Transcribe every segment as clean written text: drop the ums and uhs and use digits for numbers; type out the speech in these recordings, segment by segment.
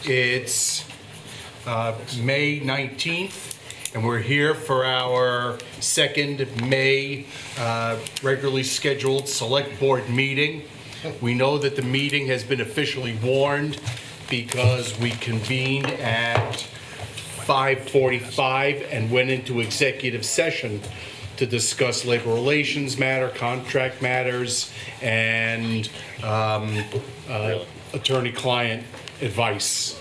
It's May 19th, and we're here for our second May regularly scheduled Select Board meeting. We know that the meeting has been officially warned because we convened at 5:45 and went into executive session to discuss labor relations matter, contract matters, and attorney-client advice.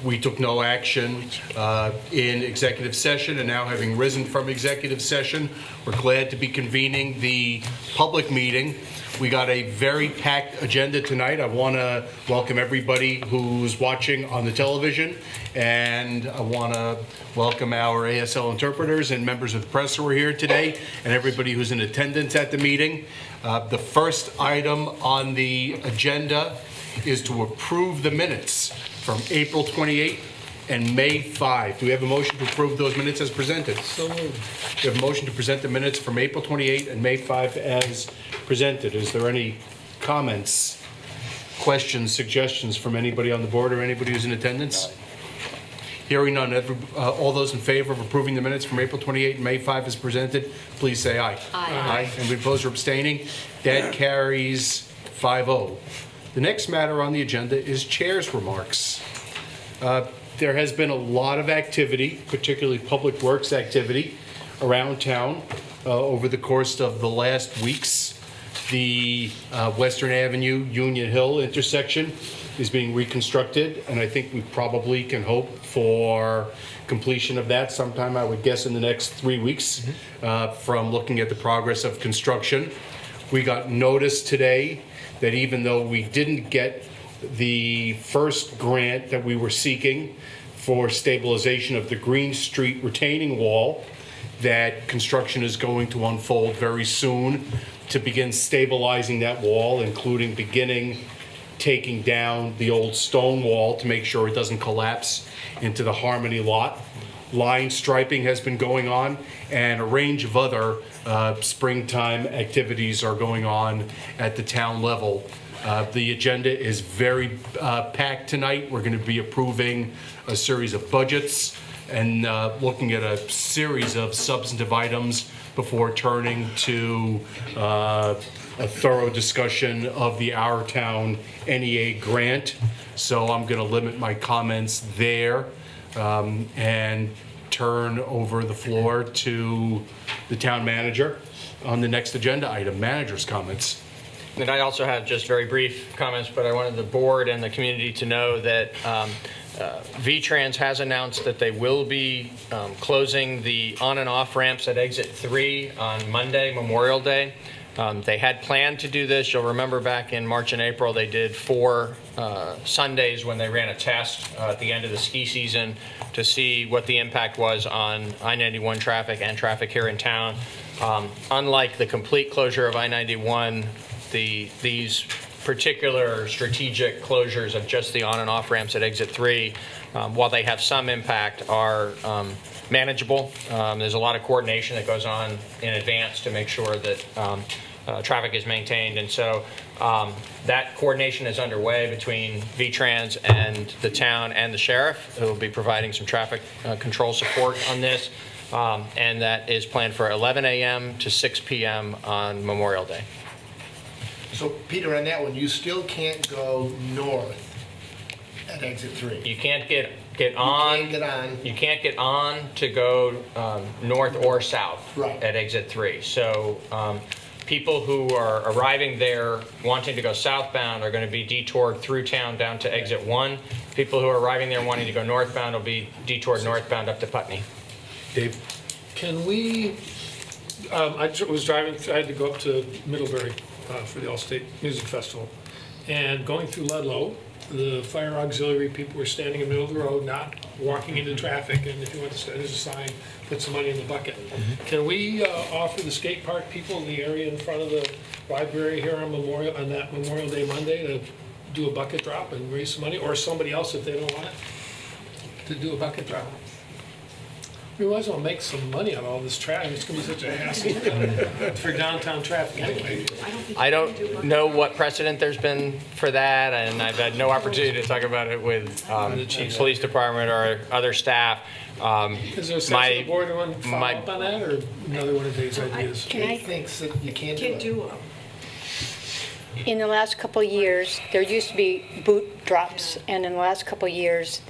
We took no action in executive session, and now having risen from executive session, we're glad to be convening the public meeting. We got a very packed agenda tonight. I want to welcome everybody who's watching on the television, and I want to welcome our ASL interpreters and members of the press who are here today, and everybody who's in attendance at the meeting. The first item on the agenda is to approve the minutes from April 28th and May 5. Do we have a motion to approve those minutes as presented? So moved. We have a motion to present the minutes from April 28th and May 5 as presented. Is there any comments, questions, suggestions from anybody on the board or anybody who's in attendance? Hearing none, all those in favor of approving the minutes from April 28th and May 5 as presented, please say aye. Aye. Anybody opposed or abstaining? That carries 5-0. The next matter on the agenda is chair's remarks. There has been a lot of activity, particularly public works activity, around town over the course of the last weeks. The Western Avenue Union Hill intersection is being reconstructed, and I think we probably can hope for completion of that sometime, I would guess, in the next 3 weeks from looking at the progress of construction. We got notice today that even though we didn't get the first grant that we were seeking for stabilization of the Green Street retaining wall, that construction is going to unfold very soon to begin stabilizing that wall, including beginning taking down the old stone wall to make sure it doesn't collapse into the Harmony lot. Line striping has been going on, and a range of other springtime activities are going on at the town level. The agenda is very packed tonight. We're going to be approving a series of budgets and looking at a series of substantive items before turning to a thorough discussion of the Our Town NEA grant. So I'm going to limit my comments there and turn over the floor to the town manager on the next agenda item, manager's comments. And I also have just very brief comments, but I wanted the board and the community to know that VTrans has announced that they will be closing the on and off ramps at exit 3 on Monday, Memorial Day. They had planned to do this. You'll remember back in March and April, they did 4 Sundays when they ran a test at the end of the ski season to see what the impact was on I-91 traffic and traffic here in town. Unlike the complete closure of I-91, these particular strategic closures of just the on and off ramps at exit 3, while they have some impact, are manageable. There's a lot of coordination that goes on in advance to make sure that traffic is maintained, and so that coordination is underway between VTrans and the town and the sheriff, who will be providing some traffic control support on this, and that is planned for 11 a.m. to 6 p.m. on Memorial Day. So, Peter, on that one, you still can't go north at exit 3. You can't get on. You can't get on. You can't get on to go north or south Right. at exit 3. So people who are arriving there wanting to go southbound are going to be detoured through town down to exit 1. People who are arriving there wanting to go northbound will be detoured northbound up to Putney. Dave? Can we, I was driving, I had to go up to Middlebury for the All-State Music Festival. And going through Ludlow, the fire auxiliary people were standing in the middle of the road, not walking into traffic. And if you want to stand, there's a sign, put some money in the bucket. Can we offer the skate park people in the area in front of the library here on that Memorial Day Monday to do a bucket drop and raise some money? Or somebody else, if they don't want it, to do a bucket drop? We might as well make some money out of all this traffic. It's gonna be such a hassle for downtown traffic anyway. I don't know what precedent there's been for that, and I've had no opportunity to talk about it with the police department or other staff. Is there a sense of the board want to follow up on that, or another one of Dave's ideas? He thinks that you can't do Can't it. do them. In the last couple of years, there used to be boot drops, and in the last couple of years,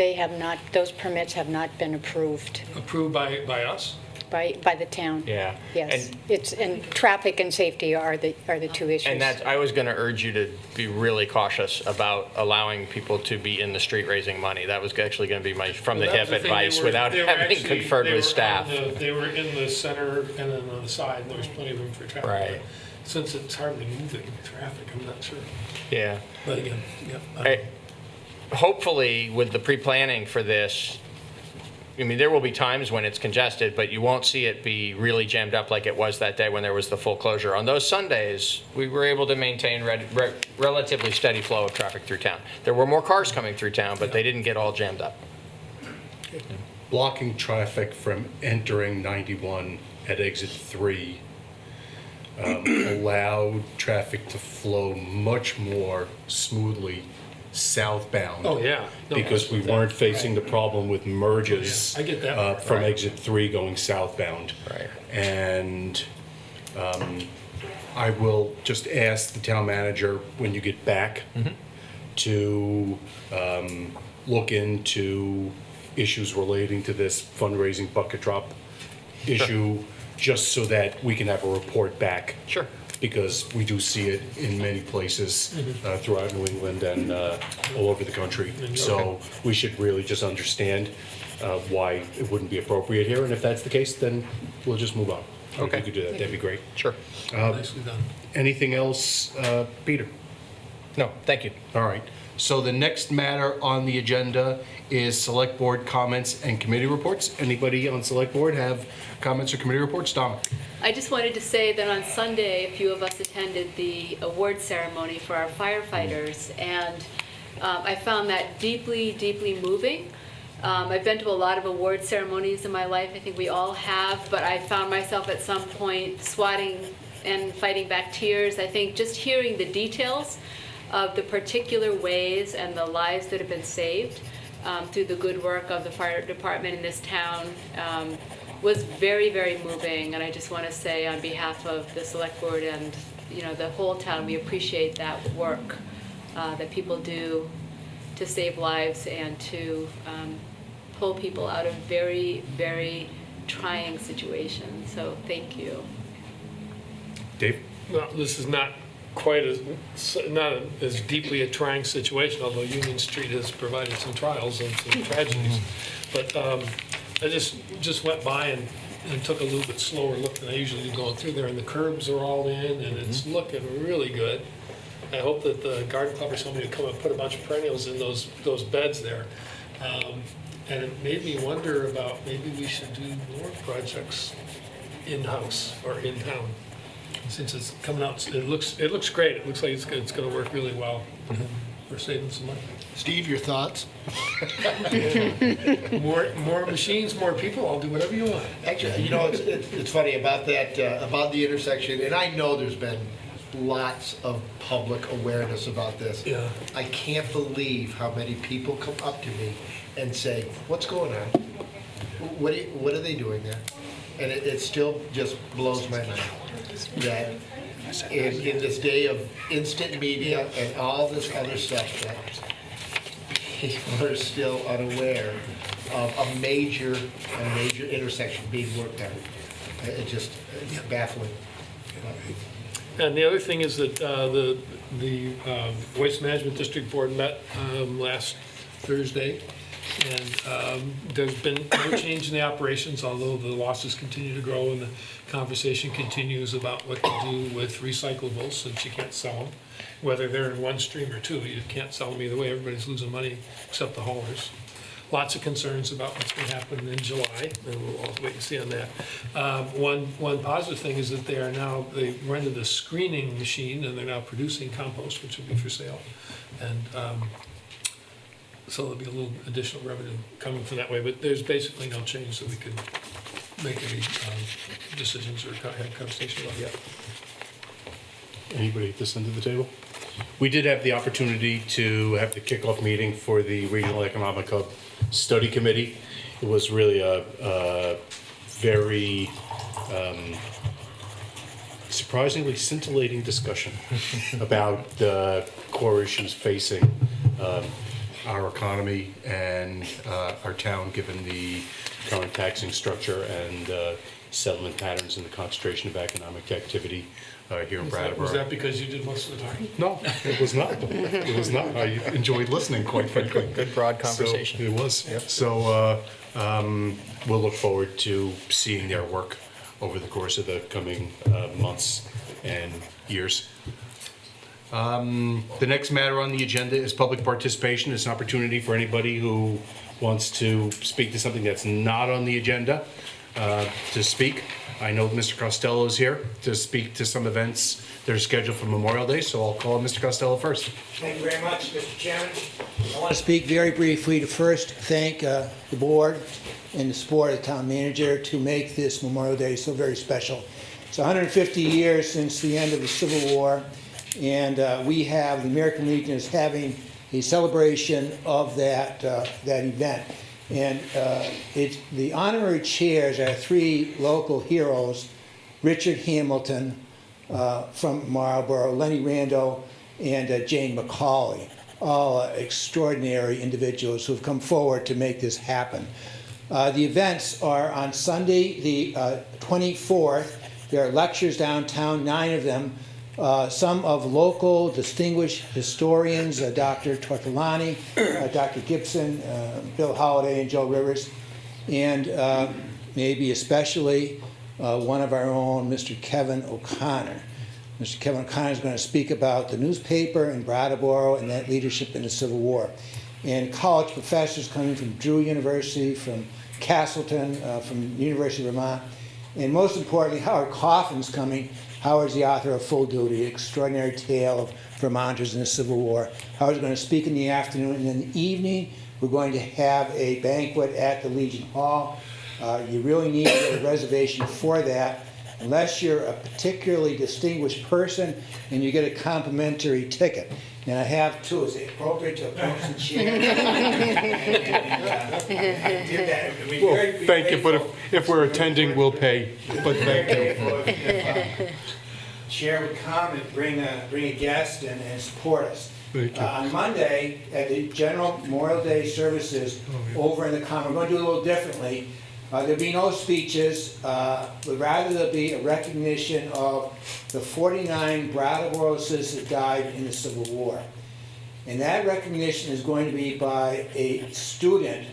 those permits have not been approved Approved by us? by the town. Yeah. Yes, And- and traffic and safety are the two issues. And I was going to urge you to be really cautious about allowing people to be in the street raising money. That was actually going to be my from the Well, that was hip thing, advice they were- without they were having actually- conferred they with were staff. They were in the center and then on the side, and there was plenty of room for traffic. Right. But since it's hardly moving traffic, I'm not sure. Yeah. But again, yeah. Hopefully, with the pre-planning for this, I mean, there will be times when it's congested, but you won't see it be really jammed up like it was that day when there was the full closure. On those Sundays, we were able to maintain relatively steady flow of traffic through town. There were more cars coming through town, but they didn't get all jammed up. Blocking traffic from entering 91 at exit 3 allowed traffic to flow much more smoothly southbound. Oh, yeah. No, Because we weren't facing the problem with merges I get that part, from right. exit 3 going southbound. Right. And I will just ask the town manager, when you get back, to look into issues relating to this fundraising bucket drop issue, just so that we can have a report back. Sure. Because we do see it in many places throughout New England and all over the country. So we should really just understand why it wouldn't be appropriate here. And if that's the case, then we'll just move on. Okay. If we could do that, that'd be great. Sure. Nicely done. Anything else, Peter? No, thank you. All right. So the next matter on the agenda is Select Board comments and committee reports. Anybody on Select Board have comments or committee reports? Donna? I just wanted to say that on Sunday, a few of us attended the award ceremony for our firefighters, and I found that deeply, deeply moving. I've been to a lot of award ceremonies in my life, I think we all have, but I found myself at some point swatting and fighting back tears. I think just hearing the details of the particular ways and the lives that have been saved through the good work of the fire department in this town was very, very moving. And I just want to say on behalf of the select board and the whole town, we appreciate that work that people do to save lives and to pull people out of very, very trying situations. So thank you. Dave? Well, this is not quite as deeply a trying situation, although Union Street has provided some trials and some tragedies. But I just went by and took a little bit slower look than I usually do going through there, and the curbs are all in, and it's looking really good. I hope that the garden club or somebody would come and put a bunch of perennials in those beds there. And it made me wonder about maybe we should do more projects in-house or in town. Since it's coming out, it looks great. It looks like it's going to work really well. We're saving some money. Steve, your thoughts? More machines, more people. I'll do whatever you want. Actually, it's funny about that, about the intersection, and I know there's been lots of public awareness about this. Yeah. I can't believe how many people come up to me and say, "What's going on? What are they doing there?" And it still just blows my mind that in this day of instant media and all this other stuff, that people are still unaware of a major intersection being worked on. It's baffling. And the other thing is that the Waste Management District Board met last Thursday, and there's been no change in the operations, although the losses continue to grow and the conversation continues about what to do with recyclables since you can't sell them, whether they're in one stream or two. You can't sell them either way. Everybody's losing money except the haulers. Lots of concerns about what's going to happen in July, and we'll all wait and see on that. One positive thing is that they rented a screening machine, and they're now producing compost, which will be for sale. And So there'll be a little additional revenue coming from that way, but there's basically no change that we can make any decisions or have conversation about yet. Anybody at this end of the table? We did have the opportunity to have the kickoff meeting for the Regional Economic Hub Study Committee. It was really a very surprisingly scintillating discussion about the core issues facing our economy and our town, given the current taxing structure and settlement patterns and the concentration of economic activity here in Brattleboro. Was that because you did most of the talking? No, it was not. It was not. I enjoyed listening, quite frankly. Good broad conversation. So, it was. Yep. So we'll look forward to seeing their work over the course of the coming months and years. The next matter on the agenda is public participation. It's an opportunity for anybody who wants to speak to something that's not on the agenda to speak. I know Mr. Costello is here to speak to some events that are scheduled for Memorial Day, so I'll call Mr. Costello first. Thank you very much, Mr. Chairman. I want to speak very briefly to first thank the board and the support of the town manager to make this Memorial Day so very special. It's 150 years since the end of the Civil War, and we have, the American Legion is having a celebration of that event. And the honorary chairs are three local heroes, Richard Hamilton from Marlborough, Lenny Rando, and Jane McCauley, all extraordinary individuals who have come forward to make this happen. The events are on Sunday, the 24th. There are lectures downtown, 9 of them. Some of local distinguished historians, Dr. Tortolani, Dr. Gibson, Bill Holliday, and Joe Rivers, and maybe especially one of our own, Mr. Kevin O'Connor. Mr. Kevin O'Connor is going to speak about the newspaper in Brattleboro and that leadership in the Civil War. And college professors coming from Drew University, from Castleton, from the University of Vermont, and most importantly, Howard Coffin's coming. Howard's the author of Full Duty, Extraordinary Tale of Vermonters in the Civil War. Howard's going to speak in the afternoon, and in the evening, we're going to have a banquet at the Legion Hall. You really need to get a reservation for that, unless you're a particularly distinguished person and you get a complimentary ticket. And I have two. Is it appropriate to approach the chair? I did that. I mean, Well, thank you, but if we're attending, we'll pay. But thank you. Chair would come and bring a guest and support us. Thank you. On Monday, at the general Memorial Day services over in the common, we're going to do it a little differently. There'll be no speeches, but rather there'll be a recognition of the 49 Brattleboro citizens that died in the Civil War. And that recognition is going to be by a student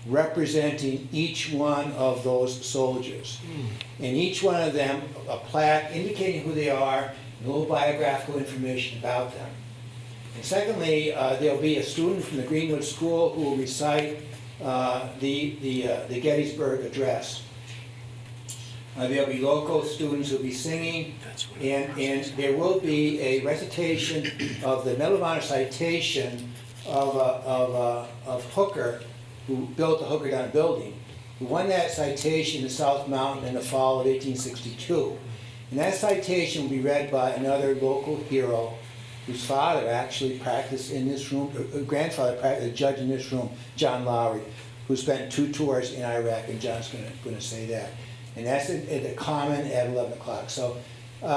representing each one of those soldiers. And each one of them, a plaque indicating who they are, and a little biographical information about them. And secondly, there'll be a student from the Greenwood School who will recite the Gettysburg Address. There'll be local students who'll be singing, and there will be a recitation of the Medal of Honor citation of Hooker, who built the Hooker Down building, who won that citation in South Mountain in the fall of 1862. And that citation will be read by another local hero whose father actually practiced in this room, grandfather practiced, a judge in this room, John Lowry, who spent 2 tours in Iraq, and John's going to say that. And that's at the Common at 11 o'clock. So we're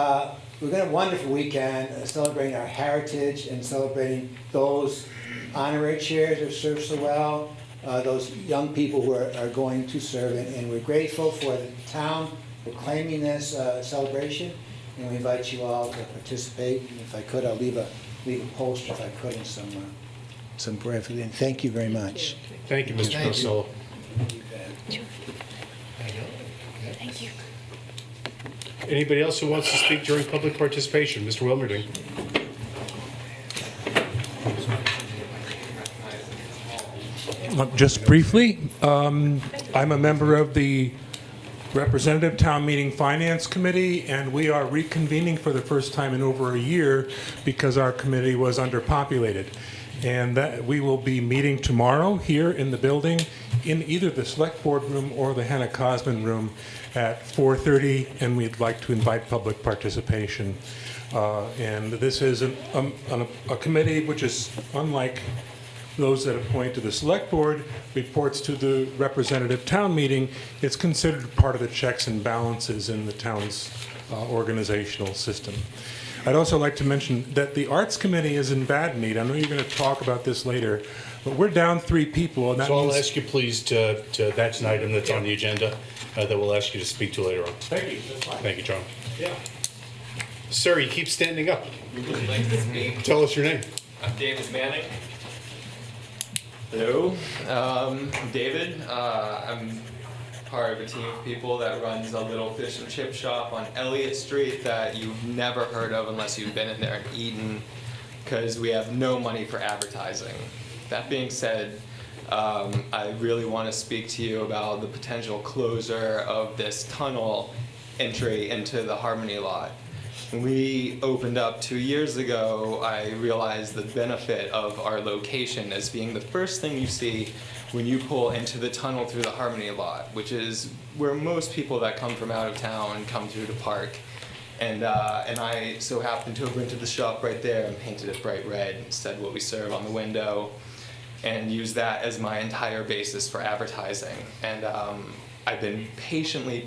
going to have a wonderful weekend celebrating our heritage and celebrating those honorary chairs that served so well, those young people who are going to serve. And we're grateful for the town for claiming this celebration. And we invite you all to participate. And if I could, I'll leave a poster if I could in some breath. And thank you very much. Thank you, Mr. Costello. Thank you. Anybody else who wants to speak during public participation? Mr. Wilmerding. Just briefly, I'm a member of the Representative Town Meeting Finance Committee, and we are reconvening for the first time in over a year because our committee was underpopulated. And that we will be meeting tomorrow here in the building in either the Select Board room or the Hannah Cosman room at 4:30, and we'd like to invite public participation. And this is a committee which is unlike those that appoint to the Select Board, reports to the representative town meeting. It's considered part of the checks and balances in the town's organizational system. I'd also like to mention that the Arts Committee is in bad need. I know you're going to talk about this later, but we're down 3 people, and that So I'll means... ask you please that's an item that's on the agenda that we'll ask you to speak to later on. Thank you. That's fine. Thank you, John. Yeah. Sir, you keep standing up. Would you like to speak? Tell us your name. I'm David Manning. Hello, I'm David. I'm part of a team of people that runs a little fish and chip shop on Elliott Street that you've never heard of unless you've been in there and eaten, because we have no money for advertising. That being said, I really want to speak to you about the potential closure of this tunnel entry into the Harmony lot. When we opened up 2 years ago, I realized the benefit of our location as being the first thing you see when you pull into the tunnel through the Harmony lot, which is where most people that come from out of town come through to park. And I so happened to have rented the shop right there and painted it bright red and said what we serve on the window, and used that as my entire basis for advertising. And I've been patiently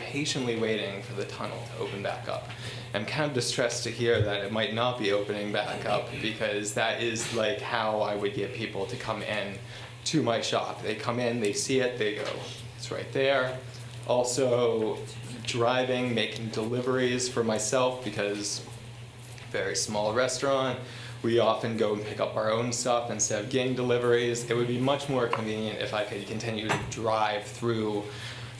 waiting for the tunnel to open back up. I'm kind of distressed to hear that it might not be opening back up, because that is like how I would get people to come in to my shop. They come in, they see it, they go, it's right there. Also, driving, making deliveries for myself, because very small restaurant, we often go and pick up our own stuff instead of getting deliveries. It would be much more convenient if I could continue to drive through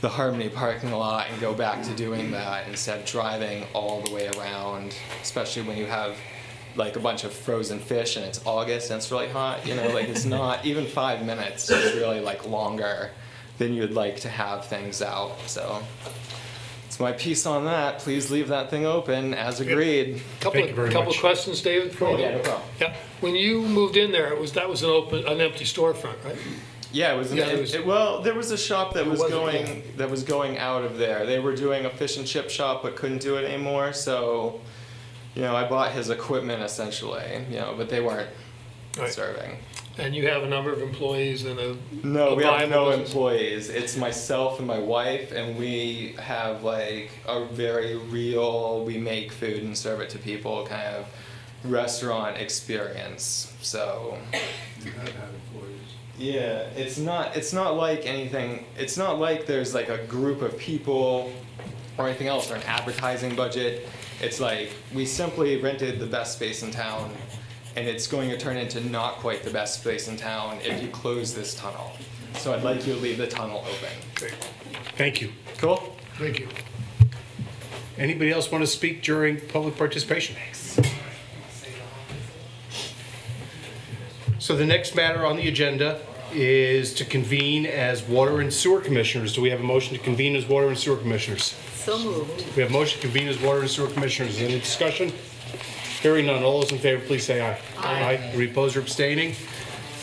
the Harmony parking lot and go back to doing that instead of driving all the way around, especially when you have like a bunch of frozen fish and it's August and it's really hot, you know, like it's not, even 5 minutes is really like longer than you'd like to have things out. So it's my piece on that. Please leave that thing open as agreed. Thank you very Couple much. questions, David? Yeah, no problem. Yeah. When you moved in there, that was an empty storefront, right? Yeah, it was. Yeah, it was- Well, there was a shop that was was, going out of there. They were doing a fish and chip shop, but couldn't do it anymore. So, you know, I bought his equipment essentially. You know, but they weren't Right. serving. And you have a number of employees and a No, we have viable no business? employees. It's myself and my wife, and we have like a very real. We make food and serve it to people kind of restaurant experience. So. Yeah, it's not like anything, it's not like there's like a group of people or anything else or an advertising budget. It's like we simply rented the best space in town, and it's going to turn into not quite the best space in town if you close this tunnel. So I'd like you to leave the tunnel open. Great. Thank you. Cool? Thank you. Anybody else want to speak during public participation? So the next matter on the agenda is to convene as Water and Sewer Commissioners. Do we have a motion to convene as Water and Sewer Commissioners? So moved. We have a motion to convene as Water and Sewer Commissioners. Any discussion? Hearing none. All those in favor, please say aye. Aye. Any opposed or abstaining?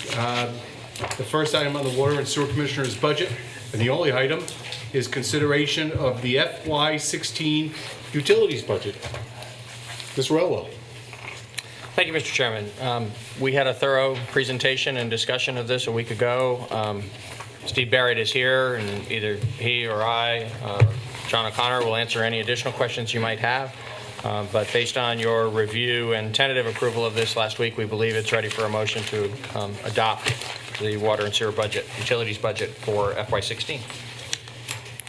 The first item on the Water and Sewer Commissioners' budget, and the only item, is consideration of the FY16 utilities budget. Ms. Rowell. Thank you, Mr. Chairman. We had a thorough presentation and discussion of this a week ago. Steve Barrett is here, and either he or I, John O'Connor, will answer any additional questions you might have. But based on your review and tentative approval of this last week, we believe it's ready for a motion to adopt the water and sewer budget, utilities budget for FY16.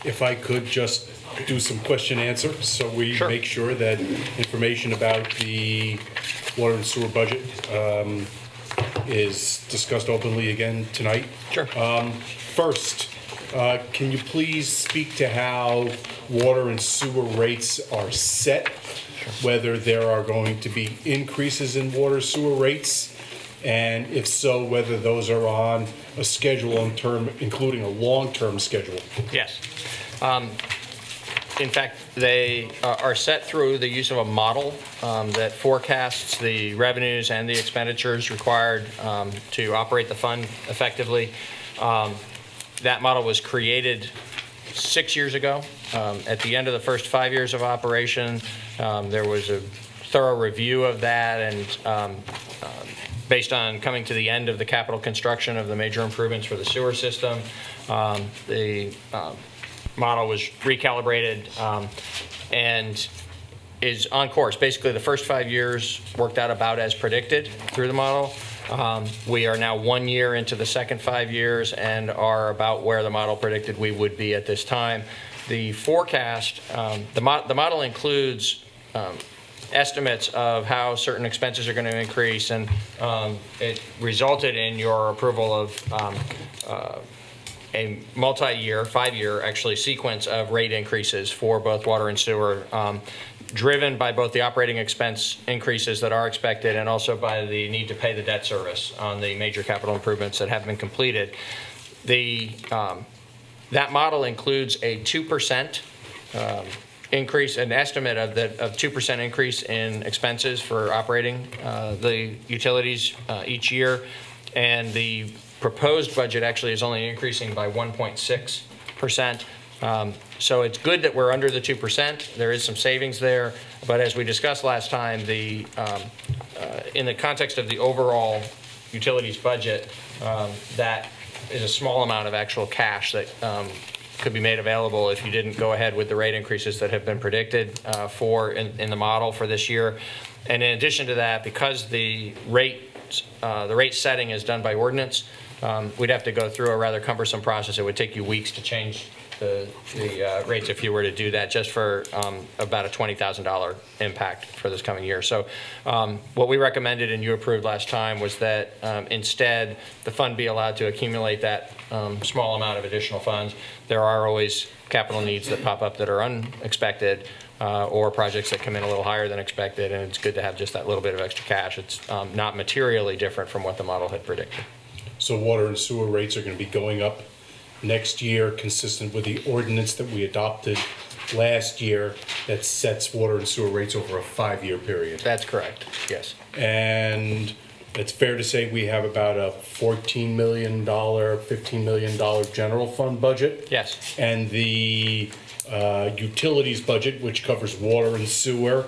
If I could just do some question answer, so we Sure. make sure that information about the water and sewer budget is discussed openly again tonight. Sure. First, can you please speak to how water and sewer rates are set? Whether there are going to be increases in water sewer rates, and if so, whether those are on a schedule in term, including a long-term schedule? Yes. In fact, they are set through the use of a model that forecasts the revenues and the expenditures required to operate the fund effectively. That model was created 6 years ago. At the end of the first 5 years of operation, there was a thorough review of that, and based on coming to the end of the capital construction of the major improvements for the sewer system, the model was recalibrated and is on course. Basically, the first 5 years worked out about as predicted through the model. We are now 1 year into the second 5 years and are about where the model predicted we would be at this time. The forecast, the model includes estimates of how certain expenses are going to increase, and it resulted in your approval of a multi-year, 5-year actually, sequence of rate increases for both water and sewer, driven by both the operating expense increases that are expected and also by the need to pay the debt service on the major capital improvements that have been completed. That model includes a 2% increase, an estimate of 2% increase in expenses for operating the utilities each year, and the proposed budget actually is only increasing by 1.6%. So it's good that we're under the 2%. There is some savings there, but as we discussed last time, in the context of the overall utilities budget, that is a small amount of actual cash that could be made available if you didn't go ahead with the rate increases that have been predicted in the model for this year. And in addition to that, because the rate setting is done by ordinance, we'd have to go through a rather cumbersome process. It would take you weeks to change the rates if you were to do that, just for about a $20,000 impact for this coming year. So what we recommended and you approved last time was that instead the fund be allowed to accumulate that small amount of additional funds. There are always capital needs that pop up that are unexpected, or projects that come in a little higher than expected, and it's good to have just that little bit of extra cash. It's not materially different from what the model had predicted. So water and sewer rates are going to be going up next year, consistent with the ordinance that we adopted last year that sets water and sewer rates over a 5-year period. That's correct, yes. And it's fair to say we have about a $14 million, $15 million general fund budget. Yes. And the utilities budget, which covers water and sewer,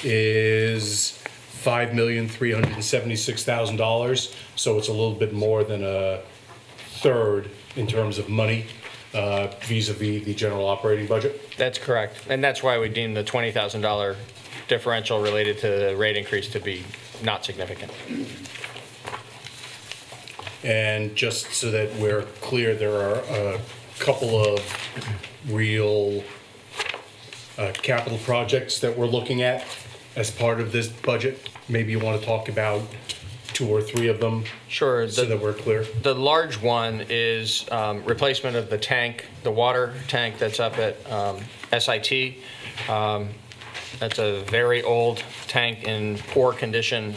is $5,376,000. So it's a little bit more than a third in terms of money vis-a-vis the general operating budget. That's correct. And that's why we deem the $20,000 differential related to the rate increase to be not significant. And just so that we're clear, there are a couple of real capital projects that we're looking at as part of this budget. Maybe you want to talk about 2 or 3 of them. Sure. So that we're clear. The large one is replacement of the tank, the water tank that's up at SIT. That's a very old tank in poor condition,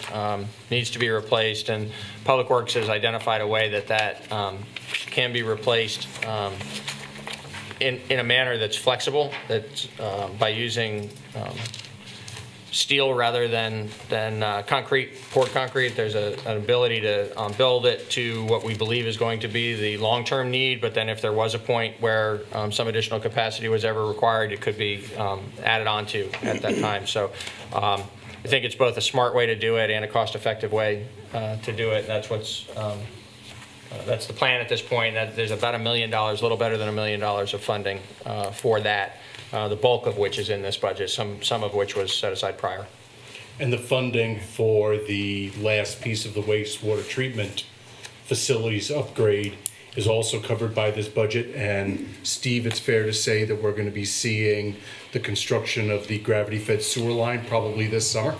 needs to be replaced, and Public Works has identified a way that can be replaced in a manner that's flexible, that's by using steel rather than concrete, poured concrete. There's an ability to build it to what we believe is going to be the long-term need, but then if there was a point where some additional capacity was ever required, it could be added onto at that time. So I think it's both a smart way to do it and a cost-effective way to do it. That's that's the plan at this point. That there's about $1 million, a little better than $1 million of funding for that. The bulk of which is in this budget, some of which was set aside prior. And the funding for the last piece of the wastewater treatment facilities upgrade is also covered by this budget. And Steve, it's fair to say that we're going to be seeing the construction of the gravity-fed sewer line probably this summer?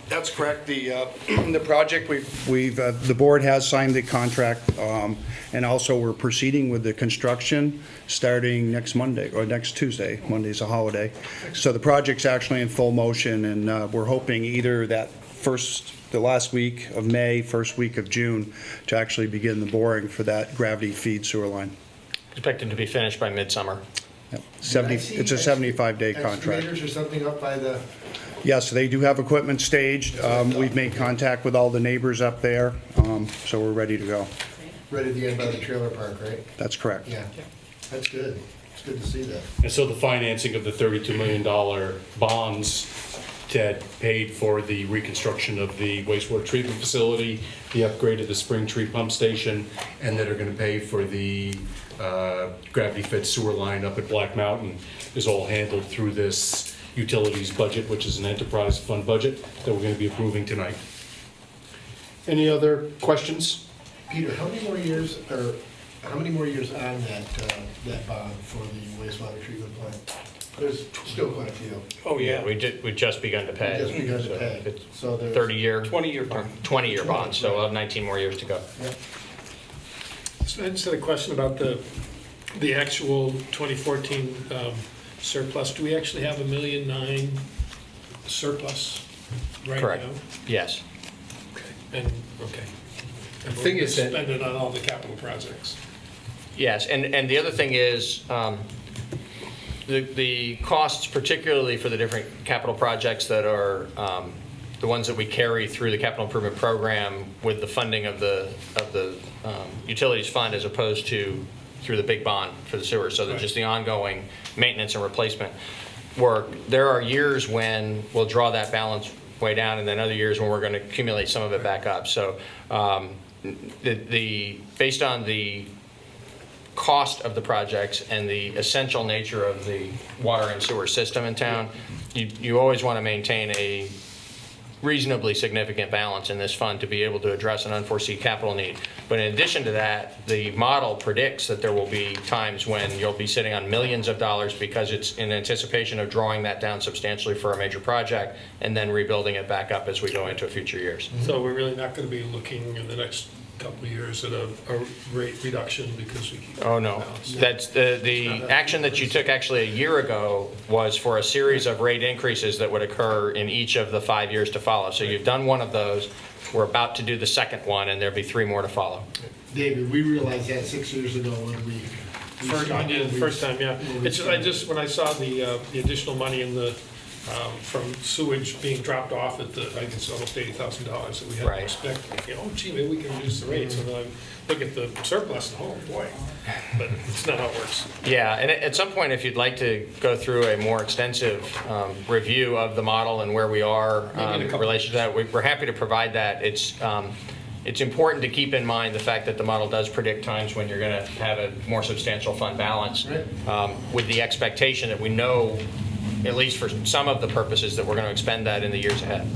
That's correct. The project, the board has signed the contract, and also we're proceeding with the construction starting next Monday, or next Tuesday. Monday's a holiday. So the project's actually in full motion, and we're hoping either the last week of May, first week of June, to actually begin the boring for that gravity feed sewer line. expected to be finished by midsummer. Yep. Did I see It's a 75-day contract. Excavators or something up by the, Yes, they do have equipment staged. We've made contact with all the neighbors up there, so we're ready to go. right at the end by the trailer park, right? That's correct. Yeah, that's good. It's good to see that. And so the financing of the $32 million bonds that paid for the reconstruction of the wastewater treatment facility, the upgrade of the spring tree pump station, and that are going to pay for the gravity-fed sewer line up at Black Mountain is all handled through this utilities budget, which is an enterprise fund budget that we're going to be approving tonight. Any other questions? Peter, how many more years on that bond for the wastewater treatment plant? There's still quite a few. Oh, yeah. We've just begun to pay. Just begun to So pay. it's So there's 30-year. 20-year bond. 20-year bond, so we'll have 19 more years to go. Yep. So I just had a question about the actual 2014 surplus. Do we actually have $1.9 million surplus right now? Correct. Yes. And, okay. And The thing we'll is that- spend it on all the capital projects. Yes, and the other thing is, the costs, particularly for the different capital projects that are the ones that we carry through the capital improvement program with the funding of the utilities fund as opposed to through the big bond for the sewer, so that just the ongoing maintenance and replacement work. There are years when we'll draw that balance way down, and then other years when we're going to accumulate some of it back up. So based on the cost of the projects and the essential nature of the water and sewer system in town, you always want to maintain a reasonably significant balance in this fund to be able to address an unforeseen capital need. But in addition to that, the model predicts that there will be times when you'll be sitting on millions of dollars because it's in anticipation of drawing that down substantially for a major project and then rebuilding it back up as we go into future years. So we're really not going to be looking in the next couple of years at a rate reduction because we keep. Oh, no. That's the action that you took actually a year ago was for a series of rate increases that would occur in each of the 5 years to follow. So you've done one of those. We're about to do the second one, and there'll be 3 more to follow. David, we realized that 6 years ago when we First time, yeah. It's just, when I saw the additional money in the, from sewage being dropped off at the, I guess almost $80,000 that we had Right. to expect. You know, oh gee, maybe we can reduce the rates. And then I look at the surplus and, oh boy, but it's not how it works. Yeah, and at some point, if you'd like to go through a more extensive review of the model and where we are in relation to that, we're happy to provide that. It's important to keep in mind the fact that the model does predict times when you're going to have a more substantial fund balance, with the expectation that we know, at least for some of the purposes, that we're going to expend that in the years ahead.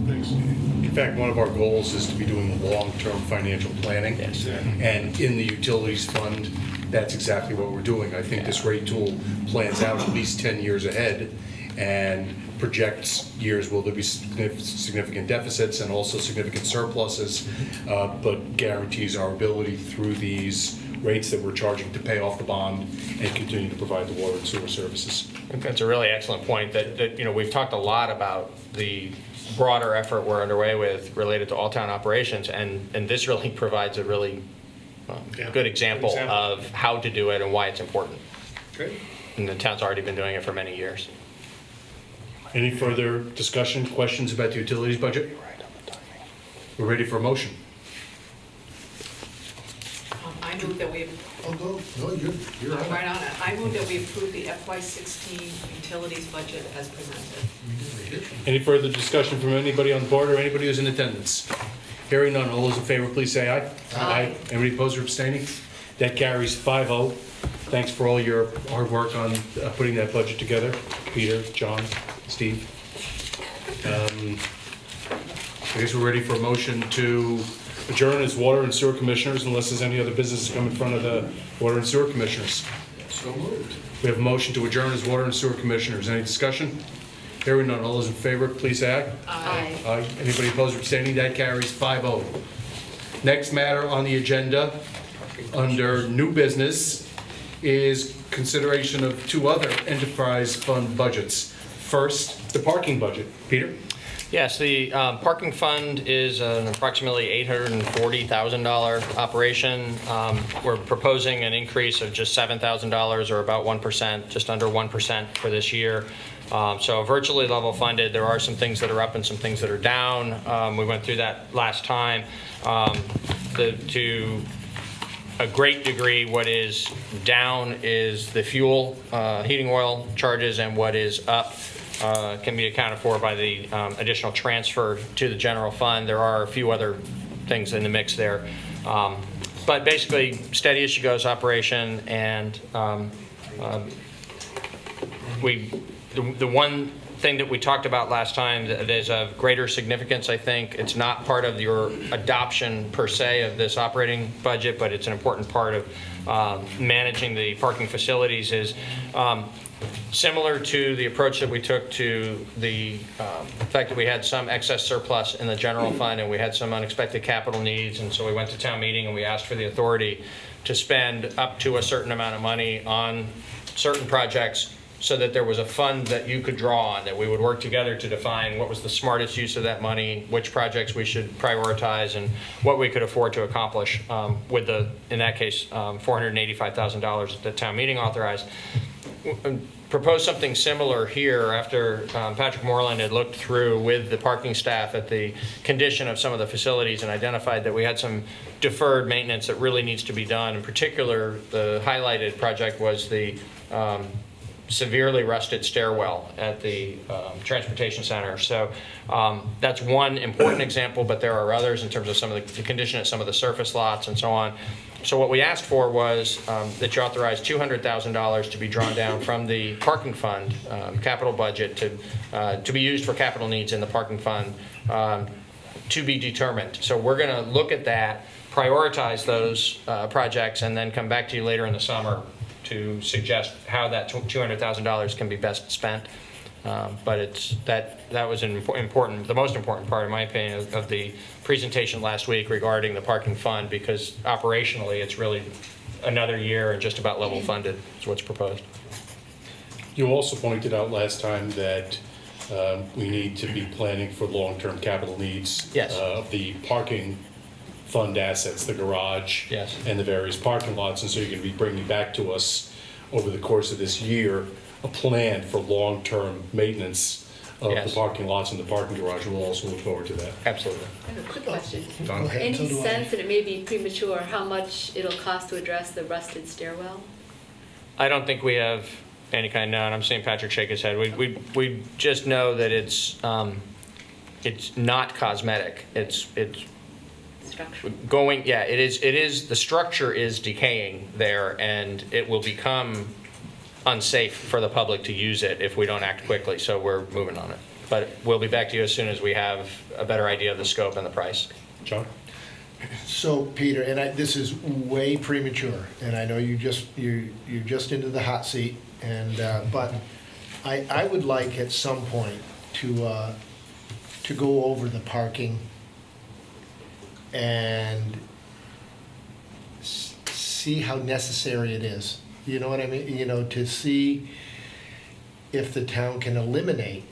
Thanks. In fact, one of our goals is to be doing long-term financial planning. Yes. And in the utilities fund, that's exactly what we're doing. I think this rate tool plans out at least 10 years ahead and projects years where there'll be significant deficits and also significant surpluses, but guarantees our ability through these rates that we're charging to pay off the bond and continue to provide the water and sewer services. I think that's a really excellent point that you know, we've talked a lot about the broader effort we're underway with related to all town operations, and this really provides a really good example of how to do it and why it's important. Great. And the town's already been doing it for many years. Any further discussion, questions about the utilities budget? We're ready for a motion. I move that we, Oh, no, you're I'm on. right on it. I move that we approve the FY16 utilities budget as presented. Any further discussion from anybody on the board or anybody who's in attendance? Hearing none, all those in favor, please say aye. Aye. Anybody opposed or abstaining? That carries 5-0. Thanks for all your hard work on putting that budget together. Peter, John, Steve. I guess we're ready for a motion to adjourn as water and sewer commissioners unless there's any other business to come in front of the water and sewer commissioners. So moved. We have a motion to adjourn as water and sewer commissioners. Any discussion? Hearing none, all those in favor, please say aye. Aye. Aye. Anybody opposed or abstaining? That carries 5-0. Next matter on the agenda, under new business, is consideration of 2 other enterprise fund budgets. First, the parking budget. Peter? Yes, the parking fund is an approximately $840,000 operation. We're proposing an increase of just $7,000 or about 1%, just under 1% for this year. So virtually level funded. There are some things that are up and some things that are down. We went through that last time. To a great degree, what is down is the fuel, heating oil charges, and what is up can be accounted for by the additional transfer to the general fund. There are a few other things in the mix there. But basically, steady as she goes operation, and the one thing that we talked about last time that is of greater significance, I think, it's not part of your adoption per se of this operating budget, but it's an important part of managing the parking facilities, is similar to the approach that we took to the fact that we had some excess surplus in the general fund and we had some unexpected capital needs, and so we went to town meeting and we asked for the authority to spend up to a certain amount of money on certain projects so that there was a fund that you could draw on, that we would work together to define what was the smartest use of that money, which projects we should prioritize, and what we could afford to accomplish with the, in that case, $485,000 that town meeting authorized. Propose something similar here after Patrick Moreland had looked through with the parking staff at the condition of some of the facilities and identified that we had some deferred maintenance that really needs to be done. In particular, the highlighted project was the severely rusted stairwell at the transportation center. So that's one important example, but there are others in terms of some of the condition at some of the surface lots and so on. So what we asked for was that you authorize $200,000 to be drawn down from the parking fund capital budget to be used for capital needs in the parking fund to be determined. So we're going to look at that, prioritize those projects, and then come back to you later in the summer to suggest how that $200,000 can be best spent. But it's that was an important, the most important part, in my opinion, of the presentation last week regarding the parking fund, because operationally it's really another year and just about level funded is what's proposed. You also pointed out last time that we need to be planning for long-term capital needs. Yes. Of the parking fund assets, the garage, yes, and the various parking lots, and so you're going to be bringing back to us over the course of this year a plan for long-term maintenance of yes, the parking lots and the parking garage. We'll also look forward to that. Absolutely. I have a quick question. Don? Any sense, and it may be premature, how much it'll cost to address the rusted stairwell? I don't think we have any kind of, no, and I'm seeing Patrick shake his head. We just know that it's not cosmetic. It's going, yeah, it is, the structure is decaying there, and it will become unsafe for the public to use it if we don't act quickly, so we're moving on it. But we'll be back to you as soon as we have a better idea of the scope and the price. John? So, Peter, and this is way premature, and I know you're just into the hot seat, and but I would like at some point to go over the parking and see how necessary it is. You know what I mean? You know, to see if the town can eliminate,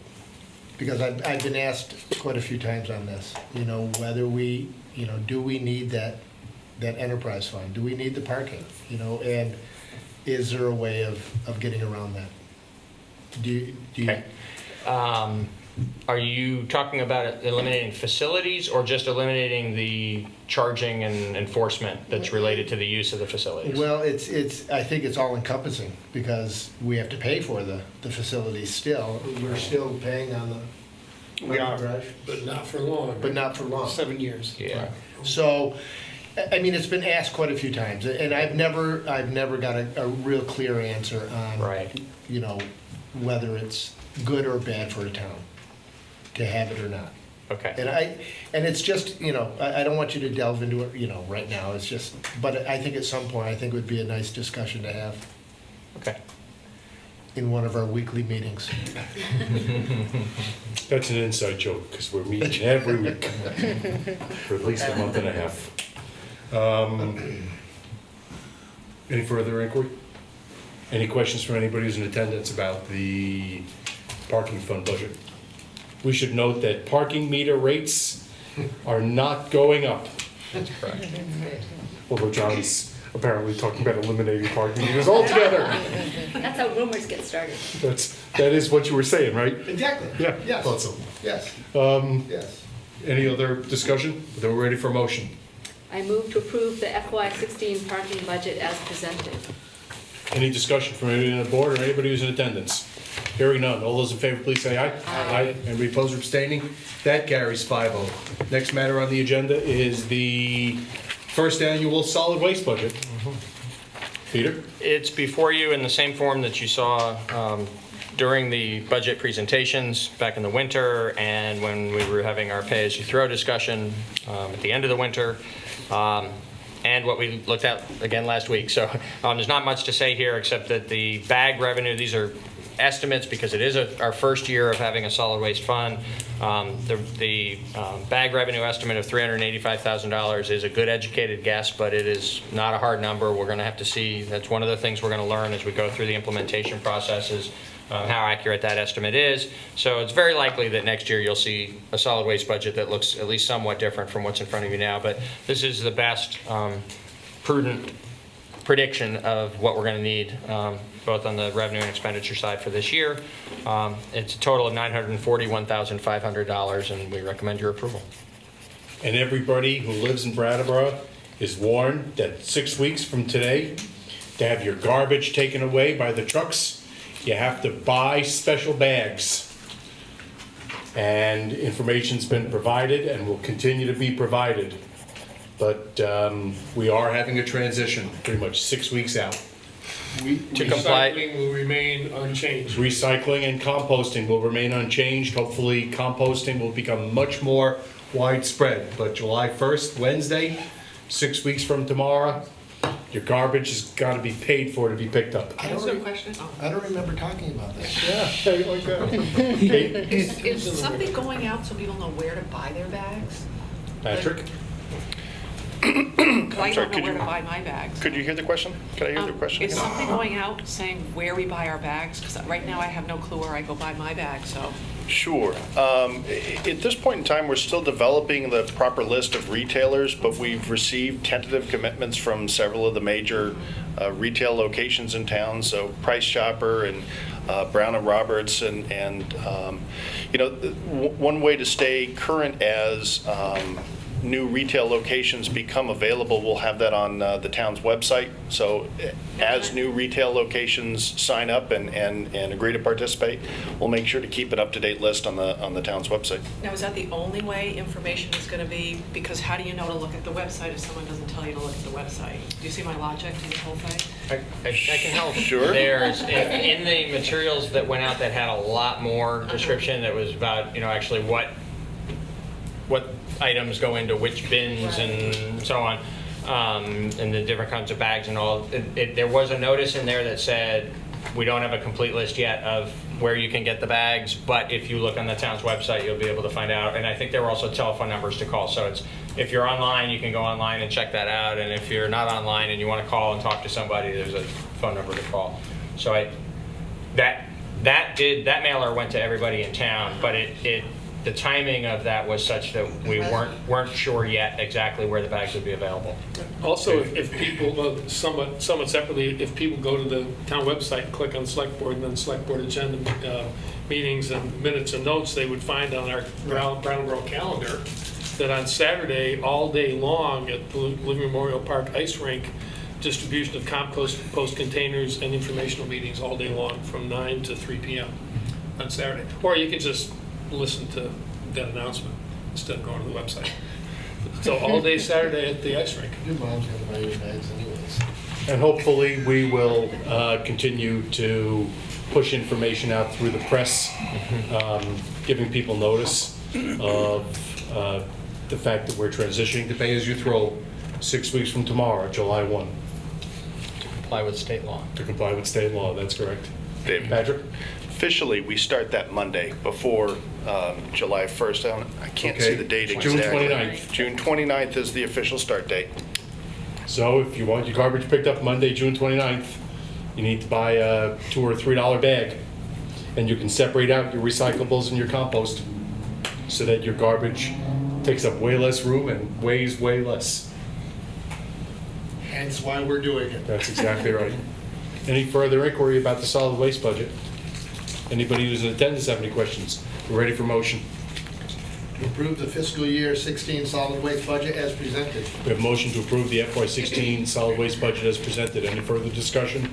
because I've been asked quite a few times on this, you know, whether we, you know, do we need that enterprise fund? Do we need the parking? You know, and is there a way of getting around that? Do you Okay. Are you talking about eliminating facilities or just eliminating the charging and enforcement that's related to the use of the facilities? Well, I think it's all encompassing, because we have to pay for the facilities still. We're still paying on the We are. garage, But not for long. but not for long. 7 years. Yeah. So, I mean, it's been asked quite a few times, and I've never got a real clear answer on, Right. you know, whether it's good or bad for a town to have it or not. Okay. And it's just, you know, I don't want you to delve into it, you know, right now. It's just, but I think at some point, I think it would be a nice discussion to have Okay. in one of our weekly meetings. That's an inside joke, because we're meeting every week for at least a month and a half. Any further inquiry? Any questions from anybody who's in attendance about the parking fund budget? we should note that parking meter rates are not going up. That's correct. Although John's apparently talking about eliminating parking meters altogether. That's how rumors get started. That is what you were saying, right? Exactly. Yeah, Yes. thought so. Yes. Yes. Any other discussion? Then we're ready for a motion. I move to approve the FY16 parking budget as presented. Any discussion from anybody on the board or anybody who's in attendance? Hearing none. All those in favor, please say aye. Aye. Anybody opposed or abstaining? That carries 5-0. Next matter on the agenda is the first annual solid waste budget. Peter? It's before you in the same form that you saw during the budget presentations back in the winter and when we were having our pay-as-you-throw discussion at the end of the winter, and what we looked at again last week. So there's not much to say here except that the bag revenue, these are estimates because it is our first year of having a solid waste fund. The bag revenue estimate of $385,000 is a good educated guess, but it is not a hard number. We're going to have to see. That's one of the things we're going to learn as we go through the implementation processes, how accurate that estimate is. So it's very likely that next year you'll see a solid waste budget that looks at least somewhat different from what's in front of you now. But this is the best prudent prediction of what we're going to need, both on the revenue and expenditure side for this year. It's a total of $941,500, and we recommend your approval. And everybody who lives in Brattleboro is warned that 6 weeks from today, to have your garbage taken away by the trucks, you have to buy special bags. And information's been provided and will continue to be provided. But we are having a transition, pretty much 6 weeks out. To comply. Recycling will remain unchanged. Recycling and composting will remain unchanged. Hopefully, composting will become much more widespread. But July 1st, Wednesday, 6 weeks from tomorrow, your garbage has got to be paid for to be picked up. I don't remember talking about that. Yeah, like that. Is something going out so people know where to buy their bags? Patrick? Because I don't know where to buy my bags. Could you hear the question? Could I hear the question? Is something going out saying where we buy our bags? Because right now I have no clue where I go buy my bag, so. Sure. At this point in time, we're still developing the proper list of retailers, but we've received tentative commitments from several of the major retail locations in town, so Price Chopper and Brown & Roberts, and one way to stay current as new retail locations become available, we'll have that on the town's website. So as new retail locations sign up and agree to participate, we'll make sure to keep an up-to-date list on the town's website. Now, is that the only way information is going to be? Because how do you know to look at the website if someone doesn't tell you to look at the website? Do you see my logic to this whole thing? I can help. Sure. There's in the materials that went out that had a lot more description that was about actually what items go into which bins and so on, and the different kinds of bags and all. There was a notice in there that said we don't have a complete list yet of where you can get the bags, but if you look on the town's website, you'll be able to find out. And I think there were also telephone numbers to call. So if you're online, you can go online and check that out. And if you're not online and you want to call and talk to somebody, there's a phone number to call. So that mailer went to everybody in town, but the timing of that was such that we weren't sure yet exactly where the bags would be available. Also, if people, somewhat separately, if people go to the town website, click on Select Board, and then Select Board agenda meetings and minutes and notes, they would find on our Brattleboro calendar that on Saturday, all day long at the Living Memorial Park Ice Rink, distribution of compost containers and informational meetings all day long from 9 to 3 p.m. on Saturday. Or you can just listen to that announcement instead of going to the website. So all day Saturday at the ice rink. Your mom's gonna buy your bags anyways. And hopefully we will continue to push information out through the press, giving people notice of the fact that we're transitioning to pay-as-you-throw 6 weeks from tomorrow, July 1. To comply with state law. To comply with state law, that's correct. Dave. Patrick? Officially, we start that Monday before July 1st. I can't see the date exactly. June 29th. June 29th is the official start date. So if you want your garbage picked up Monday, June 29th, you need to buy a $2 or $3 bag. And you can separate out your recyclables and your compost. so that your garbage takes up way less room and weighs way less. Hence why we're doing it. That's exactly right. Any further inquiry about the solid waste budget? Anybody who's in attendance have any questions? We're ready for motion. To approve the fiscal year 16 solid waste budget as presented. We have a motion to approve the FY16 solid waste budget as presented. Any further discussion?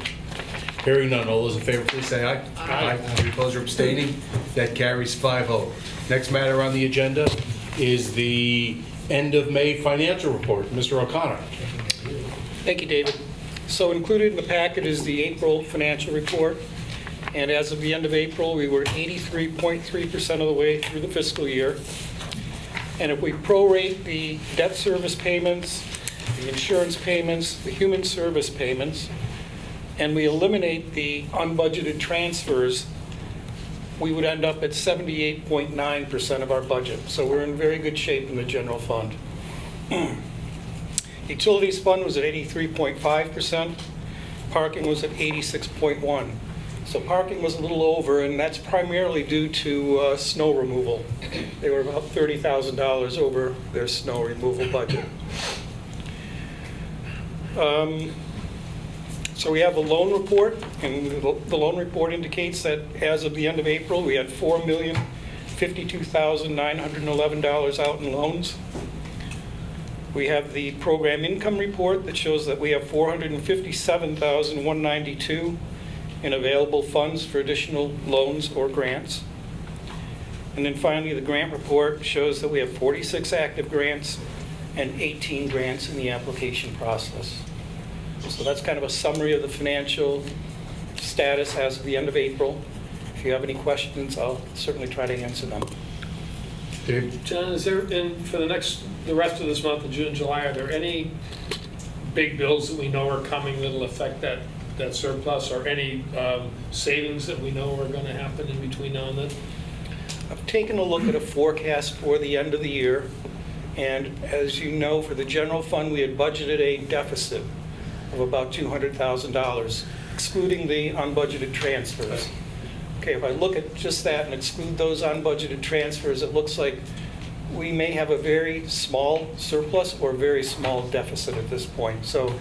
Hearing none, all those in favor, please say aye. Aye. Any opposed or abstaining? That carries 5-0. Next matter on the agenda is the end of May financial report. Mr. O'Connor. Thank you, David. So included in the packet is the April financial report. And as of the end of April, we were 83.3% of the way through the fiscal year. And if we prorate the debt service payments, the insurance payments, the human service payments, and we eliminate the unbudgeted transfers, we would end up at 78.9% of our budget. So we're in very good shape in the general fund. Utilities fund was at 83.5%. Parking was at 86.1%. So parking was a little over, and that's primarily due to snow removal. They were about $30,000 over their snow removal budget. So we have a loan report, and the loan report indicates that as of the end of April, we had $4,052,911 out in loans. We have the program income report that shows that we have $457,192 in available funds for additional loans or grants. And then finally, the grant report shows that we have 46 active grants and 18 grants in the application process. So that's kind of a summary of the financial status as of the end of April. If you have any questions, I'll certainly try to answer them. Dave? John, is there, for the rest of this month of June and July, are there any big bills that we know are coming that'll affect that surplus, or any savings that we know are going to happen in between now and then? I've taken a look at a forecast for the end of the year, and as you know, for the general fund, we had budgeted a deficit of about $200,000, excluding the unbudgeted transfers. Okay, if I look at just that and exclude those unbudgeted transfers, it looks like we may have a very small surplus or very small deficit at this point. So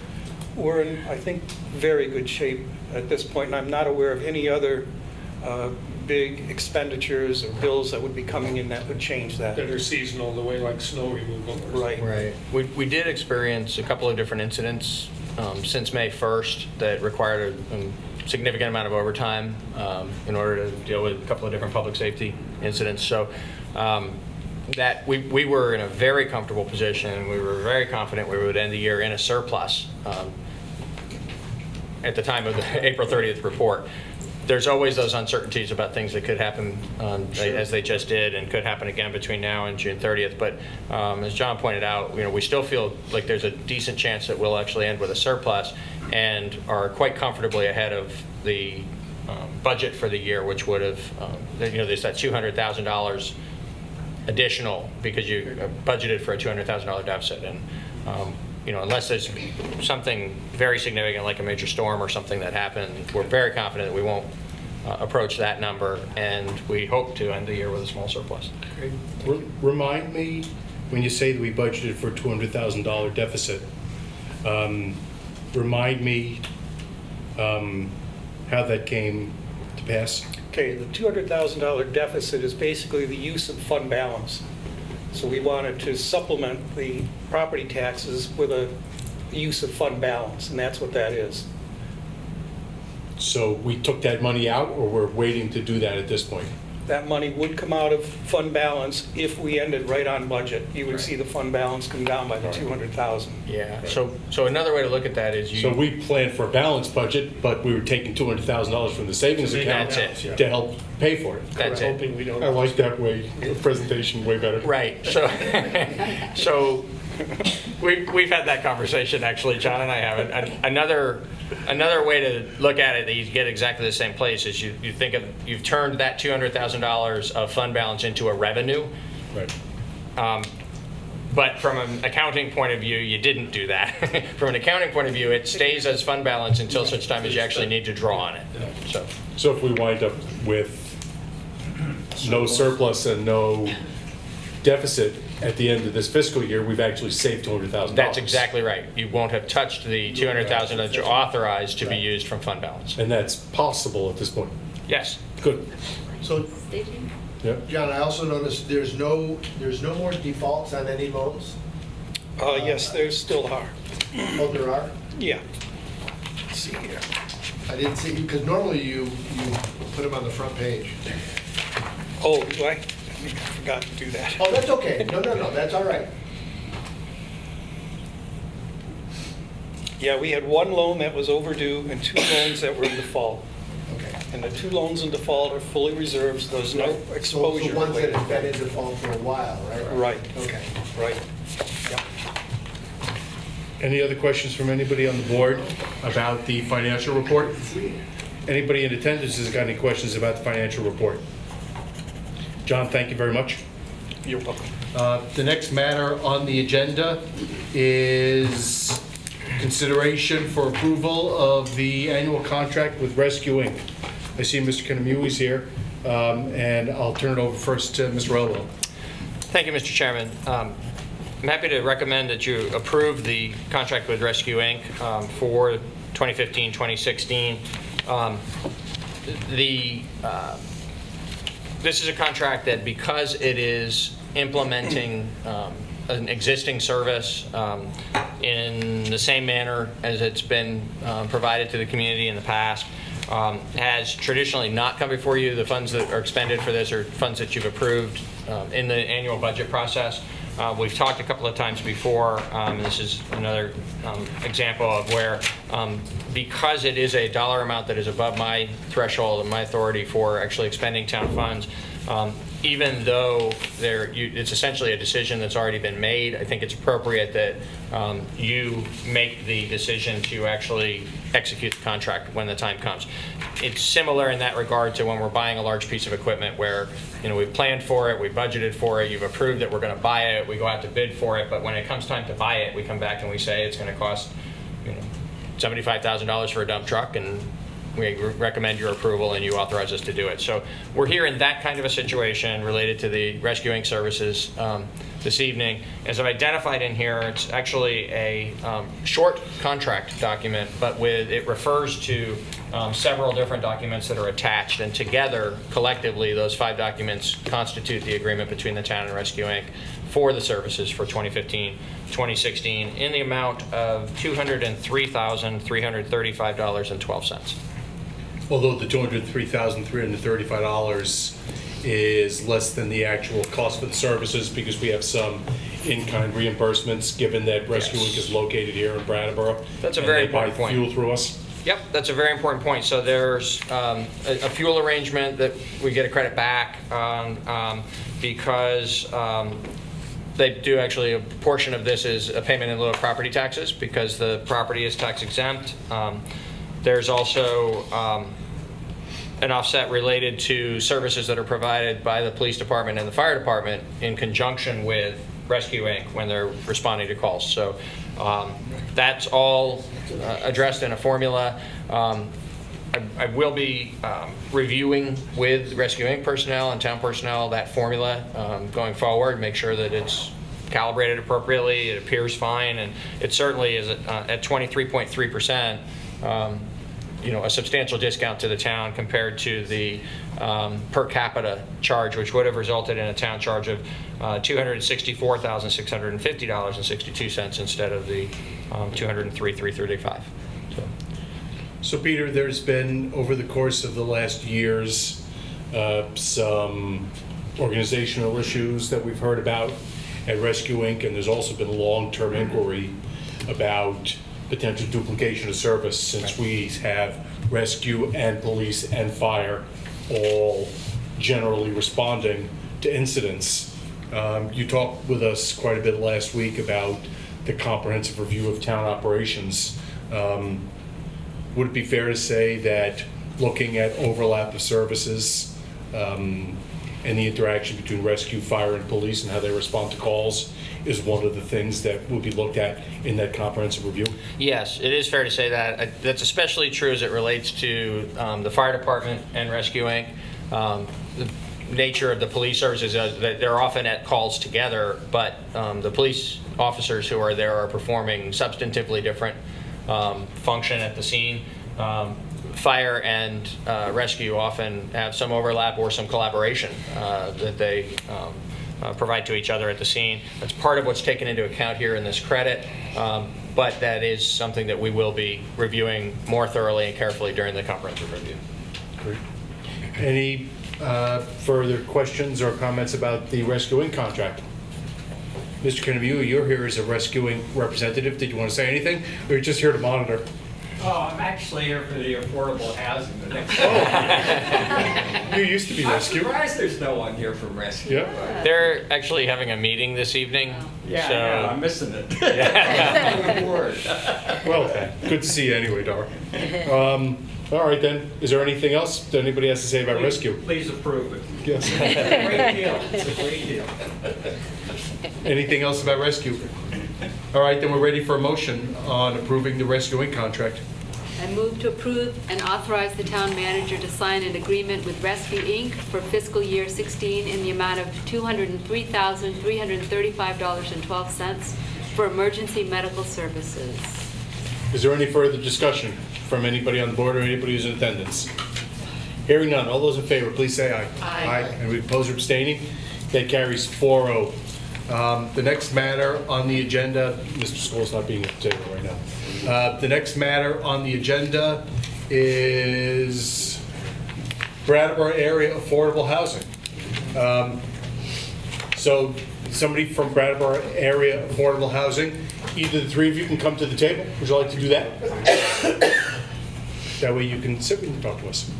we're in, I think, very good shape at this point, and I'm not aware of any other big expenditures or bills that would be coming in that would change that. That are seasonal, the way like snow removal. Right. We did experience a couple of different incidents since May 1st that required a significant amount of overtime in order to deal with a couple of different public safety incidents. So that we were in a very comfortable position. We were very confident we would end the year in a surplus at the time of the April 30th report. There's always those uncertainties about things that could happen as they just did, and could happen again between now and June 30th. But as John pointed out, we still feel like there's a decent chance that we'll actually end with a surplus, and are quite comfortably ahead of the budget for the year, which would have, there's that $200,000 additional because you budgeted for a $200,000 deficit, and unless there's something very significant like a major storm or something that happened, we're very confident that we won't approach that number, and we hope to end the year with a small surplus. Remind me, when you say that we budgeted for a $200,000 deficit, remind me how that came to pass. Okay, the $200,000 deficit is basically the use of fund balance. So we wanted to supplement the property taxes with a use of fund balance, and that's what that is. So we took that money out, or we're waiting to do that at this point? That money would come out of fund balance if we ended right on budget. You would see the fund balance come down by the $200,000. Yeah. So another way to look at that is So we planned for a balanced budget, but we were taking $200,000 from the savings account to help pay for it. That's it. Hoping we don't. I like that way, presentation way better. Right. So we've had that conversation, actually. John and I have it. Another way to look at it that you get exactly the same place is you think of, you've turned that $200,000 of fund balance into a revenue. Right. But from an accounting point of view, you didn't do that. From an accounting point of view, it stays as fund balance until such time as you actually need to draw on it. So if we wind up with no surplus and no deficit at the end of this fiscal year, we've actually saved $200,000. That's exactly right. You won't have touched the 200,000 that you authorized to be used from fund balance. And that's possible at this point. Yes. Good. So, Staging? Yep. John, I also noticed there's no more defaults on any loans? Yes, there still are. Oh, there are? Yeah. Let's see here. I didn't see, because normally you put them on the front page. Oh, do I? I think I forgot to do that. Oh, that's okay. No, that's all right. Yeah, we had one loan that was overdue and 2 loans that were in default. Okay. And the 2 loans in default are fully reserved, so there's no So exposure. the ones that have been in default for a while, right? Right. Okay. Right. Any other questions from anybody on the board about the financial report? Anybody in attendance has got any questions about the financial report? John, thank you very much. You're welcome. The next matter on the agenda is consideration for approval of the annual contract with Rescue Inc. I see Mr. Kanamui's here, and I'll turn it over first to Mr. Elwell. Thank you, Mr. Chairman. I'm happy to recommend that you approve the contract with Rescue Inc. For 2015-2016. This is a contract that, because it is implementing an existing service in the same manner as it's been provided to the community in the past, has traditionally not come before you. The funds that are expended for this are funds that you've approved in the annual budget process. We've talked a couple of times before, and this is another example of where, because it is a dollar amount that is above my threshold and my authority for actually expending town funds, even though it's essentially a decision that's already been made, I think it's appropriate that you make the decision to actually execute the contract when the time comes. It's similar in that regard to when we're buying a large piece of equipment where, we've planned for it, we budgeted for it, you've approved that we're going to buy it, we go out to bid for it, but when it comes time to buy it, we come back and we say it's going to cost, $75,000 for a dump truck, and we recommend your approval and you authorize us to do it. So we're here in that kind of a situation related to the Rescue Inc. services this evening. As I've identified in here, it's actually a short contract document, but it refers to several different documents that are attached, and together, collectively, those 5 documents constitute the agreement between the town and Rescue Inc. for the services for 2015-2016 in the amount of $203,335.12. Although the $203,335 is less than the actual cost for the services, because we have some in-kind reimbursements, given that Rescue Inc. is located here in Brattleboro. That's a very and they buy important point. fuel through us. Yep, that's a very important point. So there's a fuel arrangement that we get a credit back on because they do actually, a portion of this is a payment in lieu of property taxes because the property is tax exempt. There's also an offset related to services that are provided by the police department and the fire department in conjunction with Rescue Inc. when they're responding to calls. So that's all addressed in a formula. I will be reviewing with Rescue Inc. personnel and town personnel that formula going forward, make sure that it's calibrated appropriately, it appears fine, and it certainly is at 23.3%. A substantial discount to the town compared to the per capita charge, which would have resulted in a town charge of $264,650.62 instead of the $203,335. So Peter, there's been, over the course of the last years, some organizational issues that we've heard about at Rescue Inc., and there's also been long-term inquiry about potential duplication of service, since we have rescue and police and fire all generally responding to incidents. You talked with us quite a bit last week about the comprehensive review of town operations. Would it be fair to say that looking at overlap of services and the interaction between rescue, fire, and police and how they respond to calls is one of the things that will be looked at in that comprehensive review? Yes, it is fair to say that. That's especially true as it relates to the fire department and Rescue Inc. nature of the police services is that they're often at calls together, but the police officers who are there are performing substantively different function at the scene. Fire and rescue often have some overlap or some collaboration that they provide to each other at the scene. That's part of what's taken into account here in this credit, but that is something that we will be reviewing more thoroughly and carefully during the comprehensive review. Great. Any further questions or comments about the rescuing contract? Mr. Kennedy, you're here as a rescuing representative. Did you want to say anything, or you're just here to monitor? Oh, I'm actually here for the affordable housing. You used to be rescue. I'm surprised there's no one here from rescue. Yeah. They're actually having a meeting this evening. Yeah, so. I know, I'm missing it. Well, good to see you anyway, Dar. All right then. Is there anything else that anybody has to say about rescue? Please approve it. Yes. It's a great deal. It's a great deal. Anything else about rescue? All right, then we're ready for a motion on approving the rescuing contract. I move to approve and authorize the town manager to sign an agreement with Rescue Inc. for fiscal year 16 in the amount of $203,335.12 for emergency medical services. Is there any further discussion from anybody on the board or anybody who's in attendance? Hearing none. All those in favor, please say aye. Aye. And we oppose or abstaining? That carries 4-0. The next matter on the agenda, Mr. Scholl's not being at the table right now. The next matter on the agenda is Brattleboro area affordable housing. So somebody from Brattleboro area affordable housing, either the three of you can come to the table. Would you like to do that? That way you can sit and talk to us.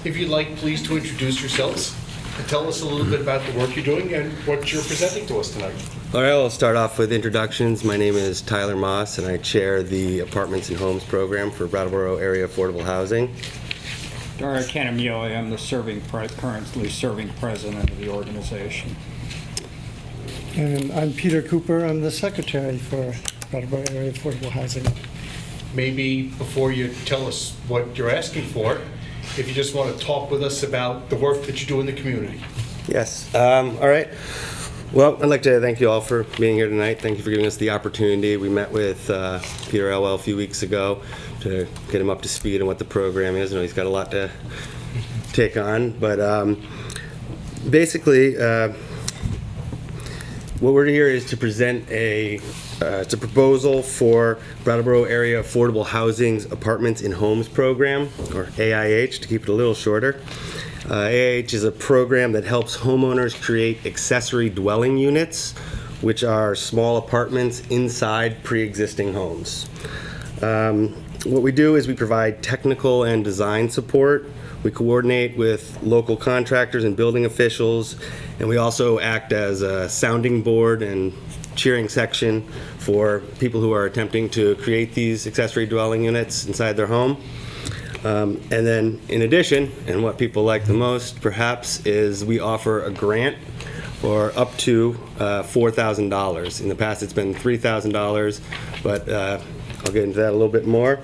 If you'd like, please to introduce yourselves and tell us a little bit about the work you're doing and what you're presenting to us tonight. All right, I'll start off with introductions. My name is Tyler Moss, and I chair the Apartments and Homes program for Brattleboro Area Affordable Housing. Dara Canamioli, I'm the currently serving president of the organization. And I'm Peter Cooper. I'm the secretary for Brattleboro Area Affordable Housing. Maybe before you tell us what you're asking for, if you just want to talk with us about the work that you do in the community. Yes. All right. Well, I'd like to thank you all for being here tonight. Thank you for giving us the opportunity. We met with Peter Elwell a few weeks ago to get him up to speed on what the program is. I know he's got a lot to take on, but basically, what we're here is to present it's a proposal for Brattleboro Area Affordable Housing's Apartments and Homes program, or AIH, to keep it a little shorter. AIH is a program that helps homeowners create accessory dwelling units, which are small apartments inside pre-existing homes. What we do is we provide technical and design support. We coordinate with local contractors and building officials, and we also act as a sounding board and cheering section for people who are attempting to create these accessory dwelling units inside their home. And then in addition, and what people like the most perhaps, is we offer a grant for up to $4,000. In the past it's been $3,000, but I'll get into that a little bit more.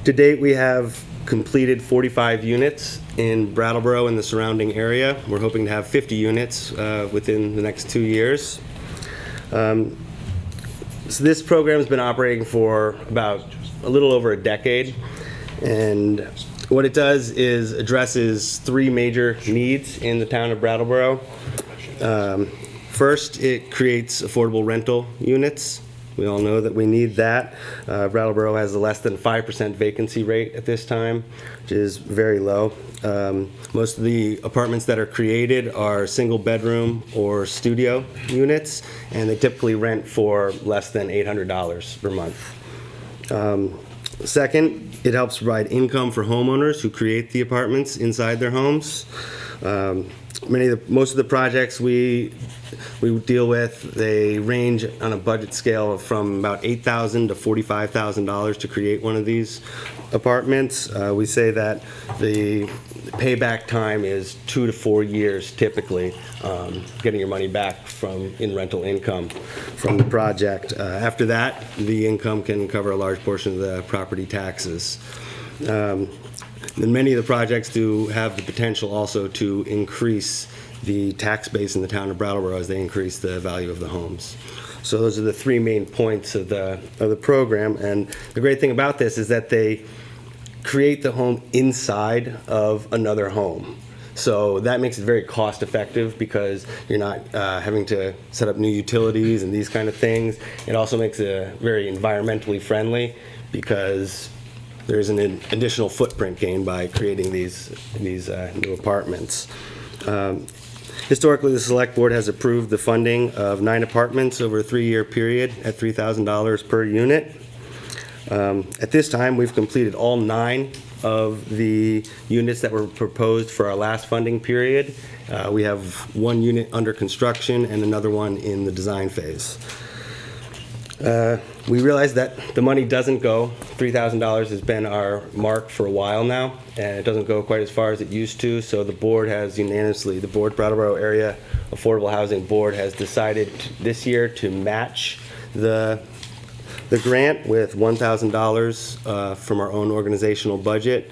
To date, we have completed 45 units in Brattleboro and the surrounding area. We're hoping to have 50 units within the next 2 years. So this program has been operating for about a little over a decade, and what it does is addresses three major needs in the town of Brattleboro. First, it creates affordable rental units. We all know that we need that. Brattleboro has a less than 5% vacancy rate at this time, which is very low. Most of the apartments that are created are single bedroom or studio units, and they typically rent for less than $800 per month. Second, it helps provide income for homeowners who create the apartments inside their homes. Most of the projects we deal with, they range on a budget scale from about $8,000 to $45,000 to create one of these apartments. We say that the payback time is 2 to 4 years typically, getting your money back in rental income from the project. After that, the income can cover a large portion of the property taxes. And many of the projects do have the potential also to increase the tax base in the town of Brattleboro as they increase the value of the homes. So those are the 3 main points of the program. And the great thing about this is that they create the home inside of another home. So that makes it very cost effective because you're not having to set up new utilities and these kind of things. It also makes it very environmentally friendly because there's an additional footprint gained by creating these new apartments. Historically, the Select Board has approved the funding of 9 apartments over a 3-year period at $3,000 per unit. At this time, we've completed all 9 of the units that were proposed for our last funding period. We have 1 unit under construction and another one in the design phase. We realize that the money doesn't go. $3,000 has been our mark for a while now, and it doesn't go quite as far as it used to. So the board has unanimously, the Brattleboro Area Affordable Housing Board has decided this year to match the grant with $1,000 from our own organizational budget,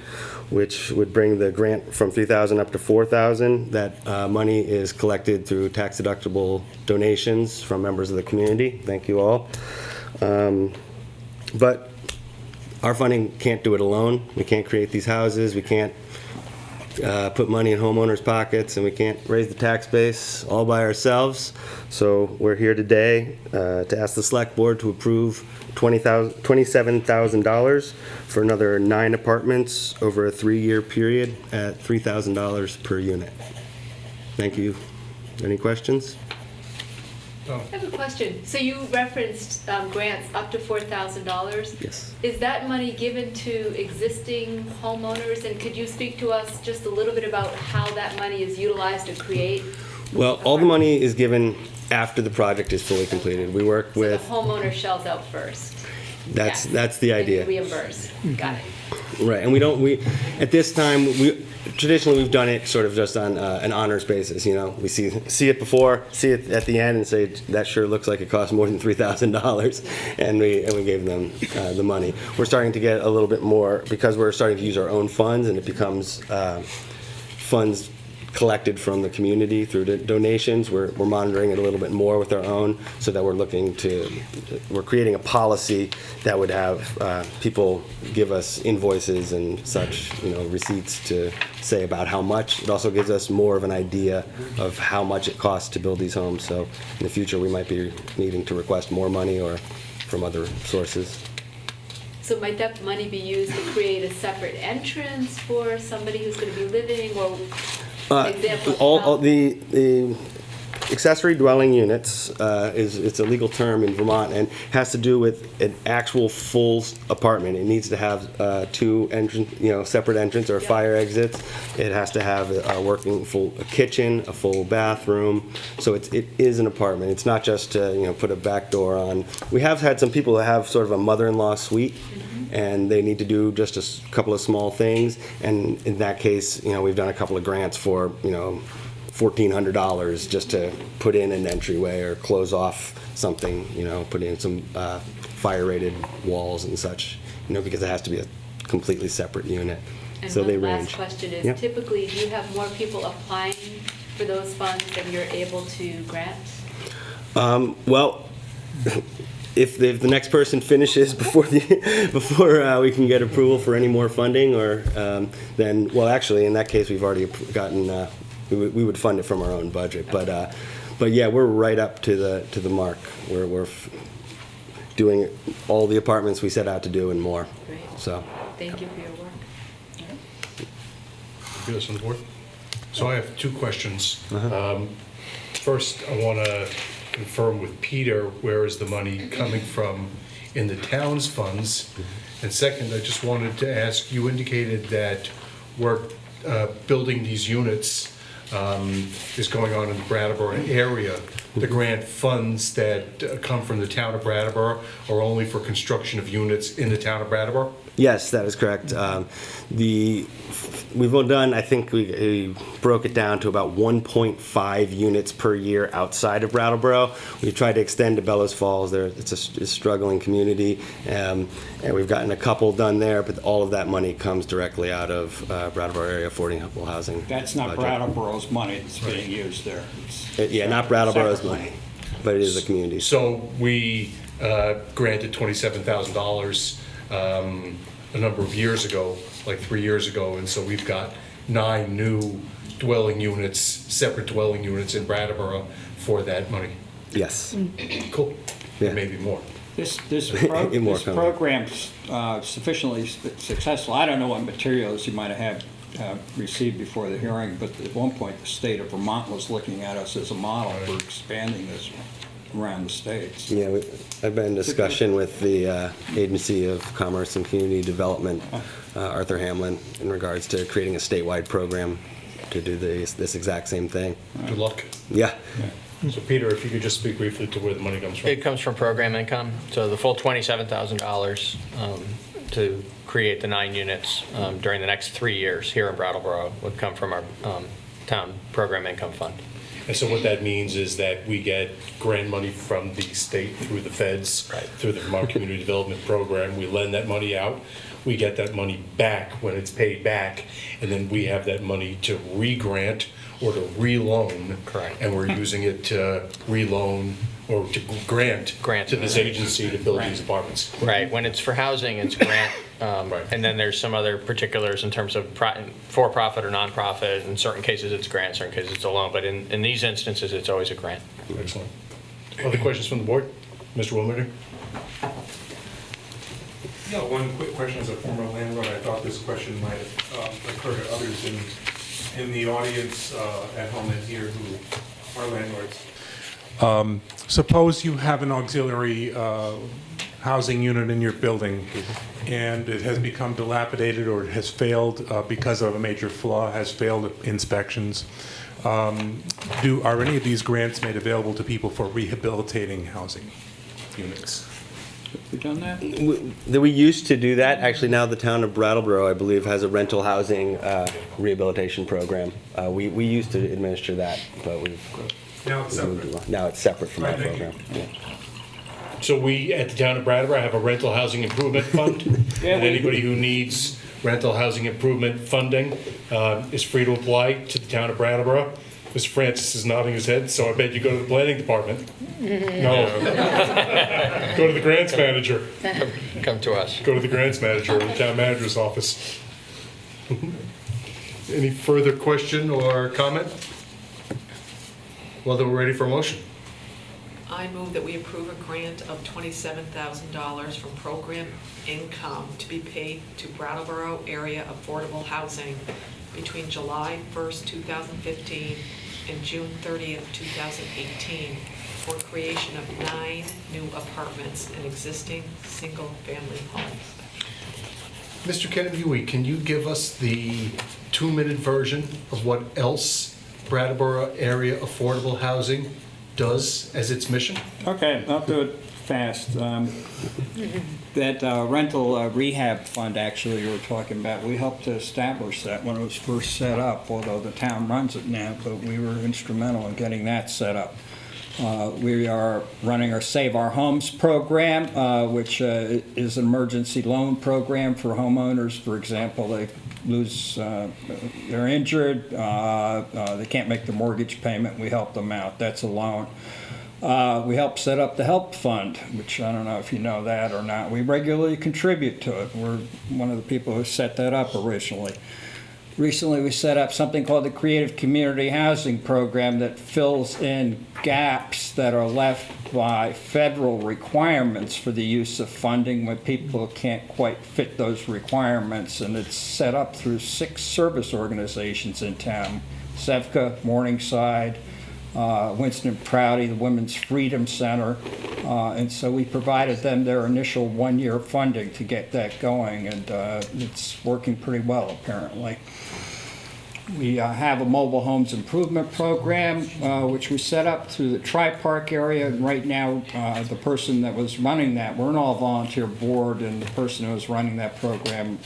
which would bring the grant from $3,000 up to $4,000. That money is collected through tax-deductible donations from members of the community. Thank you all. But our funding can't do it alone. We can't create these houses. We can't put money in homeowners' pockets, and we can't raise the tax base all by ourselves. So we're here today to ask the Select Board to approve $27,000 for another 9 apartments over a 3-year period at $3,000 per unit. Thank you. Any questions? I have a question. So you referenced grants up to $4,000. Yes. Is that money given to existing homeowners? And could you speak to us just a little bit about how that money is utilized to create? Well, all the money is given after the project is fully completed. We work So with... the homeowner shells out first. That's the idea. And you reimburse. Got it. Right, and at this time, traditionally we've done it sort of just on an honors basis, you know. We see it before, see it at the end and say, that sure looks like it costs more than $3,000, and we gave them the money. We're starting to get a little bit more, because we're starting to use our own funds, and it becomes funds collected from the community through donations. We're monitoring it a little bit more with our own, so that we're creating a policy that would have people give us invoices and such, you know, receipts to say about how much. It also gives us more of an idea of how much it costs to build these homes. So in the future, we might be needing to request more money or from other sources. So might that money be used to create a separate entrance for somebody who's going to be living, or example? All the accessory dwelling units it's a legal term in Vermont and has to do with an actual full apartment. It needs to have 2 separate entrance or fire exits. It has to have a working full kitchen, a full bathroom. So it is an apartment. It's not just to put a back door on. We have had some people that have sort of a mother-in-law suite. And they need to do just a couple of small things, and in that case, we've done a couple of grants for $1,400 just to put in an entryway or close off something, put in some fire-rated walls and such, because it has to be a completely separate unit. And so one they last range. question is, Yep. typically, do you have more people applying for those funds than you're able to grant? Well. If the next person finishes before we can get approval for any more funding, or then, well, actually, in that case, we've already gotten. We would fund it from our own budget, but yeah, we're right up to the mark. We're doing all the apartments we set out to do and more. Great. So. Thank you for your work. Yes, on the board. So I have 2 questions. First, I want to confirm with Peter, where is the money coming from in the town's funds? And second, I just wanted to ask, you indicated that we're building these units is going on in the Brattleboro area. The grant funds that come from the town of Brattleboro are only for construction of units in the town of Brattleboro? Yes, that is correct. We've done, I think we broke it down to about 1.5 units per year outside of Brattleboro. We've tried to extend to Bellows Falls. It's a struggling community, and we've gotten a couple done there, but all of that money comes directly out of Brattleboro area affordable housing. That's not budget. Brattleboro's money that's being used there. Yeah, not Brattleboro's money, but it is the community. So we granted $27,000 a number of years ago, like 3 years ago, and so we've got 9 new dwelling units, separate dwelling units in Brattleboro for that money. Yes. Cool. Yeah. Maybe more. This More coming. program's sufficiently successful. I don't know what materials you might have received before the hearing, but at one point, the state of Vermont was looking at us as a model for expanding this around the states. Yeah, I've been in discussion with the Agency of Commerce and Community Development, Arthur Hamlin, in regards to creating a statewide program to do this exact same thing. Good luck. Yeah. So Peter, if you could just speak briefly to where the money comes from. It comes from program income, so the full $27,000 to create the 9 units during the next 3 years here in Brattleboro would come from our town program income fund. And so what that means is that we get grant money from the state through the feds, through the Vermont Community Development Program. We lend that money out. We get that money back when it's paid back, and then we have that money to re-grant or to re-loan. Correct. And we're using it to re-loan or to grant to this agency to build these apartments. Right, when it's for housing, it's grant, and then there's some other particulars in terms of for-profit or non-profit. In certain cases, it's grant, in certain cases, it's a loan, but in these instances, it's always a grant. Excellent. Other questions from the board? Mr. Wilmington? Yeah, one quick question as a former landlord. I thought this question might have occurred to others in the audience at home and here who are landlords. Suppose you have an auxiliary housing unit in your building and it has become dilapidated or it has failed because of a major flaw, has failed inspections. Are any of these grants made available to people for rehabilitating housing units? Have we done that? We used to do that. Actually, now the town of Brattleboro, I believe, has a rental housing rehabilitation program. We used to administer that, but we've... Now it's separate. Now it's separate from that program. Yeah. So we, at the town of Brattleboro, have a rental housing improvement fund. And anybody who needs rental housing improvement funding is free to apply to the town of Brattleboro. Mr. Francis is nodding his head, so I bet you go to the planning department. No. Go to the grants manager. Come to us. Go to the grants manager or the town manager's office. Any further question or comment? Well, then we're ready for a motion. I move that we approve a grant of $27,000 from program income to be paid to Brattleboro Area Affordable Housing between July 1st, 2015 and June 30th, 2018 for creation of 9 new apartments in existing single-family homes. Mr. Kennedy, can you give us the 2-minute version of what else Brattleboro Area Affordable Housing does as its mission? Okay, I'll do it fast. That rental rehab fund, actually, you were talking about, we helped to establish that when it was first set up, although the town runs it now, but we were instrumental in getting that set up. We are running our Save Our Homes program, which is an emergency loan program for homeowners. For example, they they're injured, they can't make the mortgage payment, we help them out. That's a loan. We help set up the HELP Fund, which I don't know if you know that or not. We regularly contribute to it. We're one of the people who set that up originally. Recently, we set up something called the Creative Community Housing Program that fills in gaps that are left by federal requirements for the use of funding when people can't quite fit those requirements. And it's set up through 6 service organizations in town: SEVCA, Morningside, Winston & Prouty, the Women's Freedom Center. And so we provided them their initial 1-year funding to get that going, and it's working pretty well, apparently. We have a mobile homes improvement program, which we set up through the Tri-Park area. And right now, the person that was running that, we're an all-volunteer board, and the person who was running that program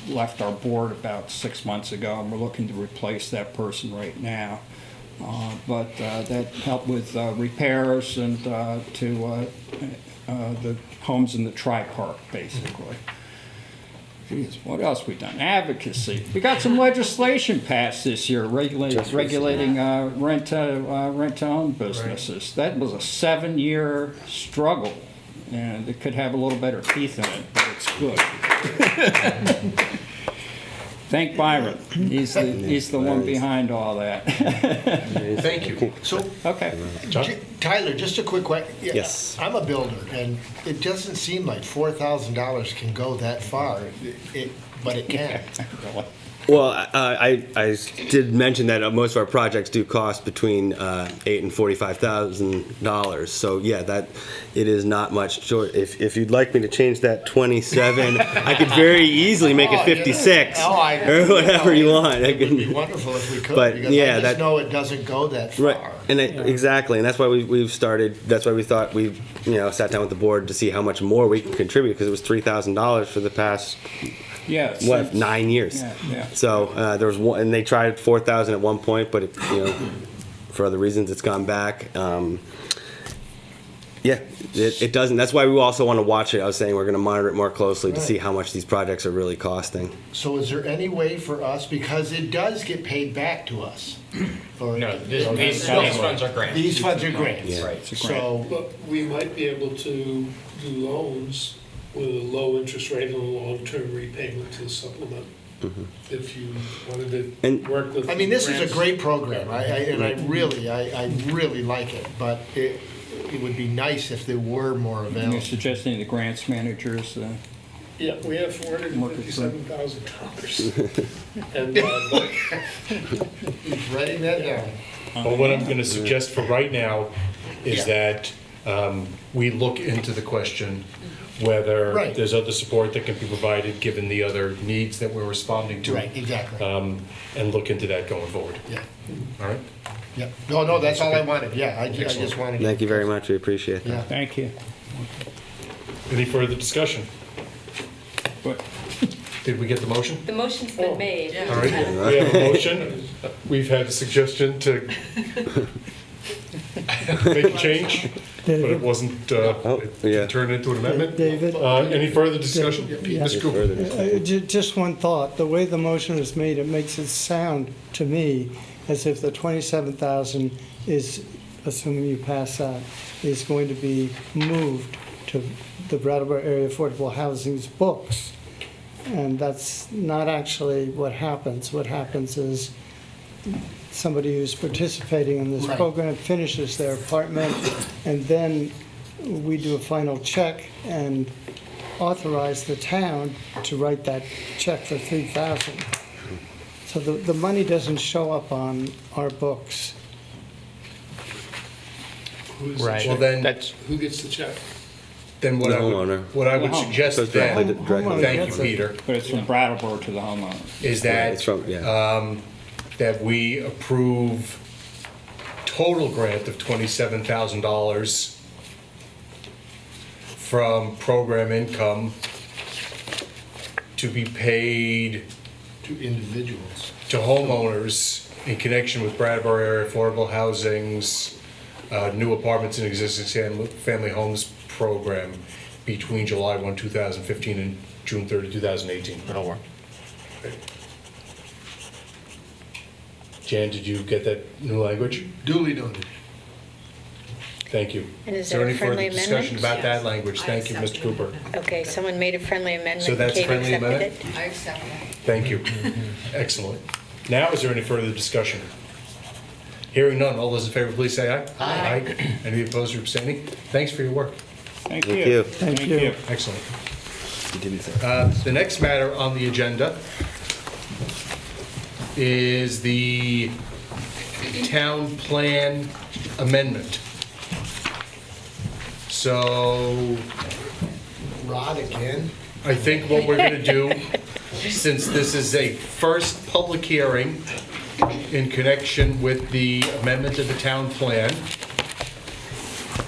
left our board about 6 months ago, and we're looking to replace that person right now. But that helped with repairs and to the homes in the Tri-Park, basically. Geez, what else we done? Advocacy. We got some legislation passed this year regulating rent-to-own businesses. That was a 7-year struggle, and it could have a little better teeth in it, but it's good. Thank Byron. He's the one behind all that. Thank you. So, Okay. Tyler, just a quick question. Yes. I'm a builder, and it doesn't seem like $4,000 can go that far, but it can. Well, I did mention that most of our projects do cost between $8,000 and $45,000. So yeah, that it is not much short. If you'd like me to change that 27, I could very easily make it 56 or whatever you want. It would be wonderful if we could, But, because yeah, I just that- know it doesn't go that far. Right, and exactly, and that's why we've started. That's why we thought we sat down with the board to see how much more we can contribute, because it was $3,000 for the past. Yeah. 9 years. Yeah. So there was one, and they tried 4,000 at one point, but for other reasons, it's gone back. It doesn't. That's why we also want to watch it. I was saying we're going to monitor it more closely to see how much these projects are really costing. So is there any way for us, because it does get paid back to us? No, these funds are grants. These funds are grants. Yeah. Right. So, But we might be able to do loans with a low interest rate and a long-term repayment to supplement. If you wanted to work with. I mean, this is a grants. great program, I really like it, but it would be nice if there were more You're available. suggesting the grants managers, Yeah, we have $457,000. And He's writing that down. Well, what I'm going to suggest for right now is that we look into the question whether Right. there's other support that can be provided given the other needs that we're responding to. Right, exactly. And look into that going forward. Yeah, All right? yeah. No, that's all I wanted, yeah, I just wanted. Thank you very much. We appreciate that. Yeah. thank you. Any further discussion? But Did we get the motion? The motion's been made. All right, we have a motion. We've had a suggestion to make a change, but it wasn't, it turned into an amendment. David? Any further discussion? Yeah. Ms. Cooper? Just one thought, the way the motion was made, it makes it sound to me as if the 27,000 is, assuming you pass that, is going to be moved to the Brattleboro Area Affordable Housing's books. And that's not actually what happens. What happens is somebody who's participating in this Right. program finishes their apartment, and then we do a final check and authorize the town to write that check for $3,000. So the money doesn't show up on our books. who's Right. the Well, check? then, Who gets the check? then what The I would, homeowner. what I would The home- suggest Goes directly then, to- directly. thank you, Gets it. Peter, But it's from Brattleboro to the homeowner. is It's that, from, that we approve total grant of $27,000 from program income to be paid To individuals. to homeowners in connection with Brattleboro Area Affordable Housing's new apartments and existing family homes program between July 1, 2015 and June 30, 2018. That'll work. Jan, did you get that new language? Duly noted. Thank you. And is there a any friendly further discussion amendment? about that language? Thank you, Mr. Cooper. Okay, someone made a friendly amendment. So that's Kate friendly accepted amendment? it. I accept that. Thank you. Excellent. Now, is there any further discussion? Hearing none, all those in favor, please say aye. Aye. Any opposed or abstaining? Thanks for your work. Thank you. you. Thank you. Excellent. The next matter on the agenda is the town plan amendment. So, Rod again? I think what we're gonna do, since this is a first public hearing, in connection with the amendment of the town plan.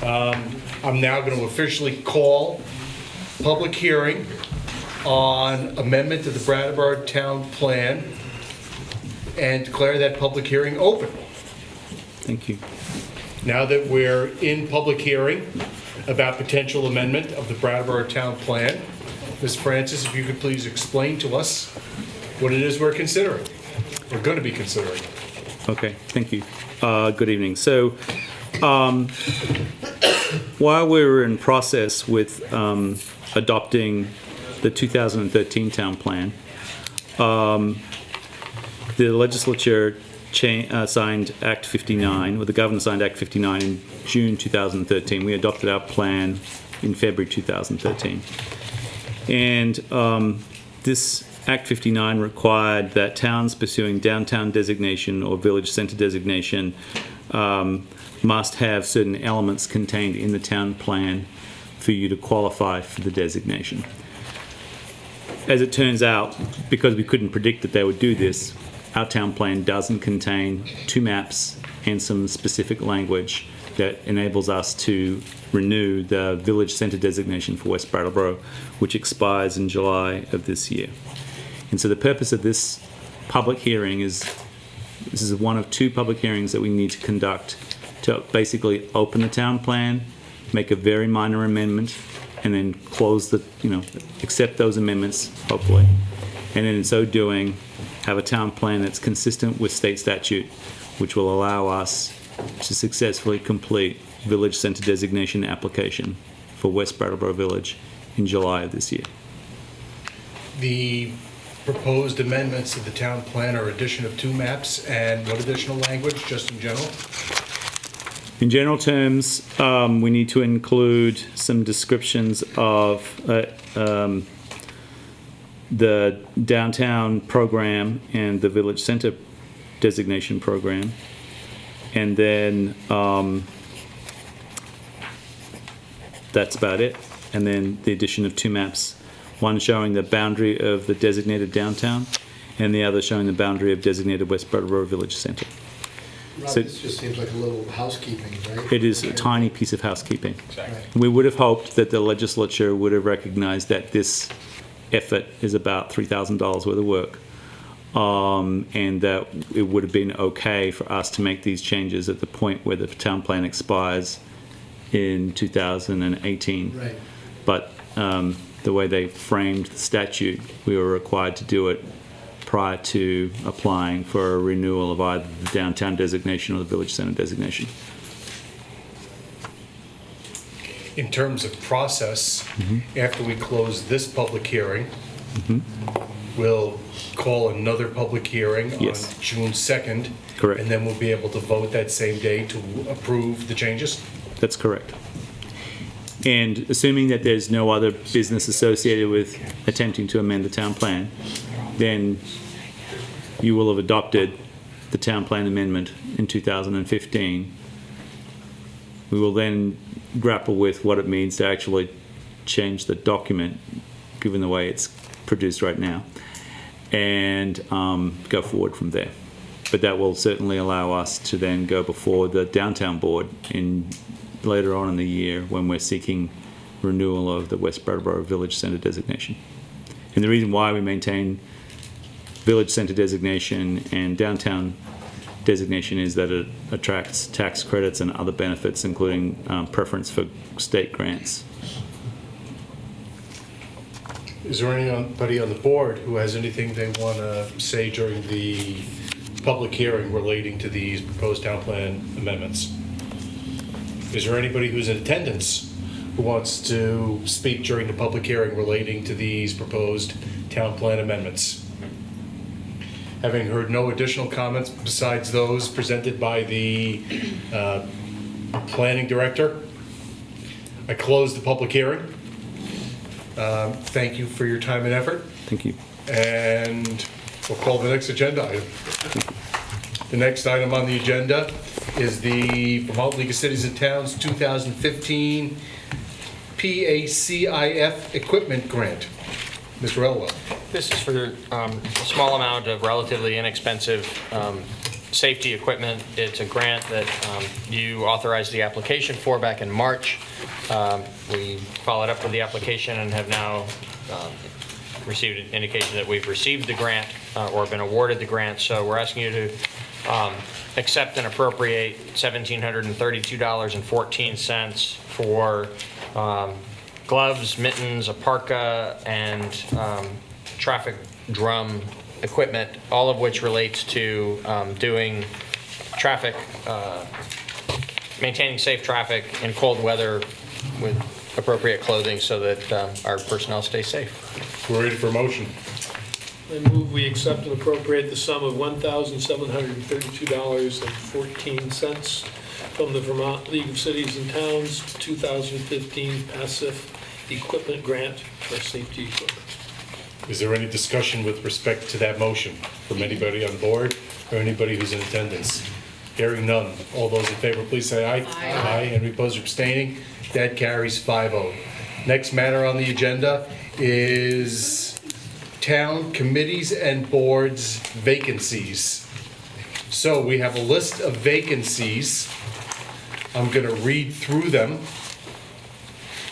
I'm now going to officially call public hearing on amendment to the Brattleboro Town Plan and declare that public hearing open. Thank you. Now that we're in public hearing about potential amendment of the Brattleboro Town Plan, Ms. Francis, if you could please explain to us what it is we're considering, or going to be considering. Okay, thank you. Good evening. So, while we were in process with adopting the 2013 town plan, the legislature signed Act 59, or the governor signed Act 59 in June 2013. We adopted our plan in February 2013. And this Act 59 required that towns pursuing downtown designation or village center designation must have certain elements contained in the town plan for you to qualify for the designation. As it turns out, because we couldn't predict that they would do this, our town plan doesn't contain 2 maps and some specific language that enables us to renew the village center designation for West Brattleboro, which expires in July of this year. And so the purpose of this public hearing is, this is one of 2 public hearings that we need to conduct to basically open the town plan, make a very minor amendment, and then close the, accept those amendments, hopefully. And then in so doing, have a town plan that's consistent with state statute, which will allow us to successfully complete village center designation application for West Brattleboro Village in July of this year. The proposed amendments to the town plan are addition of 2 maps and what additional language, just in general? In general terms, we need to include some descriptions of the downtown program and the village center designation program. And then that's about it. And then the addition of 2 maps, one showing the boundary of the designated downtown and the other showing the boundary of designated West Brattleboro Village Center. Rob, So this just seems like a little housekeeping, right? it is a tiny piece of housekeeping. Exactly. We would have hoped that the legislature would have recognized that this effort is about $3,000 worth of work, and that it would have been okay for us to make these changes at the point where the town plan expires in 2018. Right. But the way they framed the statute, we were required to do it prior to applying for a renewal of either the downtown designation or the village center designation. In terms of process, after we close this public hearing, we'll call another public hearing on Yes. June 2nd. Correct. And then we'll be able to vote that same day to approve the changes? That's correct. And assuming that there's no other business associated with attempting to amend the town plan, then you will have adopted the town plan amendment in 2015. We will then grapple with what it means to actually change the document, given the way it's produced right now, and go forward from there. But that will certainly allow us to then go before the downtown board later on in the year when we're seeking renewal of the West Brattleboro Village Center designation. And the reason why we maintain Village Center designation and downtown designation is that it attracts tax credits and other benefits, including preference for state grants. Is there anybody on the board who has anything they want to say during the public hearing relating to these proposed town plan amendments? Is there anybody who's in attendance who wants to speak during the public hearing relating to these proposed town plan amendments? Having heard no additional comments besides those presented by the planning director, I close the public hearing. Thank you for your time and effort. Thank you. And we'll call the next agenda item. The next item on the agenda is the Vermont League of Cities and Towns 2015 PACIF Equipment Grant. Mr. Elwell. This is for a small amount of relatively inexpensive safety equipment. It's a grant that you authorized the application for back in March. We followed up with the application and have now received an indication that we've received the grant or been awarded the grant. So we're asking you to accept and appropriate $1,732.14 for gloves, mittens, a parka, and traffic drum equipment, all of which relates to doing traffic, maintaining safe traffic in cold weather with appropriate clothing so that our personnel stay safe. We're ready for a motion. I move we accept and appropriate the sum of $1,732.14 from the Vermont League of Cities and Towns 2015 Passive Equipment Grant for safety equipment. Is there any discussion with respect to that motion from anybody on board or anybody who's in attendance? Hearing none. All those in favor, please say aye. Aye. Any opposed or abstaining? That carries 5-0. Next matter on the agenda is town committees and boards vacancies. So we have a list of vacancies. I'm going to read through them,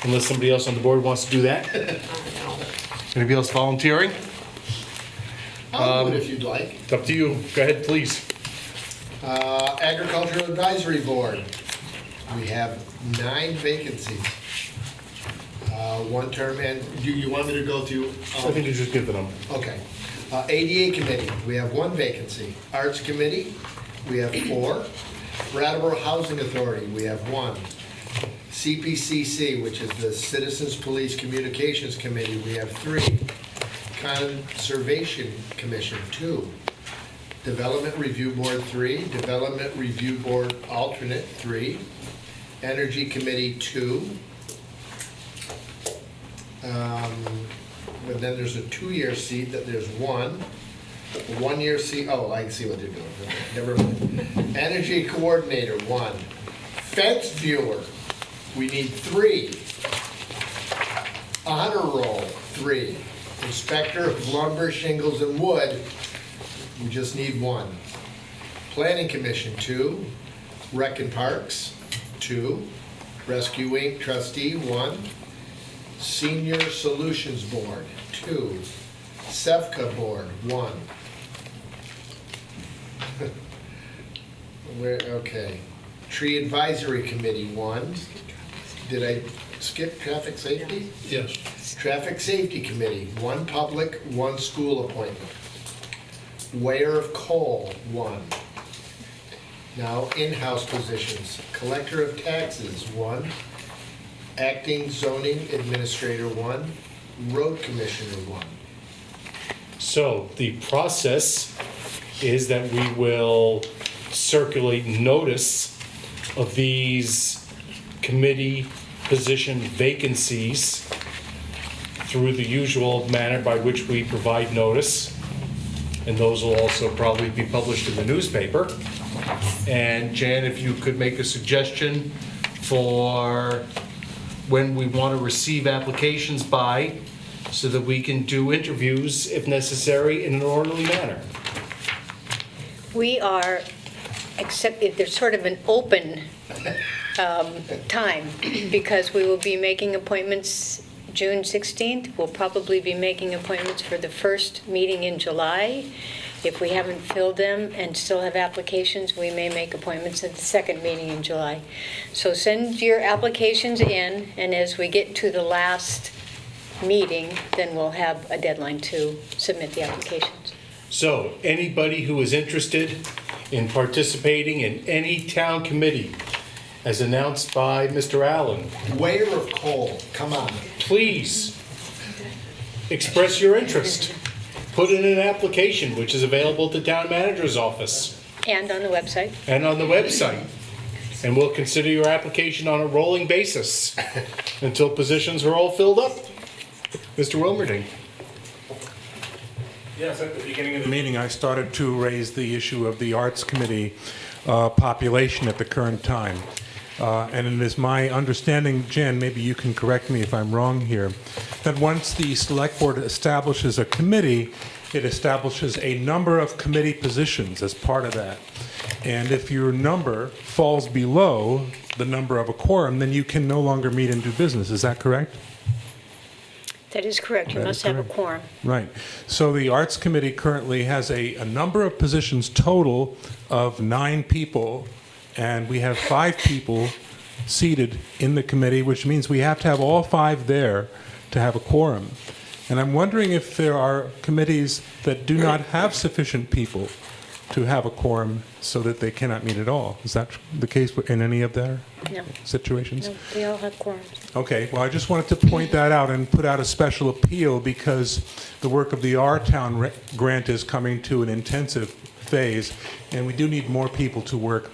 unless somebody else on the board wants to do that. Anybody else volunteering? I'll do it if you'd like. It's up to you. Go ahead, please. Agricultural Advisory Board, we have 9 vacancies. One term, and do you want me to go through? I think you just give the number. Okay. ADA Committee, we have 1 vacancy. Arts Committee, we have 4. Brattleboro Housing Authority, we have 1. CPCC, which is the Citizens Police Communications Committee, we have 3. Conservation Commission, 2. Development Review Board, 3. Development Review Board Alternate, 3. Energy Committee, 2. But then there's a 2-year seat that there's 1. A 1-year seat, oh, I see what they're doing. Okay, never mind. Energy Coordinator, 1. Fence Viewer, we need 3. Honor Roll, 3. Inspector of Lumber, Shingles, and Wood, we just need 1. Planning Commission, 2. Rec and Parks, 2. Rescue Inc. Trustee, 1. Senior Solutions Board, 2. SEVCA Board, 1. Okay. Tree Advisory Committee, 1. Did I skip Traffic Safety? Yes. Traffic Safety Committee, 1 public, 1 school appointment. Weigher of Coal, 1. Now, in-house positions. Collector of Taxes, 1. Acting Zoning Administrator, 1. Road Commissioner, 1. So the process is that we will circulate notice of these committee position vacancies through the usual manner by which we provide notice. And those will also probably be published in the newspaper. And Jan, if you could make a suggestion for when we want to receive applications by, so that we can do interviews, if necessary, in an orderly manner. We are, except there's sort of an open time, because we will be making appointments June 16th. We'll probably be making appointments for the first meeting in July. If we haven't filled them and still have applications, we may make appointments at the second meeting in July. So send your applications in, and as we get to the last meeting, then we'll have a deadline to submit the applications. So anybody who is interested in participating in any town committee, as announced by Mr. Allen. Weigher of Coal, come on. Please express your interest. Put in an application, which is available at the town manager's office. And on the website. And on the website. And we'll consider your application on a rolling basis until positions are all filled up. Mr. Wilmerding. Yes, at the beginning of the meeting, I started to raise the issue of the Arts Committee population at the current time. And it is my understanding, Jen, maybe you can correct me if I'm wrong here, that once the select board establishes a committee, it establishes a number of committee positions as part of that. And if your number falls below the number of a quorum, then you can no longer meet and do business. Is that correct? That is correct. You That must is have a correct. quorum. Right. So the Arts Committee currently has a number of positions total of 9 people, and we have 5 people seated in the committee, which means we have to have all 5 there to have a quorum. And I'm wondering if there are committees that do not have sufficient people to have a quorum so that they cannot meet at all. Is that the case in any of their No. situations? No, they all have quorums. Okay, well, I just wanted to point that out and put out a special appeal because the work of the Our Town grant is coming to an intensive phase, and we do need more people to work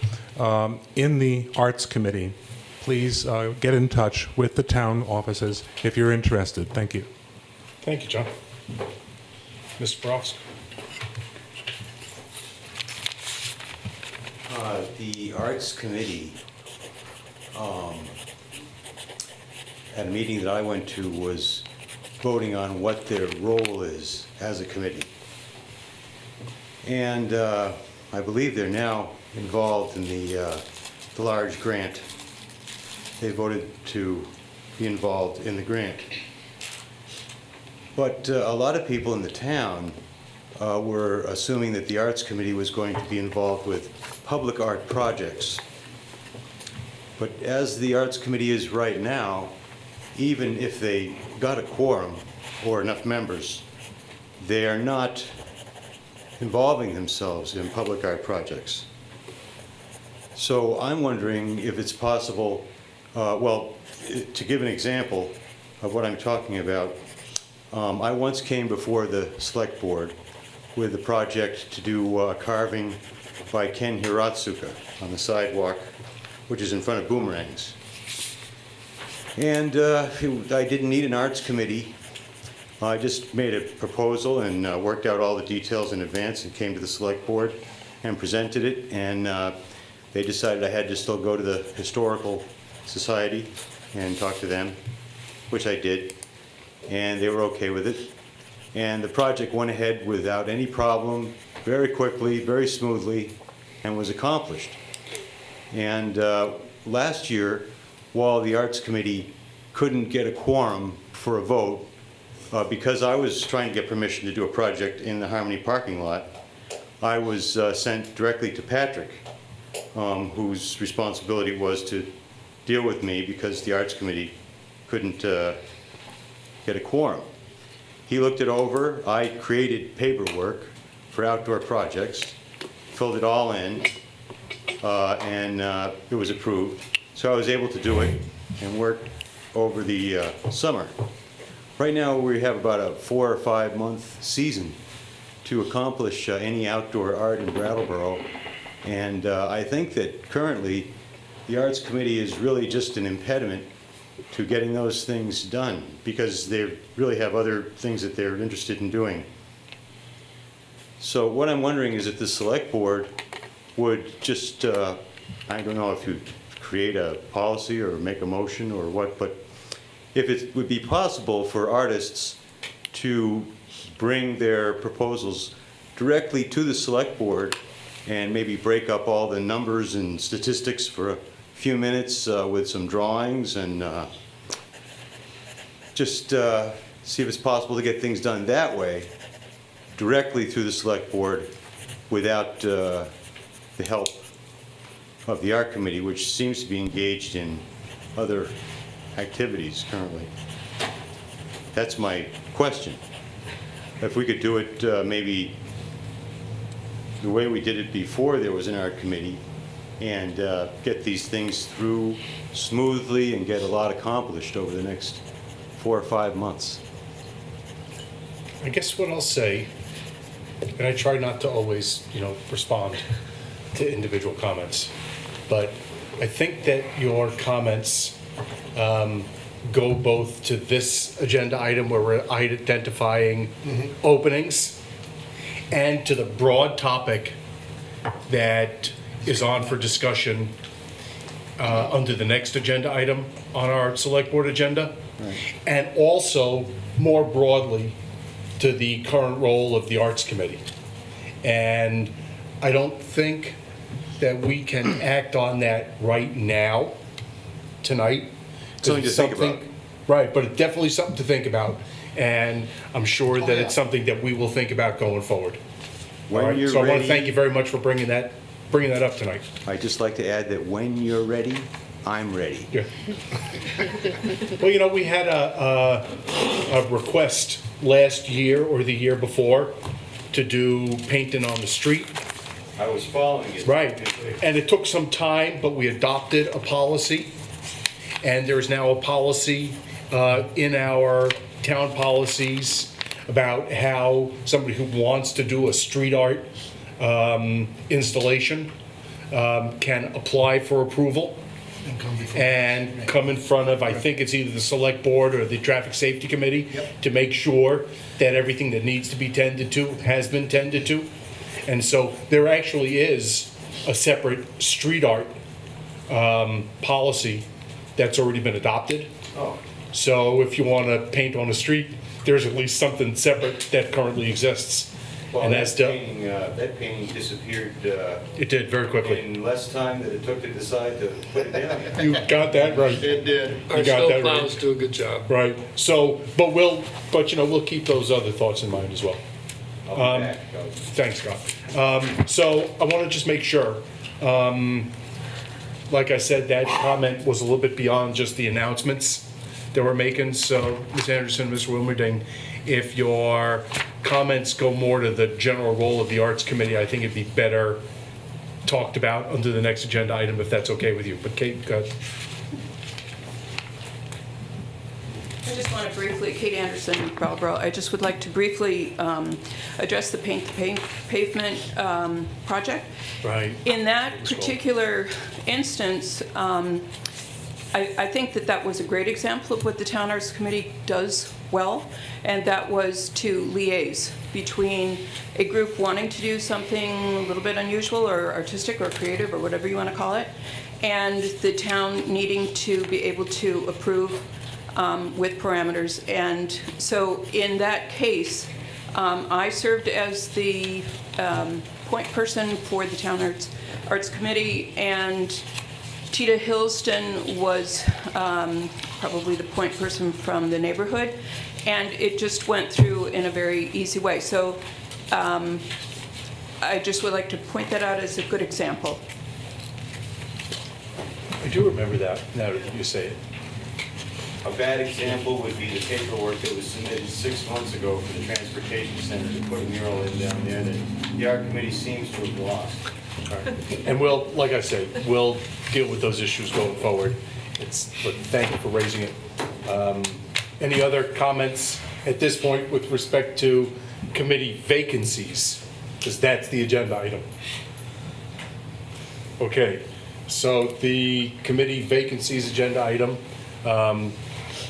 in the Arts Committee. Please get in touch with the town offices if you're interested. Thank you. Thank you, John. Mr. Frost? The Arts Committee, at a meeting that I went to, was voting on what their role is as a committee. And I believe they're now involved in the large grant. They voted to be involved in the grant. But a lot of people in the town were assuming that the Arts Committee was going to be involved with public art projects. But as the Arts Committee is right now, even if they got a quorum or enough members, they are not involving themselves in public art projects. So I'm wondering if it's possible, well, to give an example of what I'm talking about, I once came before the select board with a project to do carving by Ken Hiratsuka on the sidewalk, which is in front of Boomerangs. And I didn't need an arts committee. I just made a proposal and worked out all the details in advance and came to the select board and presented it. And they decided I had to still go to the Historical Society and talk to them, which I did. And they were okay with it. And the project went ahead without any problem, very quickly, very smoothly, and was accomplished. And last year, while the Arts Committee couldn't get a quorum for a vote, because I was trying to get permission to do a project in the Harmony parking lot, I was sent directly to Patrick, whose responsibility was to deal with me because the Arts Committee couldn't get a quorum. He looked it over. I created paperwork for outdoor projects, filled it all in, and it was approved. So I was able to do it and work over the summer. Right now we have about a 4 or 5 month season to accomplish any outdoor art in Brattleboro, and I think that currently the Arts Committee is really just an impediment to getting those things done because they really have other things that they're interested in doing. So what I'm wondering is if the select board would just, I don't know if you create a policy or make a motion or what, but if it would be possible for artists to bring their proposals directly to the select board and maybe break up all the numbers and statistics for a few minutes with some drawings and just see if it's possible to get things done that way, directly through the select board without the help of the art committee, which seems to be engaged in other activities currently. That's my question. If we could do it maybe the way we did it before there was an art committee and get these things through smoothly and get a lot accomplished over the next 4 or 5 months. I guess what I'll say, and I try not to always, respond to individual comments, but I think that your comments go both to this agenda item where we're identifying openings and to the broad topic that is on for discussion under the next agenda item on our select board agenda. and also more broadly to the current role of the Arts Committee. And I don't think that we can act on that right now, tonight. Something to think about. Right, but it's definitely something to think about. And I'm sure that it's something that we will think about going forward. When All right, you're so I want ready- to thank you very much for bringing that up tonight. I'd just like to add that when you're ready, I'm ready. Yeah. Well, we had a request last year or the year before to do painting on the street. I was following it. Right, and it took some time, but we adopted a policy, and there's now a policy in our town policies about how somebody who wants to do a street art installation can apply for approval and come in front of, I think it's either the select board or the traffic safety committee to make sure that everything that needs to be tended to has been tended to. And so there actually is a separate street art policy that's already been adopted. Oh. So if you want to paint on a street, there's at least something separate that currently exists. Well, And that painting disappeared. It did, very quickly. In less time than it took to decide to put it down. You got that right. It did. Our snow plows do a good job. Right. So, but we'll keep those other thoughts in mind as well. I'll be back. Thanks, Scott. So I want to just make sure, like I said, that comment was a little bit beyond just the announcements that we're making. So, Ms. Anderson, Mr. Wilmerding, if your comments go more to the general role of the Arts Committee, I think it'd be better talked about under the next agenda item, if that's okay with you. But Kate, go ahead. I just want to briefly, Kate Anderson, Brattleboro, I just would like to briefly address the Paint the Pavement project. Right. In that particular instance, I think that was a great example of what the Town Arts Committee does well, and that was to liaise between a group wanting to do something a little bit unusual or artistic or creative or whatever you want to call it, and the town needing to be able to approve with parameters. And so in that case, I served as the point person for the Town Arts Committee, and Tita Hillston was probably the point person from the neighborhood, and it just went through in a very easy way. So I just would like to point that out as a good example. I do remember that, now that you say it. A bad example would be the paperwork that was submitted 6 months ago for the transportation center to put a mural in down there that the art committee seems to have lost. And we'll, like I say, we'll deal with those issues going forward. But thank you for raising it. Any other comments at this point with respect to committee vacancies? Because that's the agenda item. Okay, so the committee vacancies agenda item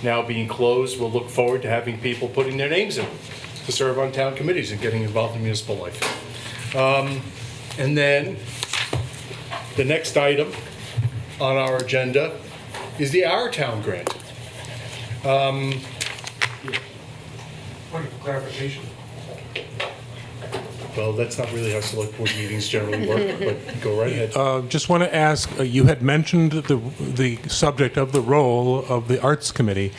now being closed, we'll look forward to having people putting their names in to serve on town committees and getting involved in municipal life. And then the next item on our agenda is the Our Town grant. Point of clarification. Well, that's not really how select board meetings generally work, but go right ahead. Just want to ask, you had mentioned the subject of the role of the Arts Committee,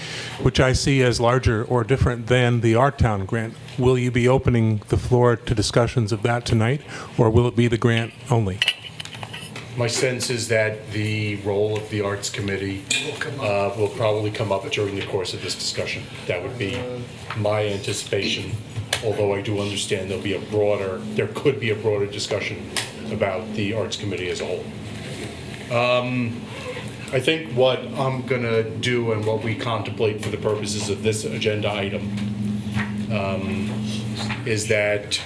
which I see as larger or different than the Art Town grant. Will you be opening the floor to discussions of that tonight, or will it be the grant only? My sense is that the role of the Arts Committee will probably come up during the course of this discussion. That would be my anticipation, although I do understand there could be a broader discussion about the Arts Committee as a whole. I think what I'm going to do and what we contemplate for the purposes of this agenda item is that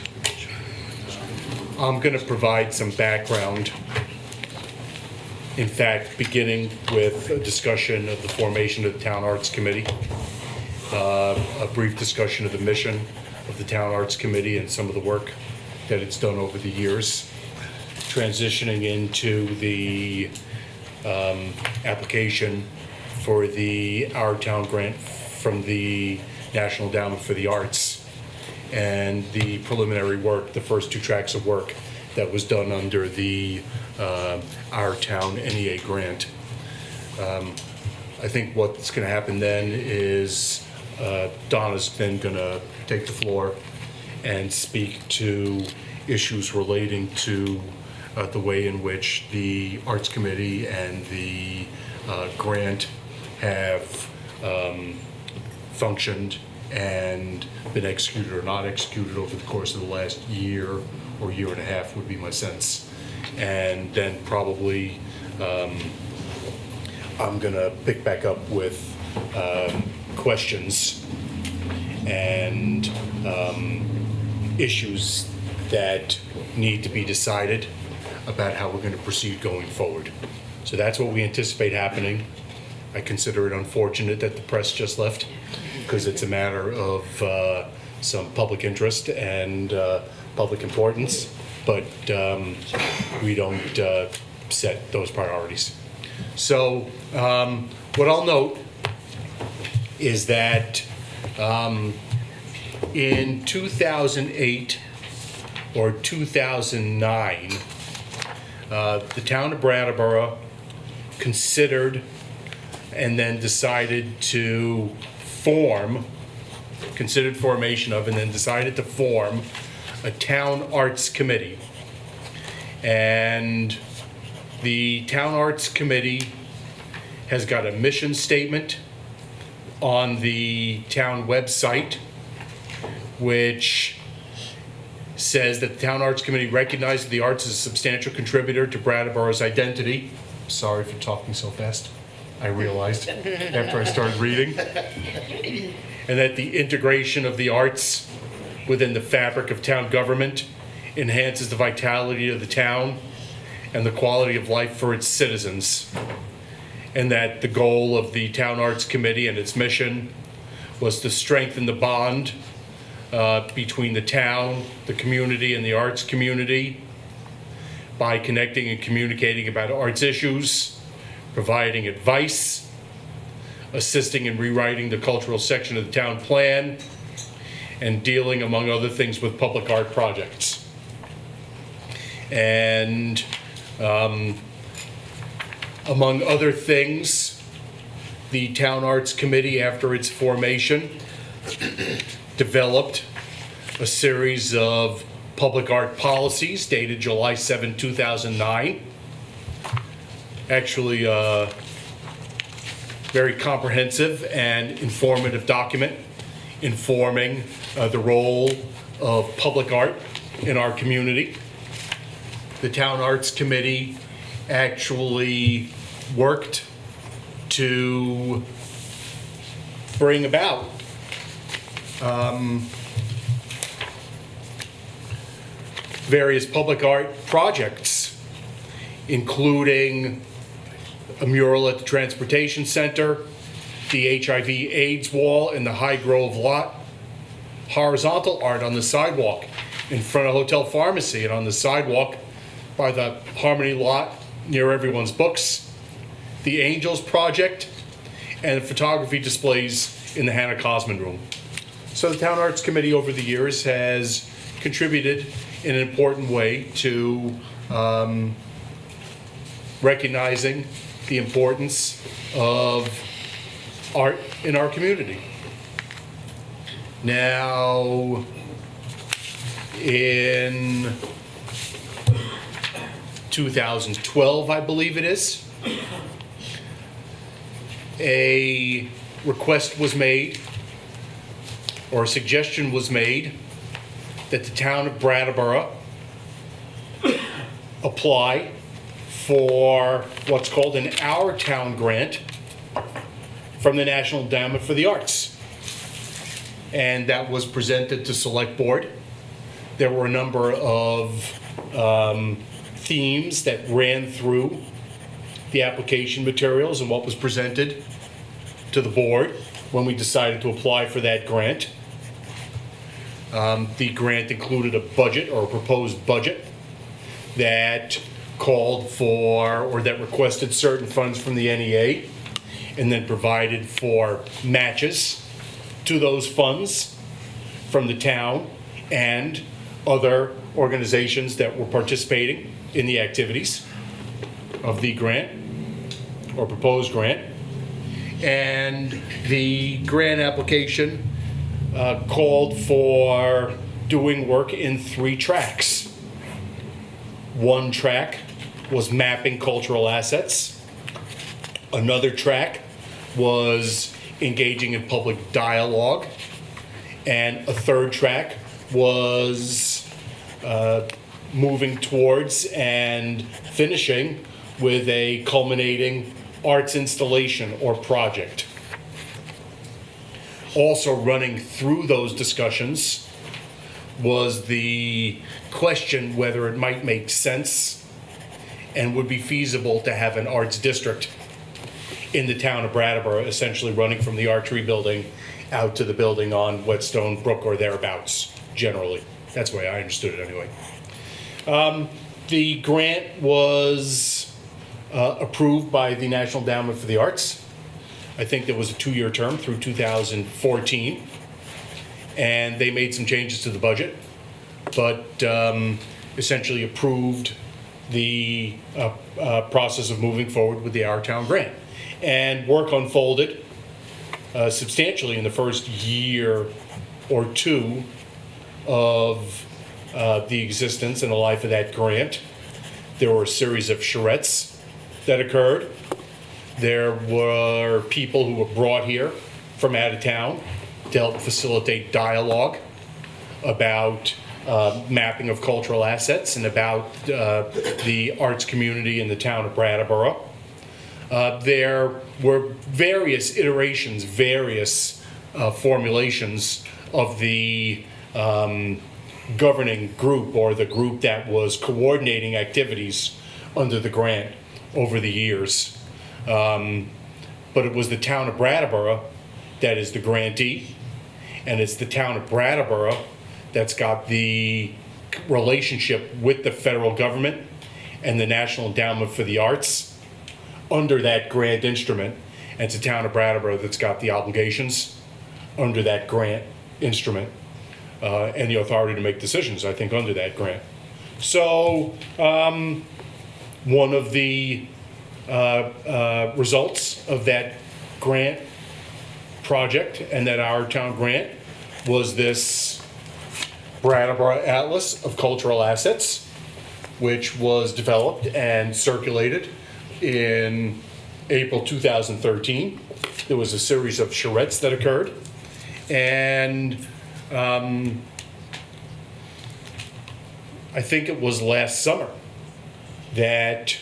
I'm going to provide some background. In fact, beginning with a discussion of the formation of the Town Arts Committee, a brief discussion of the mission of the Town Arts Committee and some of the work that it's done over the years, transitioning into the application for the Our Town grant from the National Endowment for the Arts, and the preliminary work, the first 2 tracks of work that was done under the Our Town NEA grant. I think what's going to happen then is Donna's then going to take the floor and speak to issues relating to the way in which the Arts Committee and the grant have functioned and been executed or not executed over the course of the last year or year and a half would be my sense. And then probably I'm gonna pick back up with questions and issues that need to be decided about how we're gonna proceed going forward. So that's what we anticipate happening. I consider it unfortunate that the press just left, because it's a matter of some public interest and public importance, but we don't set those priorities. So what I'll note is that in 2008 or 2009, the town of Brattleboro considered and then decided to considered formation of, and then decided to form a town arts committee. And the town arts committee has got a mission statement on the town website, which says that the town arts committee recognizes the arts as a substantial contributor to Brattleboro's identity. Sorry for talking so fast. I realized after I started reading. And that the integration of the arts within the fabric of town government enhances the vitality of the town and the quality of life for its citizens. And that the goal of the Town Arts Committee and its mission was to strengthen the bond between the town, the community, and the arts community by connecting and communicating about arts issues, providing advice, assisting in rewriting the cultural section of the town plan, and dealing, among other things, with public art projects. And among other things, the Town Arts Committee, after its formation, developed a series of public art policies dated July 7, 2009. Actually, a very comprehensive and informative document informing the role of public art in our community. The Town Arts Committee actually worked to bring about various public art projects, including a mural at the Transportation Center, the HIV/AIDS wall in the High Grove lot, horizontal art on the sidewalk in front of Hotel Pharmacy and on the sidewalk by the Harmony lot near Everyone's Books, the Angels Project, and photography displays in the Hannah Cosman Room. So the Town Arts Committee over the years has contributed in an important way to recognizing the importance of art in our community. Now, in 2012, I believe it is, a request was made, or a suggestion was made, that the town of Brattleboro apply for what's called an Our Town grant from the National Endowment for the Arts. And that was presented to Select Board. There were a number of themes that ran through the application materials and what was presented to the board when we decided to apply for that grant. The grant included a budget, or a proposed budget, that called for, or that requested certain funds from the NEA, and then provided for matches to those funds from the town and other organizations that were participating in the activities of the grant or proposed grant. And the grant application called for doing work in 3 tracks. One track was mapping cultural assets. Another track was engaging in public dialogue. And a third track was moving towards and finishing with a culminating arts installation or project. Also running through those discussions was the question whether it might make sense and would be feasible to have an arts district in the town of Brattleboro, essentially running from the archery building out to the building on Whetstone Brook or thereabouts, generally. That's the way I understood it anyway. The grant was approved by the National Endowment for the Arts. I think there was a 2-year term through 2014. And they made some changes to the budget, but essentially approved the process of moving forward with the Our Town grant. And work unfolded substantially in the first year or 2 of the existence and the life of that grant. There were a series of charrettes that occurred. There were people who were brought here from out of town to help facilitate dialogue about mapping of cultural assets and about the arts community in the town of Brattleboro. There were various iterations, various formulations of the governing group or the group that was coordinating activities under the grant over the years. But it was the town of Brattleboro that is the grantee, and it's the town of Brattleboro that's got the relationship with the federal government and the National Endowment for the Arts under that grant instrument. And it's the town of Brattleboro that's got the obligations under that grant instrument and the authority to make decisions, I think, under that grant. So one of the results of that grant project and that Our Town grant was this Brattleboro Atlas of Cultural Assets, which was developed and circulated in April 2013. There was a series of charrettes that occurred, and I think it was last summer that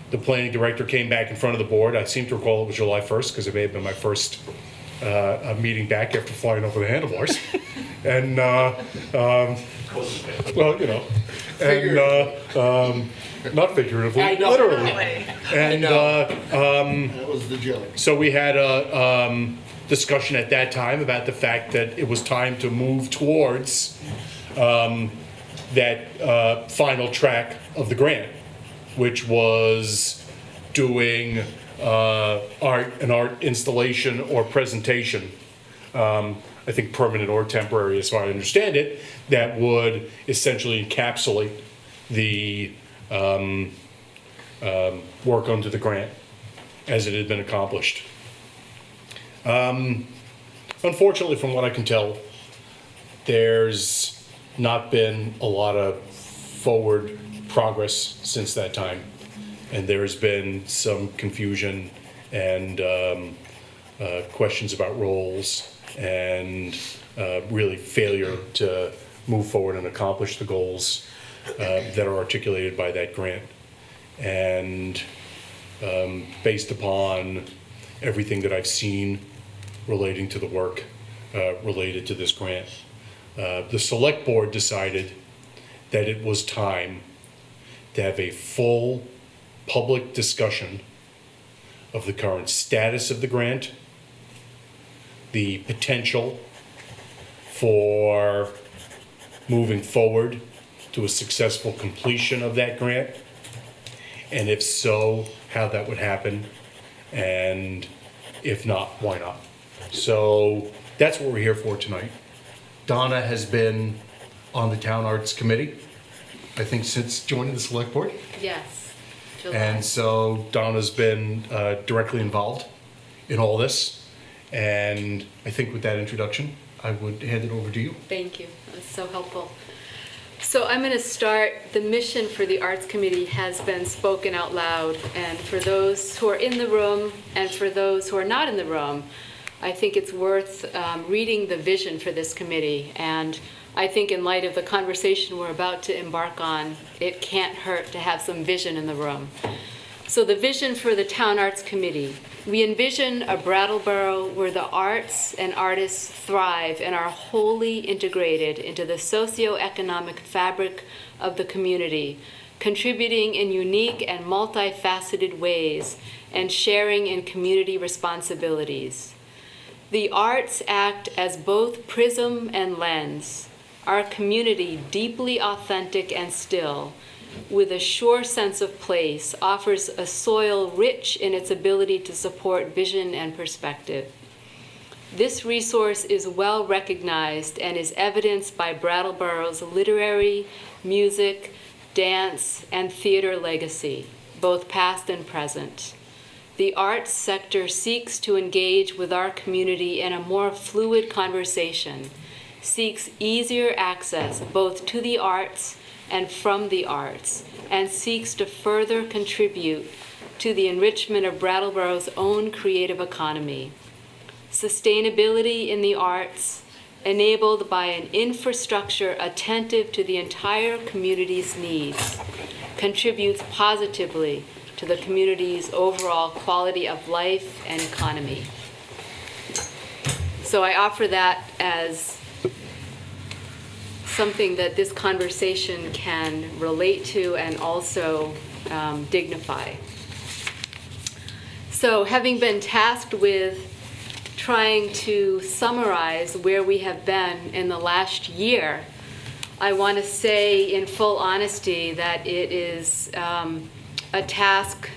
the planning director came back in front of the board. I seem to recall it was July 1st because it may have been my first meeting back after flying over the handlebars. And, well, you know, and not figuratively, literally. And that was the joke. So we had a discussion at that time about the fact that it was time to move towards that final track of the grant, which was doing an art installation or presentation, I think permanent or temporary as far as I understand it, that would essentially encapsulate the work under the grant as it had been accomplished. Unfortunately, from what I can tell, there's not been a lot of forward progress since that time, and there's been some confusion and questions about roles and really failure to move forward and accomplish the goals that are articulated by that grant. And based upon everything that I've seen relating to the work related to this grant, the select board decided that it was time to have a full public discussion of the current status of the grant, the potential for moving forward to a successful completion of that grant, And if so, how that would happen, and if not, why not? So that's what we're here for tonight. Donna has been on the Town Arts Committee, I think since joining the select board. Yes, July. And so Donna's been directly involved in all this. And I think with that introduction, I would hand it over to you. Thank you. That's so helpful. So I'm going to start. The mission for the Arts Committee has been spoken out loud. And for those who are in the room and for those who are not in the room, I think it's worth reading the vision for this committee. And I think in light of the conversation we're about to embark on, it can't hurt to have some vision in the room. So the vision for the Town Arts Committee. We envision a Brattleboro where the arts and artists thrive and are wholly integrated into the socioeconomic fabric of the community, contributing in unique and multifaceted ways and sharing in community responsibilities. The arts act as both prism and lens, our community deeply authentic and still, with a sure sense of place, offers a soil rich in its ability to support vision and perspective. This resource is well recognized and is evidenced by Brattleboro's literary, music, dance, and theater legacy, both past and present. The arts sector seeks to engage with our community in a more fluid conversation, seeks easier access both to the arts and from the arts, and seeks to further contribute to the enrichment of Brattleboro's own creative economy. Sustainability in the arts, enabled by an infrastructure attentive to the entire community's needs, contributes positively to the community's overall quality of life and economy. So I offer that as something that this conversation can relate to and also dignify. So having been tasked with trying to summarize where we have been in the last year, I want to say in full honesty that it is a task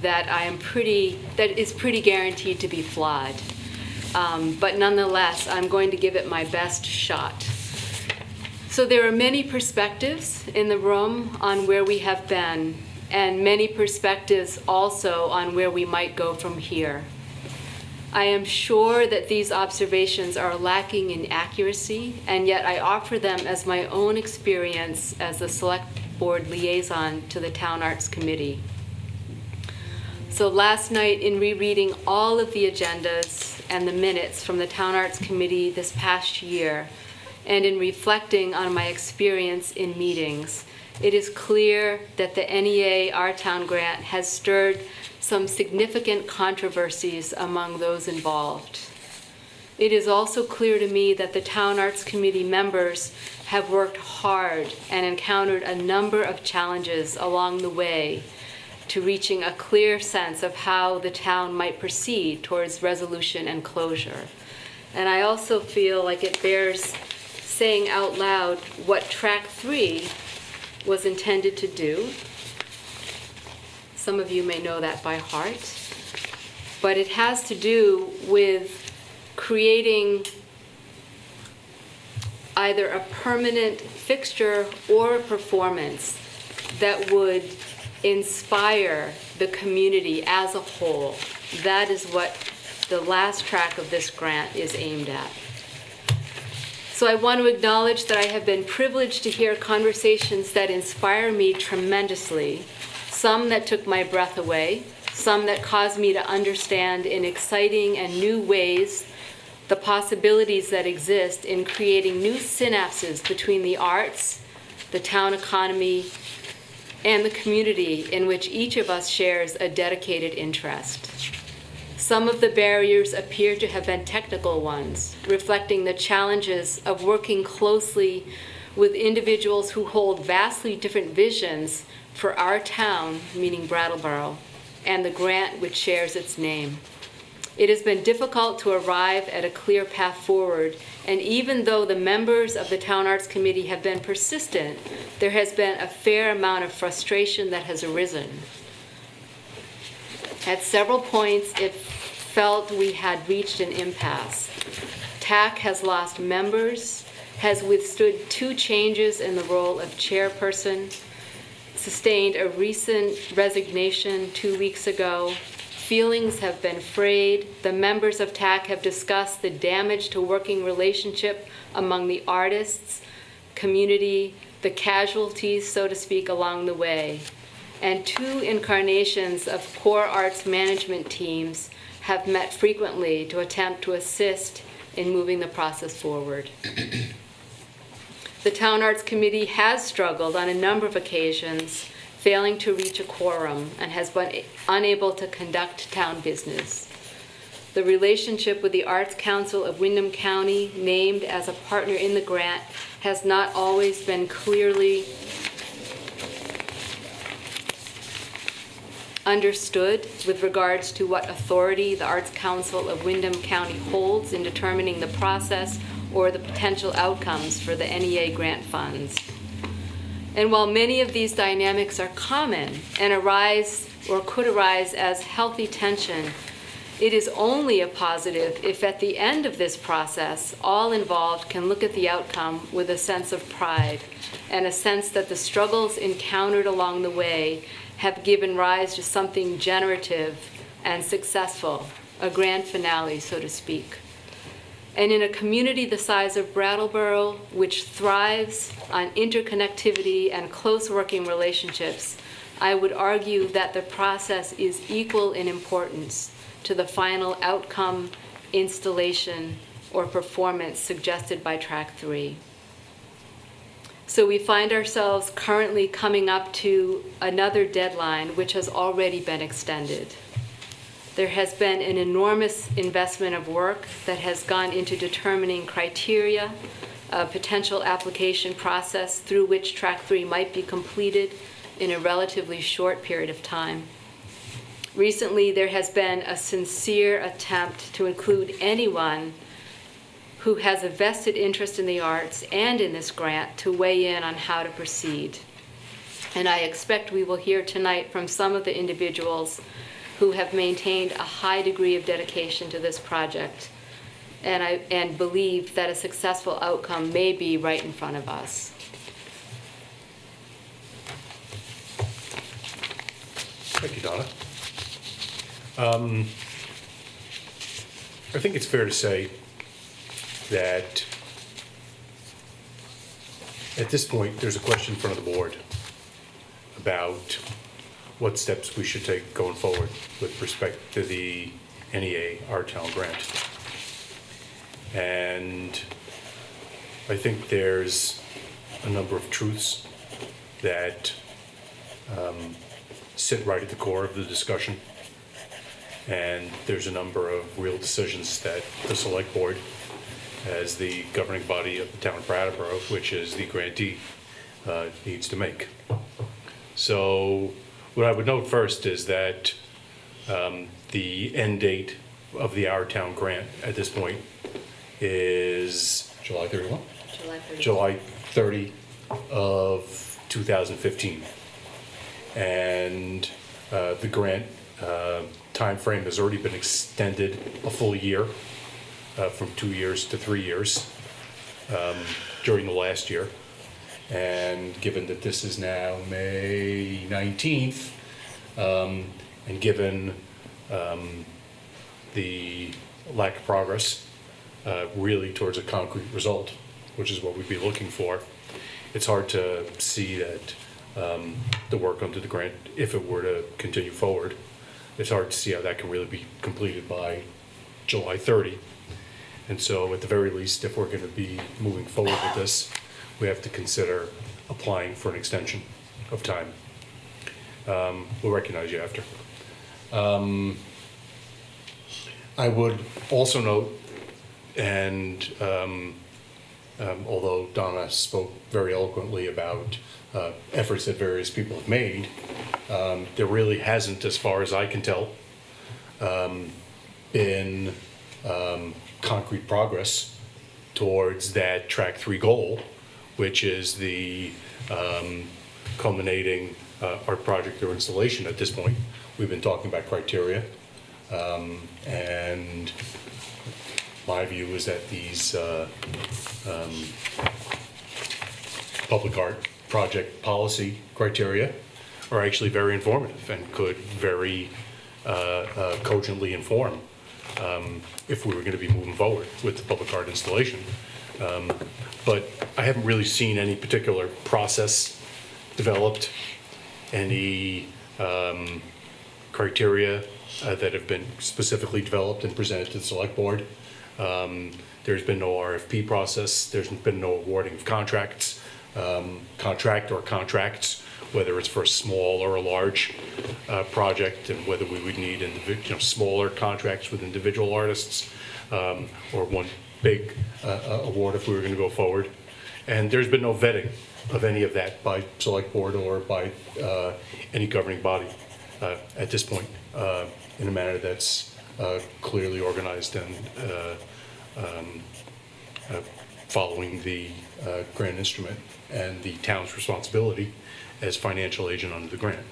that is pretty guaranteed to be flawed. But nonetheless, I'm going to give it my best shot. So there are many perspectives in the room on where we have been, and many perspectives also on where we might go from here. I am sure that these observations are lacking in accuracy, and yet I offer them as my own experience as the Select Board liaison to the Town Arts Committee. So last night, in rereading all of the agendas and the minutes from the Town Arts Committee this past year, and in reflecting on my experience in meetings, it is clear that the NEA Our Town grant has stirred some significant controversies among those involved. It is also clear to me that the Town Arts Committee members have worked hard and encountered a number of challenges along the way to reaching a clear sense of how the town might proceed towards resolution and closure. And I also feel like it bears saying out loud what Track 3 was intended to do. Some of you may know that by heart, but it has to do with creating either a permanent fixture or a performance that would inspire the community as a whole. That is what the last track of this grant is aimed at. So I want to acknowledge that I have been privileged to hear conversations that inspire me tremendously, some that took my breath away, some that caused me to understand in exciting and new ways the possibilities that exist in creating new synapses between the arts, the town economy, and the community in which each of us shares a dedicated interest. Some of the barriers appear to have been technical ones, reflecting the challenges of working closely with individuals who hold vastly different visions for our town, meaning Brattleboro, and the grant which shares its name. It has been difficult to arrive at a clear path forward, and even though the members of the Town Arts Committee have been persistent, there has been a fair amount of frustration that has arisen. At several points, it felt we had reached an impasse. TAC has lost members, has withstood 2 changes in the role of chairperson, sustained a recent resignation 2 weeks ago. Feelings have been frayed. The members of TAC have discussed the damage to working relationship among the artists, community, the casualties, so to speak, along the way. And 2 incarnations of core arts management teams have met frequently to attempt to assist in moving the process forward. The Town Arts Committee has struggled on a number of occasions, failing to reach a quorum, and has been unable to conduct town business. The relationship with the Arts Council of Windham County, named as a partner in the grant, has not always been clearly understood with regards to what authority the Arts Council of Windham County holds in determining the process or the potential outcomes for the NEA grant funds. And while many of these dynamics are common and arise or could arise as healthy tension, it is only a positive if at the end of this process, all involved can look at the outcome with a sense of pride and a sense that the struggles encountered along the way have given rise to something generative and successful, a grand finale, so to speak. And in a community the size of Brattleboro, which thrives on interconnectivity and close working relationships, I would argue that the process is equal in importance to the final outcome, installation, or performance suggested by Track 3. So we find ourselves currently coming up to another deadline which has already been extended. There has been an enormous investment of work that has gone into determining criteria, a potential application process through which Track 3 might be completed in a relatively short period of time. Recently, there has been a sincere attempt to include anyone who has a vested interest in the arts and in this grant to weigh in on how to proceed. And I expect we will hear tonight from some of the individuals who have maintained a high degree of dedication to this project, and believe that a successful outcome may be right in front of us. Thank you, Donna. I think it's fair to say that at this point, there's a question in front of the board about what steps we should take going forward with respect to the NEA Our Town grant. And I think there's a number of truths that sit right at the core of the discussion. And there's a number of real decisions that the Select Board, as the governing body of the town of Brattleboro, which is the grantee, needs to make. So what I would note first is that the end date of the Our Town grant at this point is July 31? July 30 of 2015. And the grant time frame has already been extended a full year, from 2 years to 3 years during the last year. And given that this is now May 19th, and given the lack of progress really towards a concrete result, which is what we'd be looking for, it's hard to see that the work under the grant, if it were to continue forward, it's hard to see how that can really be completed by July 30. And so at the very least, if we're going to be moving forward with this, we have to consider applying for an extension of time. We'll recognize you after. I would also note, and although Donna spoke very eloquently about efforts that various people have made, there really hasn't, as far as I can tell, been concrete progress towards that Track 3 goal, which is the culminating art project or installation at this point. We've been talking about criteria, and my view is that these public art project policy criteria are actually very informative and could very cogently inform if we were going to be moving forward with the public art installation. But I haven't really seen any particular process developed, any criteria that have been specifically developed and presented to the select board. There's been no RFP process. There's been no awarding of contracts, contracts, whether it's for a small or a large project, and whether we would need smaller contracts with individual artists, or one big award if we were going to go forward. And there's been no vetting of any of that by select board or by any governing body at this point in a manner that's clearly organized and following the grant instrument and the town's responsibility as financial agent under the grant.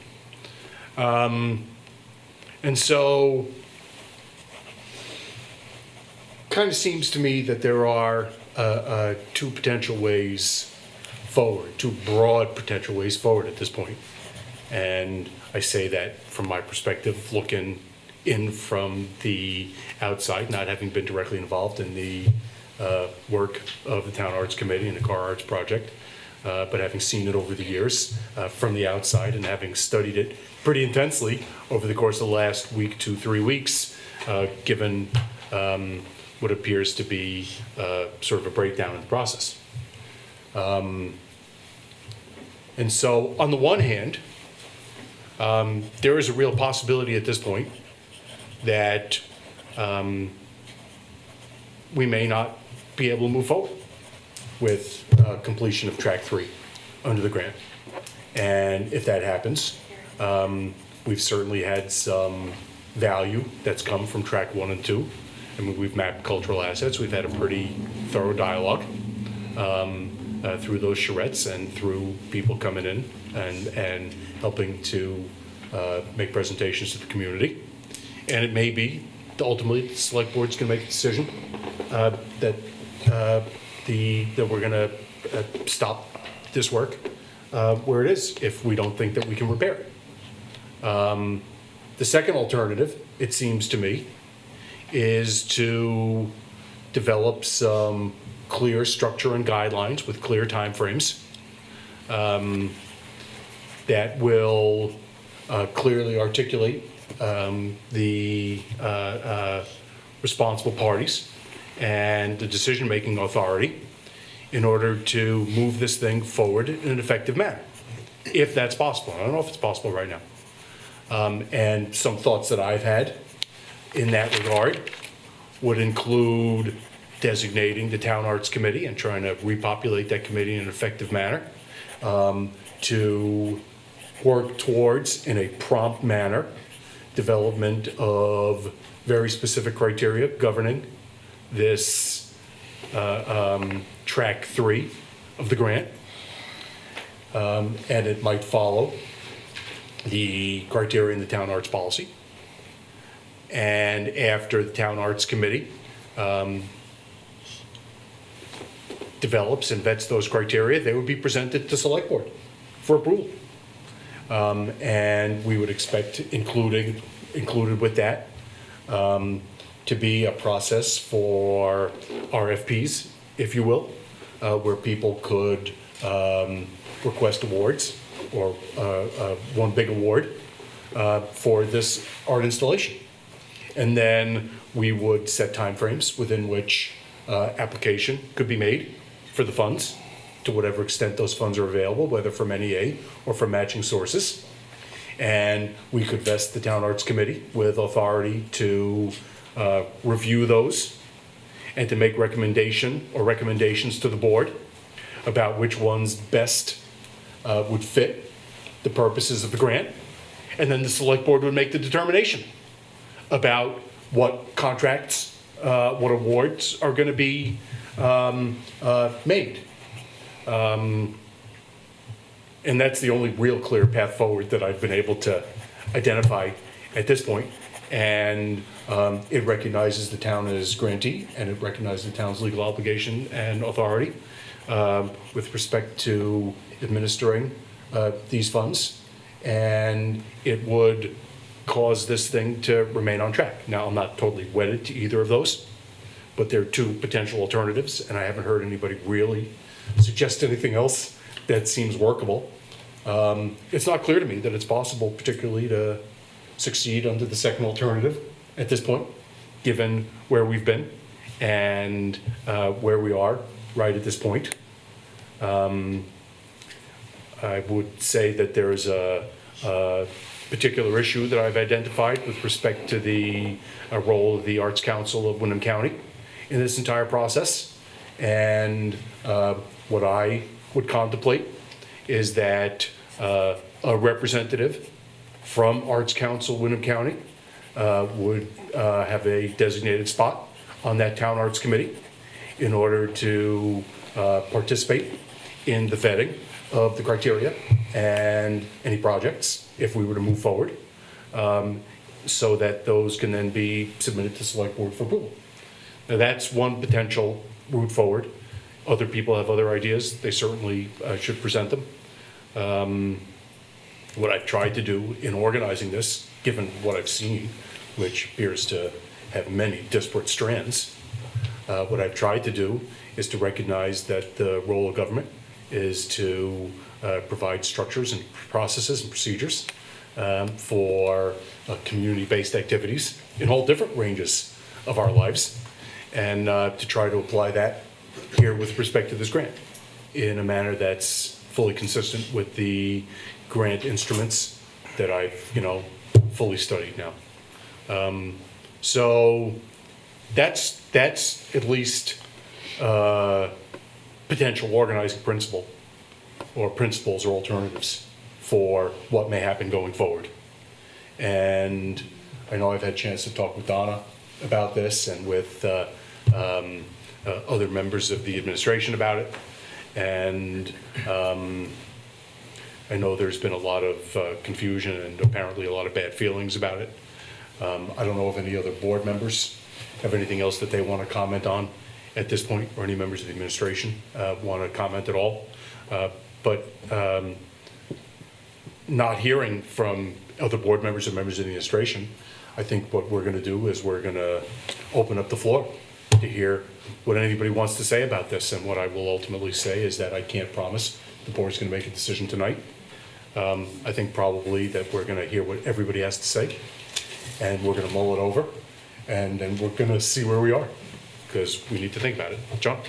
And so kind of seems to me that there are two potential ways forward, two broad potential ways forward at this point. And I say that from my perspective, looking in from the outside, not having been directly involved in the work of the Town Arts Committee and the Car Arts Project, but having seen it over the years from the outside and having studied it pretty intensely over the course of the last week to 3 weeks, given what appears to be sort of a breakdown in the process. And so on the one hand, there is a real possibility at this point that we may not be able to move forward with completion of Track 3 under the grant. And if that happens, we've certainly had some value that's come from Track 1 and 2. I mean, we've mapped cultural assets. We've had a pretty thorough dialogue through those charrettes and through people coming in and helping to make presentations to the community. And it may be that ultimately the select board's going to make a decision that we're going to stop this work where it is if we don't think that we can repair it. The second alternative, it seems to me, is to develop some clear structure and guidelines with clear timeframes that will clearly articulate the responsible parties and the decision-making authority in order to move this thing forward in an effective manner, if that's possible. I don't know if it's possible right now. And some thoughts that I've had in that regard would include designating the Town Arts Committee and trying to repopulate that committee in an effective manner to work towards, in a prompt manner, development of very specific criteria governing this Track 3 of the grant. And it might follow the criteria in the Town Arts Policy. And after the Town Arts Committee develops and vets those criteria, they would be presented to Select Board for approval. And we would expect included with that to be a process for RFPs, if you will, where people could request awards or one big award for this art installation. And then we would set timeframes within which application could be made for the funds to whatever extent those funds are available, whether from NEA or from matching sources. And we could vest the Town Arts Committee with authority to review those and to make recommendations to the board about which ones best would fit the purposes of the grant. And then the select board would make the determination about what contracts, what awards are going to be made. And that's the only real clear path forward that I've been able to identify at this point. And it recognizes the town as grantee, and it recognizes the town's legal obligation and authority with respect to administering these funds. And it would cause this thing to remain on track. Now, I'm not totally wedded to either of those, but they're two potential alternatives, and I haven't heard anybody really suggest anything else that seems workable. It's not clear to me that it's possible, particularly to succeed under the second alternative at this point, given where we've been and where we are right at this point. I would say that there is a particular issue that I've identified with respect to the role of the Arts Council of Wyndham County in this entire process. And what I would contemplate is that a representative from Arts Council Wyndham County would have a designated spot on that Town Arts Committee in order to participate in the vetting of the criteria and any projects if we were to move forward, so that those can then be submitted to Select Board for approval. Now, that's one potential route forward. Other people have other ideas. They certainly should present them. What I've tried to do in organizing this, given what I've seen, which appears to have many disparate strands, what I've tried to do is to recognize that the role of government is to provide structures and processes and procedures for community-based activities in all different ranges of our lives, and to try to apply that here with respect to this grant in a manner that's fully consistent with the grant instruments that I've, fully studied now. So that's at least potential organizing principle or principles or alternatives for what may happen going forward. And I know I've had a chance to talk with Donna about this and with other members of the administration about it. And I know there's been a lot of confusion and apparently a lot of bad feelings about it. I don't know if any other board members have anything else that they want to comment on at this point, or any members of the administration want to comment at all. But not hearing from other board members or members of the administration, I think what we're going to do is we're going to open up the floor to hear what anybody wants to say about this. And what I will ultimately say is that I can't promise the board's going to make a decision tonight. I think probably that we're going to hear what everybody has to say, and we're going to mull it over, and then we're going to see where we are, because we need to think about it. John?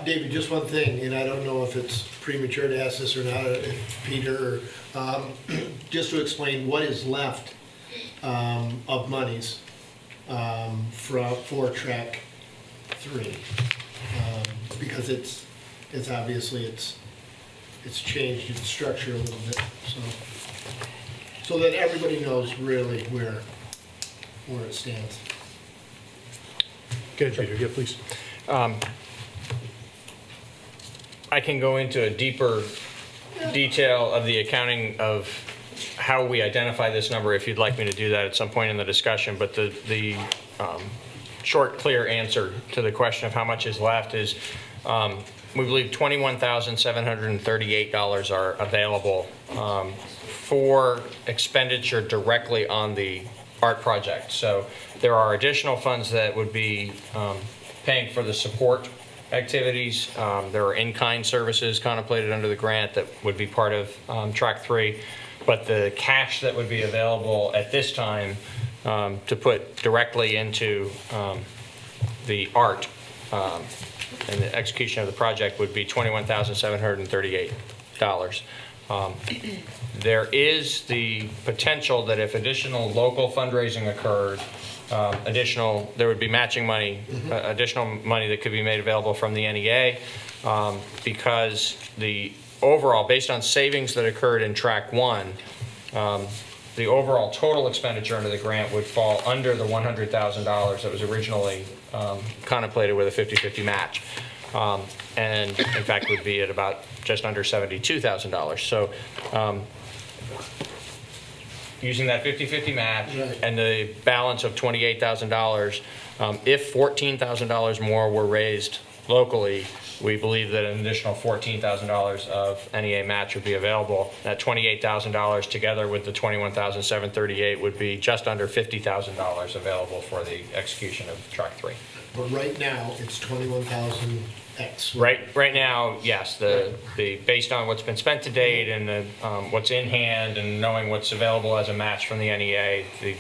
David, just one thing, and I don't know if it's premature to ask this or not, if Peter, just to explain what is left of monies for track 3, because it's obviously it's changed its structure a little bit, so that everybody knows really where it stands. Okay, Peter, yeah, please. I can go into a deeper detail of the accounting of how we identify this number if you'd like me to do that at some point in the discussion, but the short, clear answer to the question of how much is left is we believe $21,738 are available for expenditure directly on the art project. So there are additional funds that would be paying for the support activities. There are in-kind services contemplated under the grant that would be part of track 3. But the cash that would be available at this time to put directly into the art and the execution of the project would be $21,738. There is the potential that if additional local fundraising occurred, there would be matching money, additional money that could be made available from the NEA, because the overall, based on savings that occurred in track 1, the overall total expenditure under the grant would fall under the $100,000 that was originally contemplated with a 50-50 match. And in fact would be at about just under $72,000. So using that 50-50 match and the balance of $28,000, if $14,000 more were raised locally, we believe that an additional $14,000 of NEA match would be available. That $28,000 together with the $21,738 would be just under $50,000 available for the execution of track 3. But right now, it's 21,000 X. Right now, yes, the based on what's been spent to date and the what's in hand and knowing what's available as a match from the NEA, the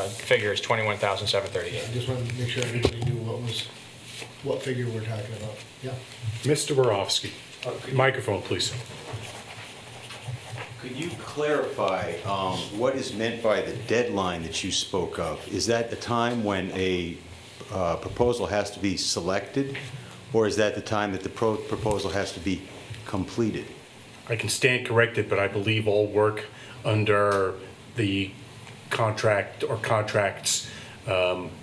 figure is $21,738. I just wanted to make sure everybody knew what figure we're talking about. Yeah. Mr. Borowski, microphone, please. Could you clarify what is meant by the deadline that you spoke of? Is that the time when a proposal has to be selected, or is that the time that the proposal has to be completed? I can stand corrected, but I believe all work under the contract or contracts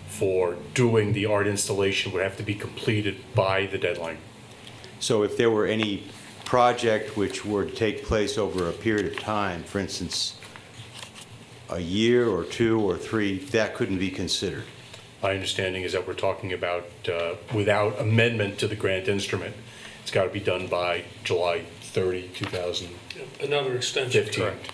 for doing the art installation would have to be completed by the deadline. So if there were any project which were to take place over a period of time, for instance, a year or 2 or 3, that couldn't be considered? My understanding is that we're talking about without amendment to the grant instrument. It's got to be done by July 30, 2015. Another extension. Correct.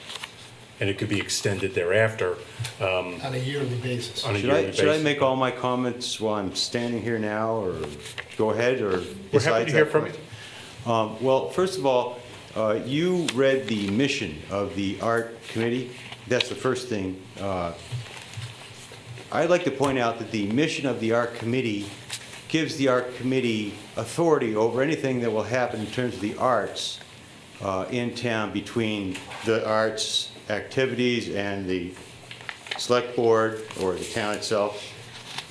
And it could be extended thereafter. On a yearly basis. Should I make all my comments while I'm standing here now, or go ahead, or We're happy to hear from you. Well, first of all, you read the mission of the art committee. That's the first thing. I'd like to point out that the mission of the art committee gives the art committee authority over anything that will happen in terms of the arts in town, between the arts activities and the select board or the town itself,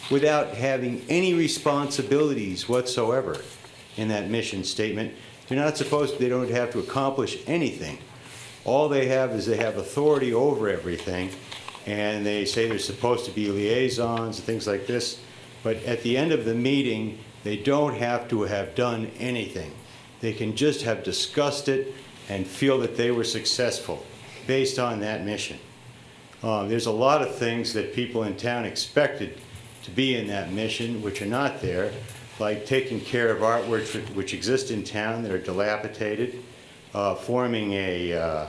without having any responsibilities whatsoever in that mission statement. They're not supposed to, they don't have to accomplish anything. All they have is they have authority over everything, and they say they're supposed to be liaisons and things like this, but at the end of the meeting, they don't have to have done anything. They can just have discussed it and feel that they were successful based on that mission. There's a lot of things that people in town expected to be in that mission which are not there, like taking care of artworks which exist in town that are dilapidated, forming a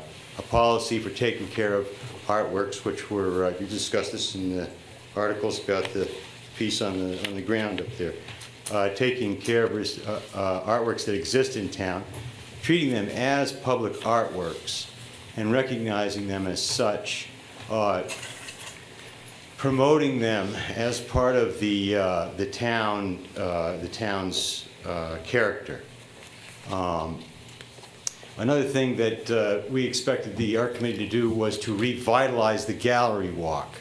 policy for taking care of artworks which were, you discussed this in the articles about the piece on the ground up there, taking care of artworks that exist in town, treating them as public artworks and recognizing them as such, promoting them as part of the town's character. Another thing that we expected the art committee to do was to revitalize the gallery walk,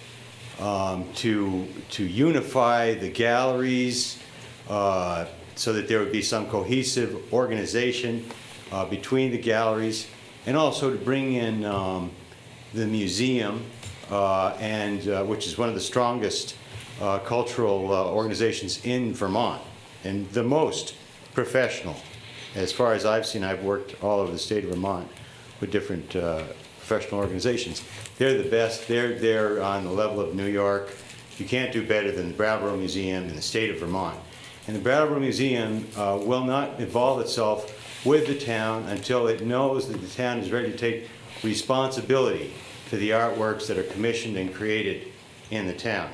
to unify the galleries so that there would be some cohesive organization between the galleries, and also to bring in the museum, which is one of the strongest cultural organizations in Vermont, and the most professional. As far as I've seen, I've worked all over the state of Vermont with different professional organizations. They're the best. They're on the level of New York. You can't do better than the Brattleboro Museum in the state of Vermont. And the Brattleboro Museum will not involve itself with the town until it knows that the town is ready to take responsibility for the artworks that are commissioned and created in the town.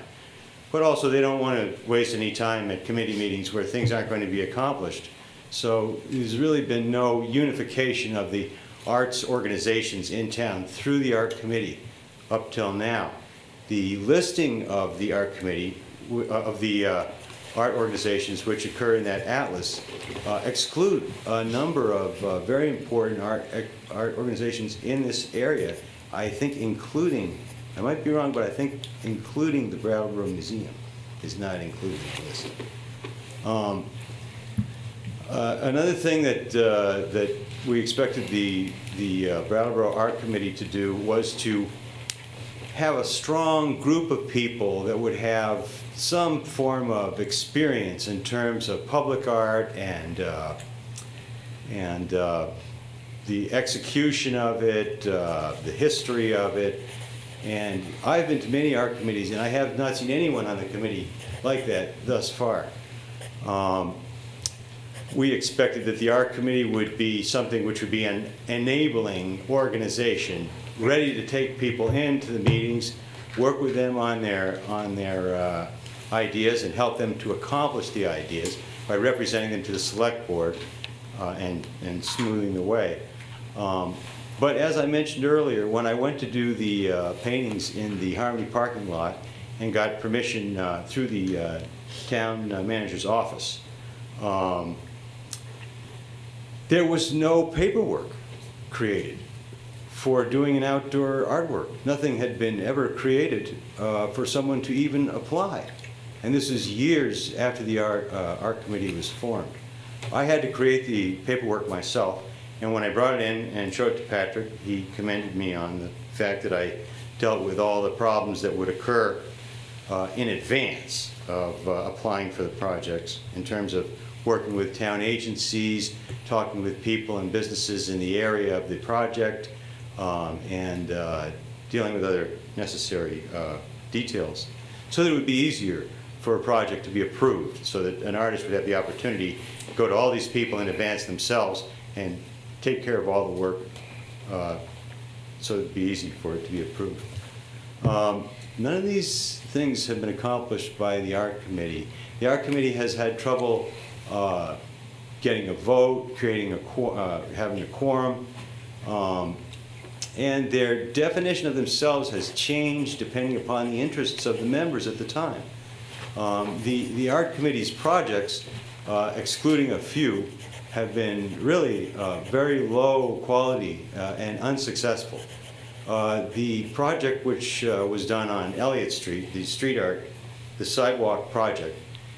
But also, they don't want to waste any time at committee meetings where things aren't going to be accomplished. So there's really been no unification of the arts organizations in town through the art committee up till now. The listing of the art committee, of the art organizations which occur in that atlas, exclude a number of very important art organizations in this area. I think including, I might be wrong, but I think including the Brattleboro Museum is not included in this. Another thing that we expected the Brattleboro Art Committee to do was to have a strong group of people that would have some form of experience in terms of public art and the execution of it, the history of it. And I've been to many art committees, and I have not seen anyone on the committee like that thus far. We expected that the art committee would be something which would be an enabling organization, ready to take people into the meetings, work with them on their ideas, and help them to accomplish the ideas by representing them to the select board and smoothing the way. But as I mentioned earlier, when I went to do the paintings in the Harmony parking lot and got permission through the town manager's office, there was no paperwork created for doing an outdoor artwork. Nothing had been ever created for someone to even apply. And this is years after the art committee was formed. I had to create the paperwork myself, and when I brought it in and showed it to Patrick, he commended me on the fact that I dealt with all the problems that would occur in advance of applying for the projects, in terms of working with town agencies, talking with people and businesses in the area of the project, and dealing with other necessary details, so that it would be easier for a project to be approved, so that an artist would have the opportunity to go to all these people in advance themselves and take care of all the work, so it'd be easy for it to be approved. None of these things have been accomplished by the art committee. The art committee has had trouble getting a vote, creating having a quorum, and their definition of themselves has changed depending upon the interests of the members at the time. The art committee's projects, excluding a few, have been really very low quality and unsuccessful. The project which was done on Elliott Street, the street art, the sidewalk project,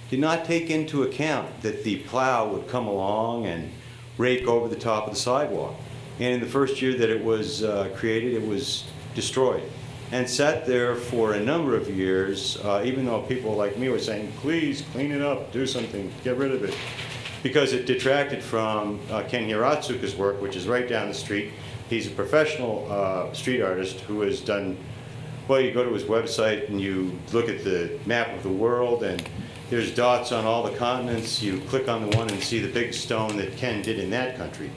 did not take into account that the plow would come along and rake over the top of the sidewalk. And in the first year that it was created, it was destroyed and sat there for a number of years, even though people like me were saying, please clean it up, do something, get rid of it, because it detracted from Ken Hiratsuka's work, which is right down the street. He's a professional street artist who has done, well, you go to his website and you look at the map of the world, and there's dots on all the continents. You click on the one and see the big stone that Ken did in that country,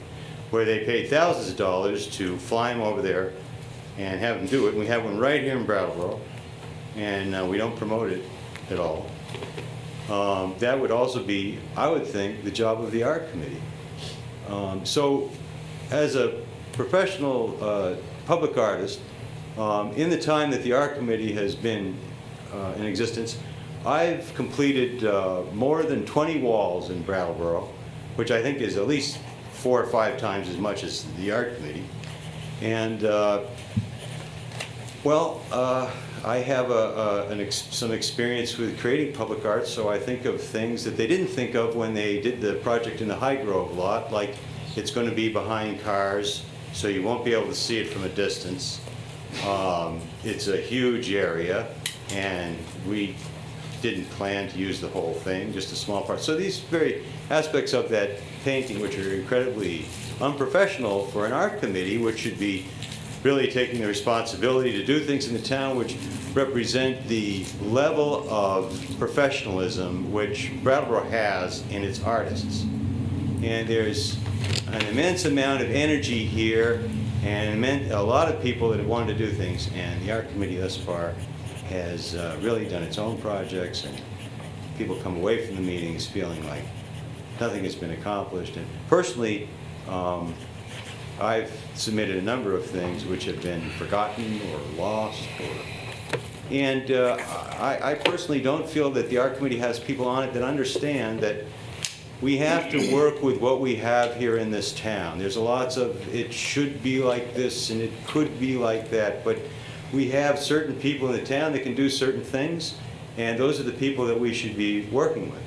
where they paid thousands of dollars to fly him over there and have him do it. And we have one right here in Brattleboro, and we don't promote it at all. That would also be, I would think, the job of the art committee. So as a professional public artist, in the time that the art committee has been in existence, I've completed more than 20 walls in Brattleboro, which I think is at least 4 or 5 times as much as the art committee. And I have some experience with creating public art, so I think of things that they didn't think of when they did the project in the High Grove lot, like it's going to be behind cars, so you won't be able to see it from a distance. It's a huge area, and we didn't plan to use the whole thing, just a small part. So these very aspects of that painting, which are incredibly unprofessional for an art committee, which should be really taking the responsibility to do things in the town which represent the level of professionalism which Brattleboro has in its artists. And there's an immense amount of energy here, and a lot of people that have wanted to do things, and the art committee thus far has really done its own projects, and people come away from the meetings feeling like nothing has been accomplished. And personally, I've submitted a number of things which have been forgotten or lost, and I personally don't feel that the art committee has people on it that understand that we have to work with what we have here in this town. There's lots of, it should be like this and it could be like that, but we have certain people in the town that can do certain things, and those are the people that we should be working with.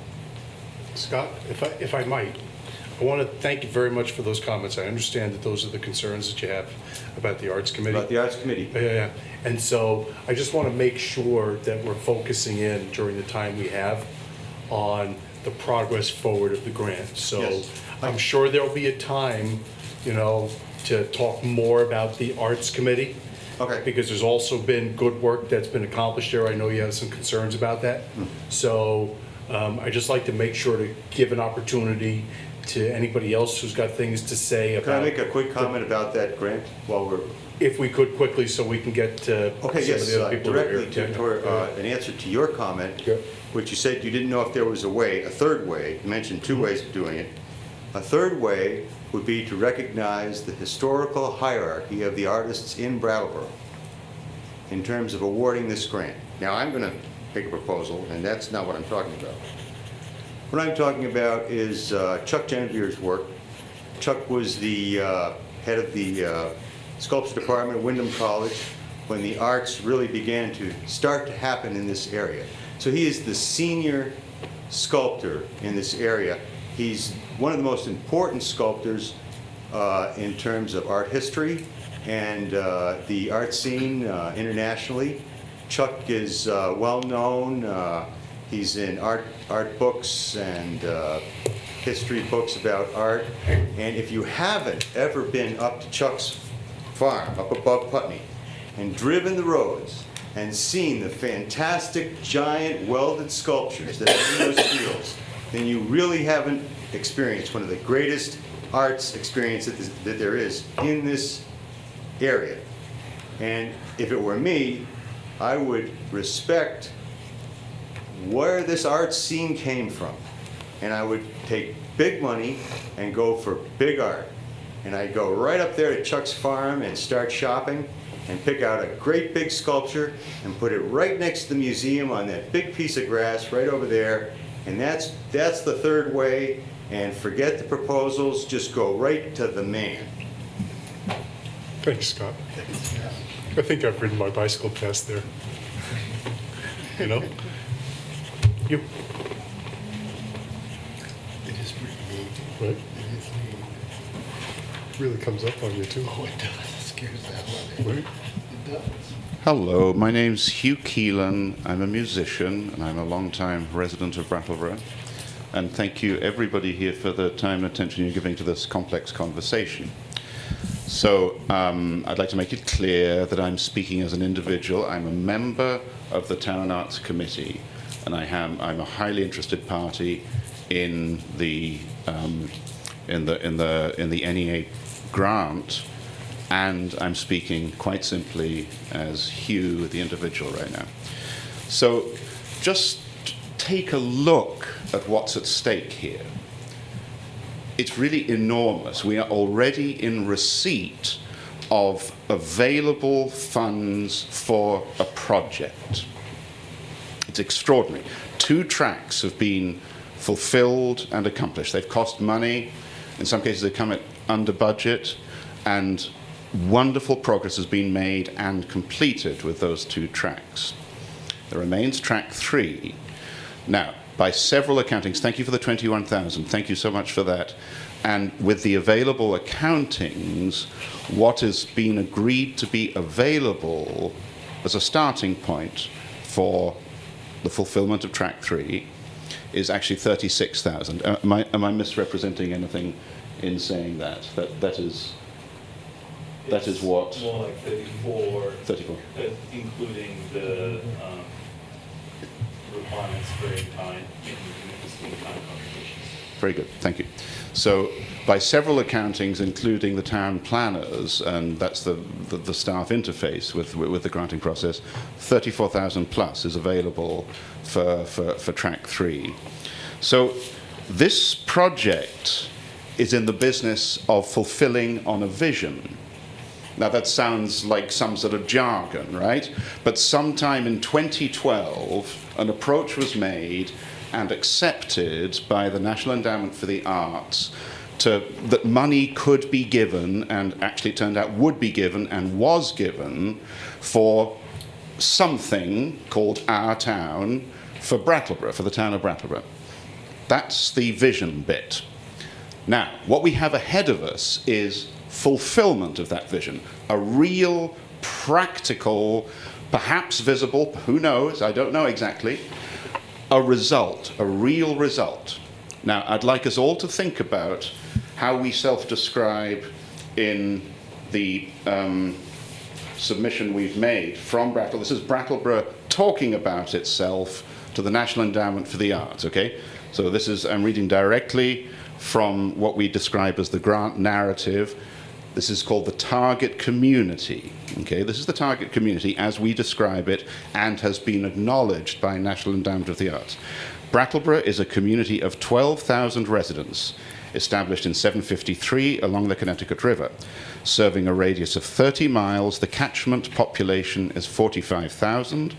Scott, if I might, I want to thank you very much for those comments. I understand that those are the concerns that you have about the Arts Committee. About the Arts Committee. Yeah. And so I just want to make sure that we're focusing in during the time we have on the progress forward of the grant. So Yes. I'm sure there'll be a time, to talk more about the Arts Committee. Okay. Because there's also been good work that's been accomplished there. I know you have some concerns about that. So I just like to make sure to give an opportunity to anybody else who's got things to say about. Can I make a quick comment about that grant while we're... If we could quickly, so we can get to Okay, some of yes, the other people. directly that are here. to an answer to your comment, which you said you didn't know if there was a third way, you mentioned two ways of doing it. A third way would be to recognize the historical hierarchy of the artists in Brattleboro in terms of awarding this grant. Now, I'm going to make a proposal, and that's not what I'm talking about. What I'm talking about is Chuck Genevier's work. Chuck was the head of the sculpture department at Wyndham College when the arts really began to start to happen in this area. So he is the senior sculptor in this area. He's one of the most important sculptors in terms of art history and the art scene internationally. Chuck is well known. He's in art books and history books about art. And if you haven't ever been up to Chuck's farm up above Putney and driven the roads and seen the fantastic giant welded sculptures that are in those fields, then you really haven't experienced one of the greatest arts experiences that there is in this area. And if it were me, I would respect where this art scene came from. And I would take big money and go for big art. And I'd go right up there to Chuck's farm and start shopping and pick out a great big sculpture and put it right next to the museum on that big piece of grass right over there. And that's the third way. And forget the proposals, just go right to the man. Thanks, Scott. I think I've ridden my bicycle past there. You. It is pretty neat. Right. It is neat. Really comes up on you too. Oh, it does. It scares that one. Right. It does. Hello, my name's Hugh Keelan. I'm a musician and I'm a long-time resident of Brattleboro. And thank you everybody here for the time and attention you're giving to this complex conversation. So I'd like to make it clear that I'm speaking as an individual. I'm a member of the Town Arts Committee, and I'm a highly interested party in the NEA grant, and I'm speaking quite simply as Hugh, the individual, right now. So just take a look at what's at stake here. It's really enormous. We are already in receipt of available funds for a project. It's extraordinary. 2 tracks have been fulfilled and accomplished. They've cost money. In some cases, they come at under budget, and wonderful progress has been made and completed with those 2 tracks. There remains track 3. Now, by several accountings, thank you for the 21,000. Thank you so much for that. And with the available accountings, what has been agreed to be available as a starting point for the fulfillment of track 3 is actually 36,000. Am I misrepresenting anything in saying that? That is what? More like 34. 34. Including the requirements for in-kind, in-kind contributions. Very good, thank you. So by several accountings, including the town planners, and that's the staff interface with the granting process, 34,000 plus is available for track 3. So this project is in the business of fulfilling on a vision. Now that sounds like some sort of jargon, right? But sometime in 2012, an approach was made and accepted by the National Endowment for the Arts that money could be given, and actually it turned out would be given and was given, for something called Our Town for Brattleboro, for the town of Brattleboro. That's the vision bit. Now, what we have ahead of us is fulfillment of that vision, a real, practical, perhaps visible, who knows, I don't know exactly, a result, a real result. Now, I'd like us all to think about how we self-describe in the submission we've made from Brattleboro. This is Brattleboro talking about itself to the National Endowment for the Arts, okay? So this is, I'm reading directly from what we describe as the grant narrative. This is called the target community, okay? This is the target community as we describe it and has been acknowledged by National Endowment of the Arts. Brattleboro is a community of 12,000 residents established in 753 along the Connecticut River. Serving a radius of 30 miles, the catchment population is 45,000.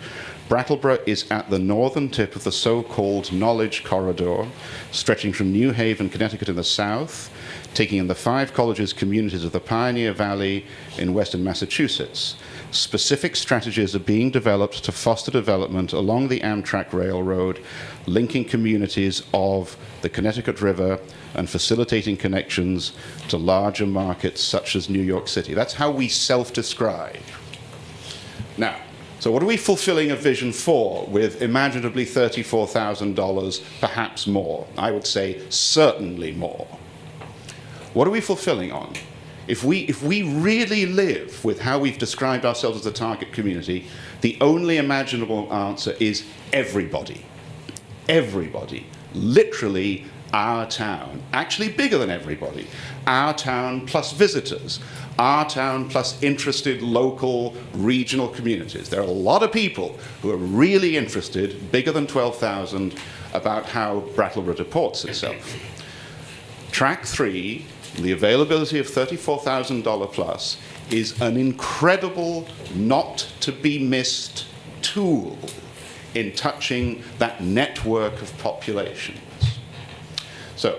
Brattleboro is at the northern tip of the so-called Knowledge Corridor, stretching from New Haven, Connecticut in the south, taking in the 5 colleges communities of the Pioneer Valley in western Massachusetts. Specific strategies are being developed to foster development along the Amtrak Railroad, linking communities of the Connecticut River and facilitating connections to larger markets such as New York City. That's how we self-describe. Now, so what are we fulfilling a vision for with imaginably $34,000, perhaps more? I would say certainly more. What are we fulfilling on? If we really live with how we've described ourselves as a target community, the only imaginable answer is everybody. Everybody. Literally our town. Actually bigger than everybody. Our town plus visitors. Our town plus interested local, regional communities. There are a lot of people who are really interested, bigger than 12,000, about how Brattleboro deports itself. Track 3, the availability of $34,000 plus, is an incredible, not to be missed tool in touching that network of populations. So,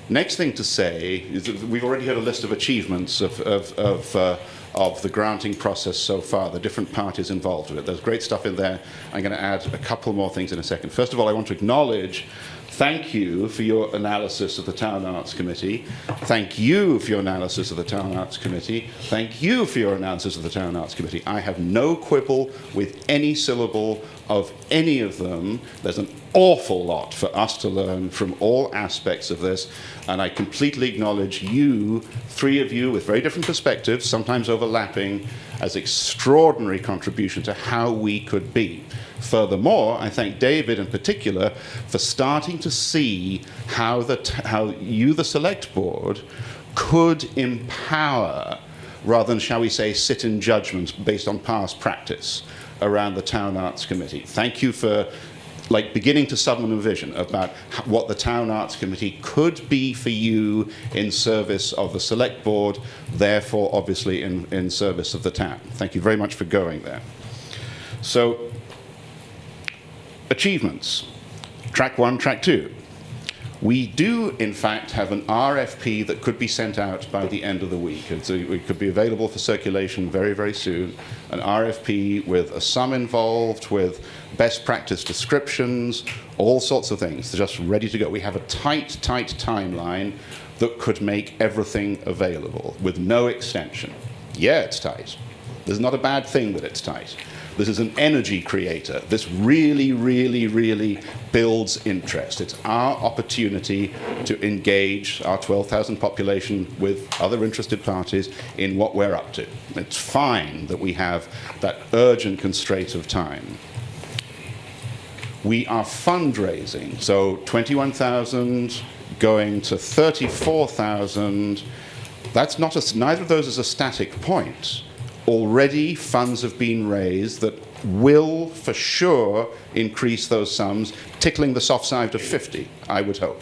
next thing to say is that we've already had a list of achievements of the granting process so far, the different parties involved with it. There's great stuff in there. I'm going to add a couple more things in a second. First of all, I want to acknowledge, thank you for your analysis of the Town Arts Committee. Thank you for your analysis of the Town Arts Committee. Thank you for your analysis of the Town Arts Committee. I have no quibble with any syllable of any of them. There's an awful lot for us to learn from all aspects of this, and I completely acknowledge you, 3 of you with very different perspectives, sometimes overlapping, as extraordinary contribution to how we could be. Furthermore, I thank David in particular for starting to see how you, the Select Board, could empower, rather than, shall we say, sit in judgment based on past practice around the Town Arts Committee. Thank you for beginning to summon a vision about what the Town Arts Committee could be for you in service of the Select Board, therefore obviously in service of the town. Thank you very much for going there. So, achievements. Track 1, Track 2. We do, in fact, have an RFP that could be sent out by the end of the week. And so it could be available for circulation very, very soon. An RFP with a sum involved, with best practice descriptions, all sorts of things. They're just ready to go. We have a tight, tight timeline that could make everything available with no extension. Yeah, it's tight. There's not a bad thing that it's tight. This is an energy creator. This really, really, really builds interest. It's our opportunity to engage our 12,000 population with other interested parties in what we're up to. It's fine that we have that urgent constraint of time. We are fundraising, so 21,000 going to 34,000. That's not neither of those is a static point. Already funds have been raised that will, for sure, increase those sums, tickling the soft side of 50, I would hope.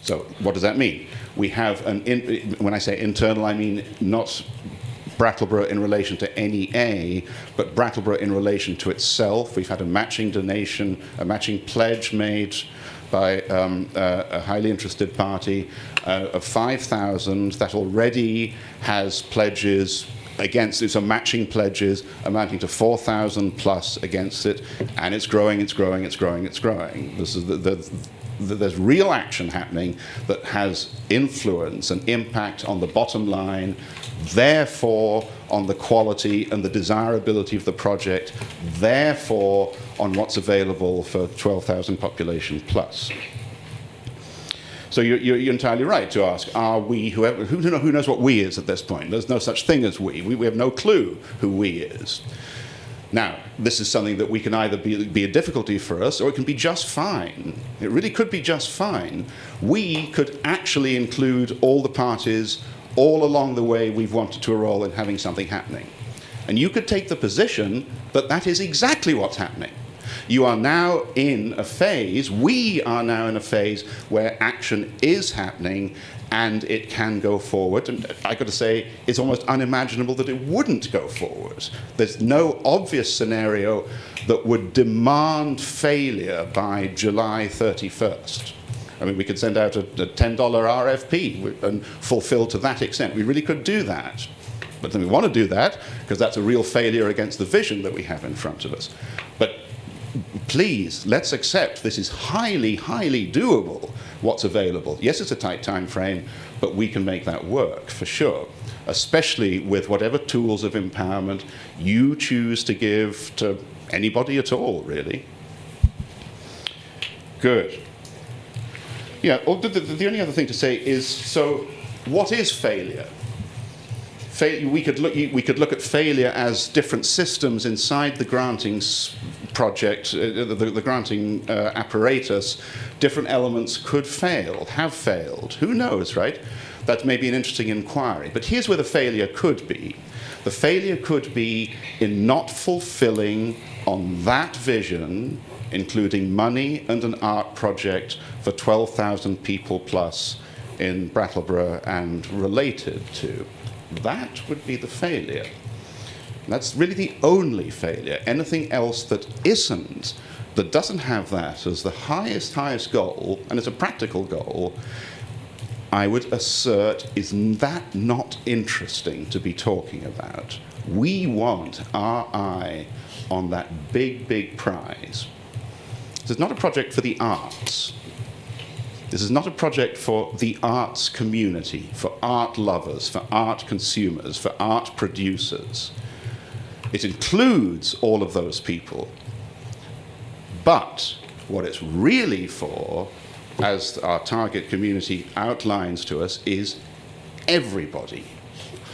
So what does that mean? We have when I say internal, I mean not Brattleboro in relation to NEA, but Brattleboro in relation to itself. We've had a matching donation, a matching pledge made by a highly interested party of 5,000 that already has pledges against it, so matching pledges amounting to 4,000 plus against it, and it's growing, it's growing, it's growing, it's growing. This is there's real action happening that has influence and impact on the bottom line, therefore on the quality and the desirability of the project, therefore on what's available for 12,000 population plus. So you're entirely right to ask, are we, who knows what we is at this point? There's no such thing as we. We have no clue who we is. Now, this is something that we can either be a difficulty for us, or it can be just fine. It really could be just fine. We could actually include all the parties all along the way we've wanted to roll in having something happening. And you could take the position that that is exactly what's happening. You are now in a phase, we are now in a phase where action is happening and it can go forward. And I got to say, it's almost unimaginable that it wouldn't go forward. There's no obvious scenario that would demand failure by July 31st. I mean, we could send out a $10 RFP and fulfill to that extent. We really could do that. But then we want to do that because that's a real failure against the vision that we have in front of us. But please, let's accept this is highly, highly doable, what's available. Yes, it's a tight time frame, but we can make that work for sure, especially with whatever tools of empowerment you choose to give to anybody at all, really. Good. Yeah, the only other thing to say is, so what is failure? We could look at failure as different systems inside the granting project, the granting apparatus. Different elements could fail, have failed. Who knows, right? That may be an interesting inquiry. But here's where the failure could be. The failure could be in not fulfilling on that vision, including money and an art project for 12,000 people plus in Brattleboro and related to. That would be the failure. That's really the only failure. Anything else that isn't, that doesn't have that as the highest goal, and it's a practical goal, I would assert is that not interesting to be talking about. We want our eye on that big prize. This is not a project for the arts. This is not a project for the arts community, for art lovers, for art consumers, for art producers. It includes all of those people. But what it's really for, as our target community outlines to us, is everybody.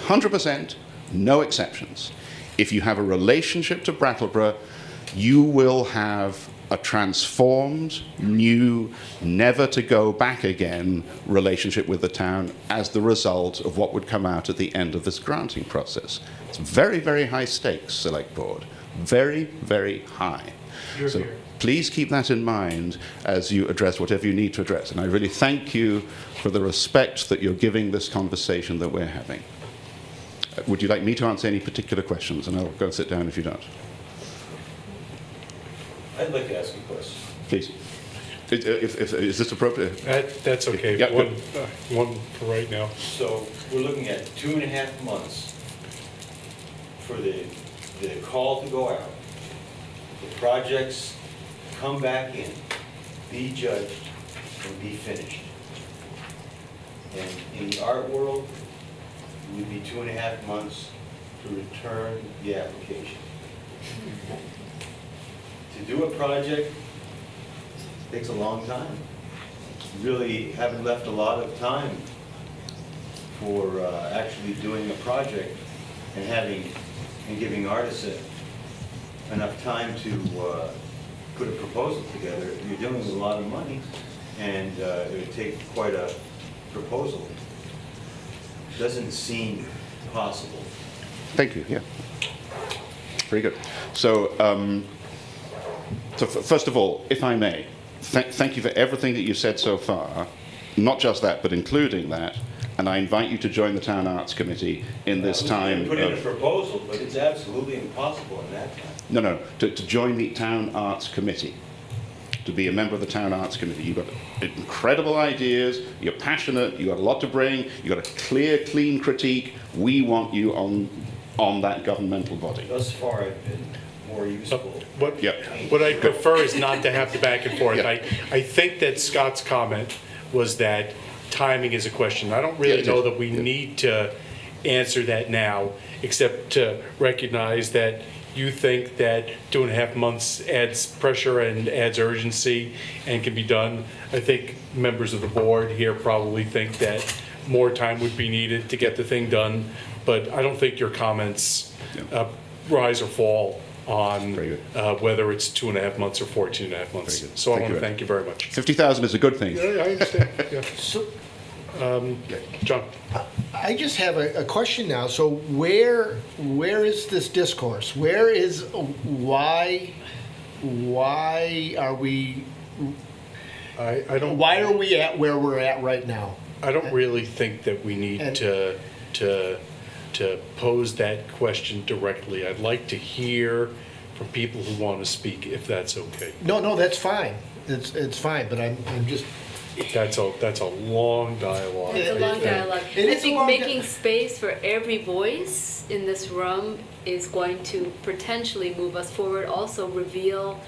100%, no exceptions. If you have a relationship to Brattleboro, you will have a transformed, new, never to go back again relationship with the town as the result of what would come out at the end of this granting process. It's very, very high stakes, Select Board. Very, very high. So please keep that in mind as you address whatever you need to address. And I really thank you for the respect that you're giving this conversation that we're having. Would you like me to answer any particular questions? And I'll go and sit down if you don't. I'd like to ask a question. Please. Is this appropriate? That's okay. Yeah, one for right now. So we're looking at 2.5 months for the call to go out, the projects come back in, be judged, and be finished. And in the art world, it would be 2.5 months to return the application. To do a project takes a long time. You really haven't left a lot of time for actually doing a project and giving artists enough time to put a proposal together. You're dealing with a lot of money, and it would take quite a proposal. Doesn't seem possible. Thank you. Yeah. Very good. So, so first of all, if I may, thank you for everything that you've said so far. Not just that, but including that. And I invite you to join the Town Arts Committee in this time. Put in a proposal, but it's absolutely impossible in that time. No, to join the Town Arts Committee, to be a member of the Town Arts Committee. You've got incredible ideas, you're passionate, you've got a lot to bring, you've got a clear, clean critique. We want you on that governmental body. Thus far, I've been more useful. What I prefer is not to have the back and forth. I think that Scott's comment was that timing is a question. I don't really know that we need to answer that now, except to recognize that you think that 2.5 months adds pressure and adds urgency and can be done. I think members of the board here probably think that more time would be needed to get the thing done, but I don't think your comments rise or fall on whether it's 2.5 months or 14.5 months. So I want to thank you very much. 50,000 is a good thing. Yeah, I understand. Yeah. So, John. I just have a question now. So where is this discourse? Why are we? I don't. Why are we at where we're at right now? I don't really think that we need to pose that question directly. I'd like to hear from people who want to speak, if that's okay. No, that's fine. It's fine. But I'm just. That's a long dialogue. It's a long dialogue. It I is a think long making space for every voice in this room is going to potentially move us forward, also reveal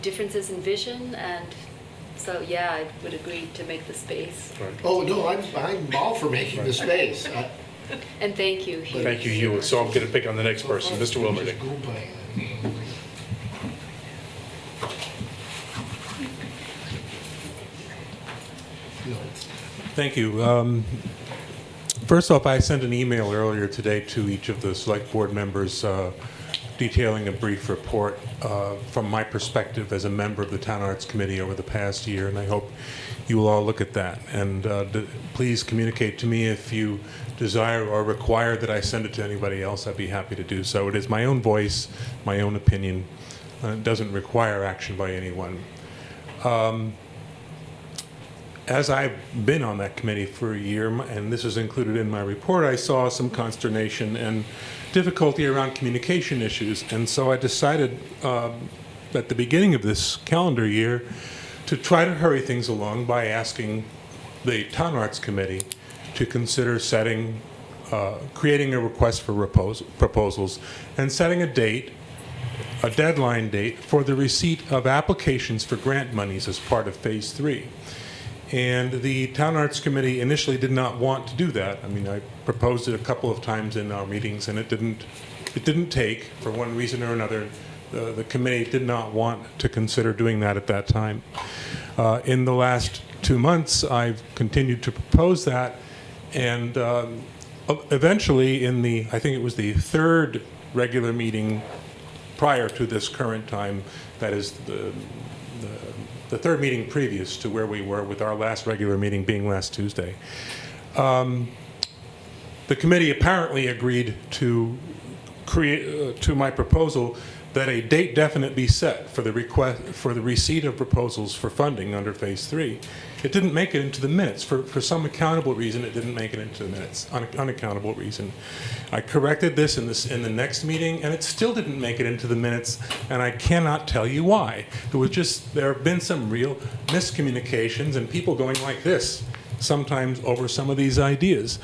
differences in vision, and so yeah, I would agree to make the space. Oh no, I'm all for making the space. And thank you, Hugh. Thank you, Hugh. So I'm going to pick on the next person, Mr. Wilmerding. Thank you. First off, I sent an email earlier today to each of the select board members detailing a brief report from my perspective as a member of the Town Arts Committee over the past year, and I hope you will all look at that. And please communicate to me if you desire or require that I send it to anybody else. I'd be happy to do so. It is my own voice, my own opinion. It doesn't require action by anyone. As I've been on that committee for a year, and this is included in my report, I saw some consternation and difficulty around communication issues. And so I decided at the beginning of this calendar year to try to hurry things along by asking the Town Arts Committee to consider creating a request for proposals and setting a deadline date for the receipt of applications for grant monies as part of Phase 3. And the Town Arts Committee initially did not want to do that. I mean, I proposed it a couple of times in our meetings, and it didn't take, for one reason or another. The committee did not want to consider doing that at that time. In the last 2 months, I've continued to propose that, and eventually I think it was the third regular meeting prior to this current time, that is the third meeting previous to where we were, with our last regular meeting being last Tuesday. The committee apparently agreed to to my proposal that a date definite be set for the receipt of proposals for funding under Phase 3. It didn't make it into the minutes. For some accountable reason, it didn't make it into the minutes, unaccountable reason. I corrected this in the next meeting, and it still didn't make it into the minutes, and I cannot tell you why. There have been some real miscommunications and people going like this sometimes over some of these ideas.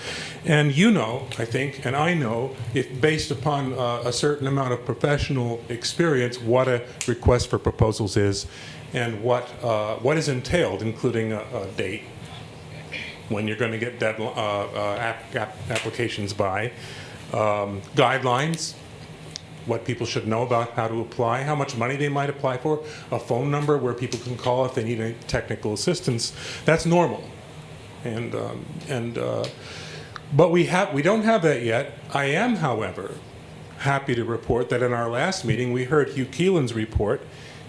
And you know, I think, and I know, if based upon a certain amount of professional experience, what a request for proposals is, and what is entailed, including a date, when you're going to get applications by, guidelines, what people should know about how to apply, how much money they might apply for, a phone number where people can call if they need any technical assistance. That's normal. But we don't have that yet. I am, however, happy to report that in our last meeting we heard Hugh Keelan's report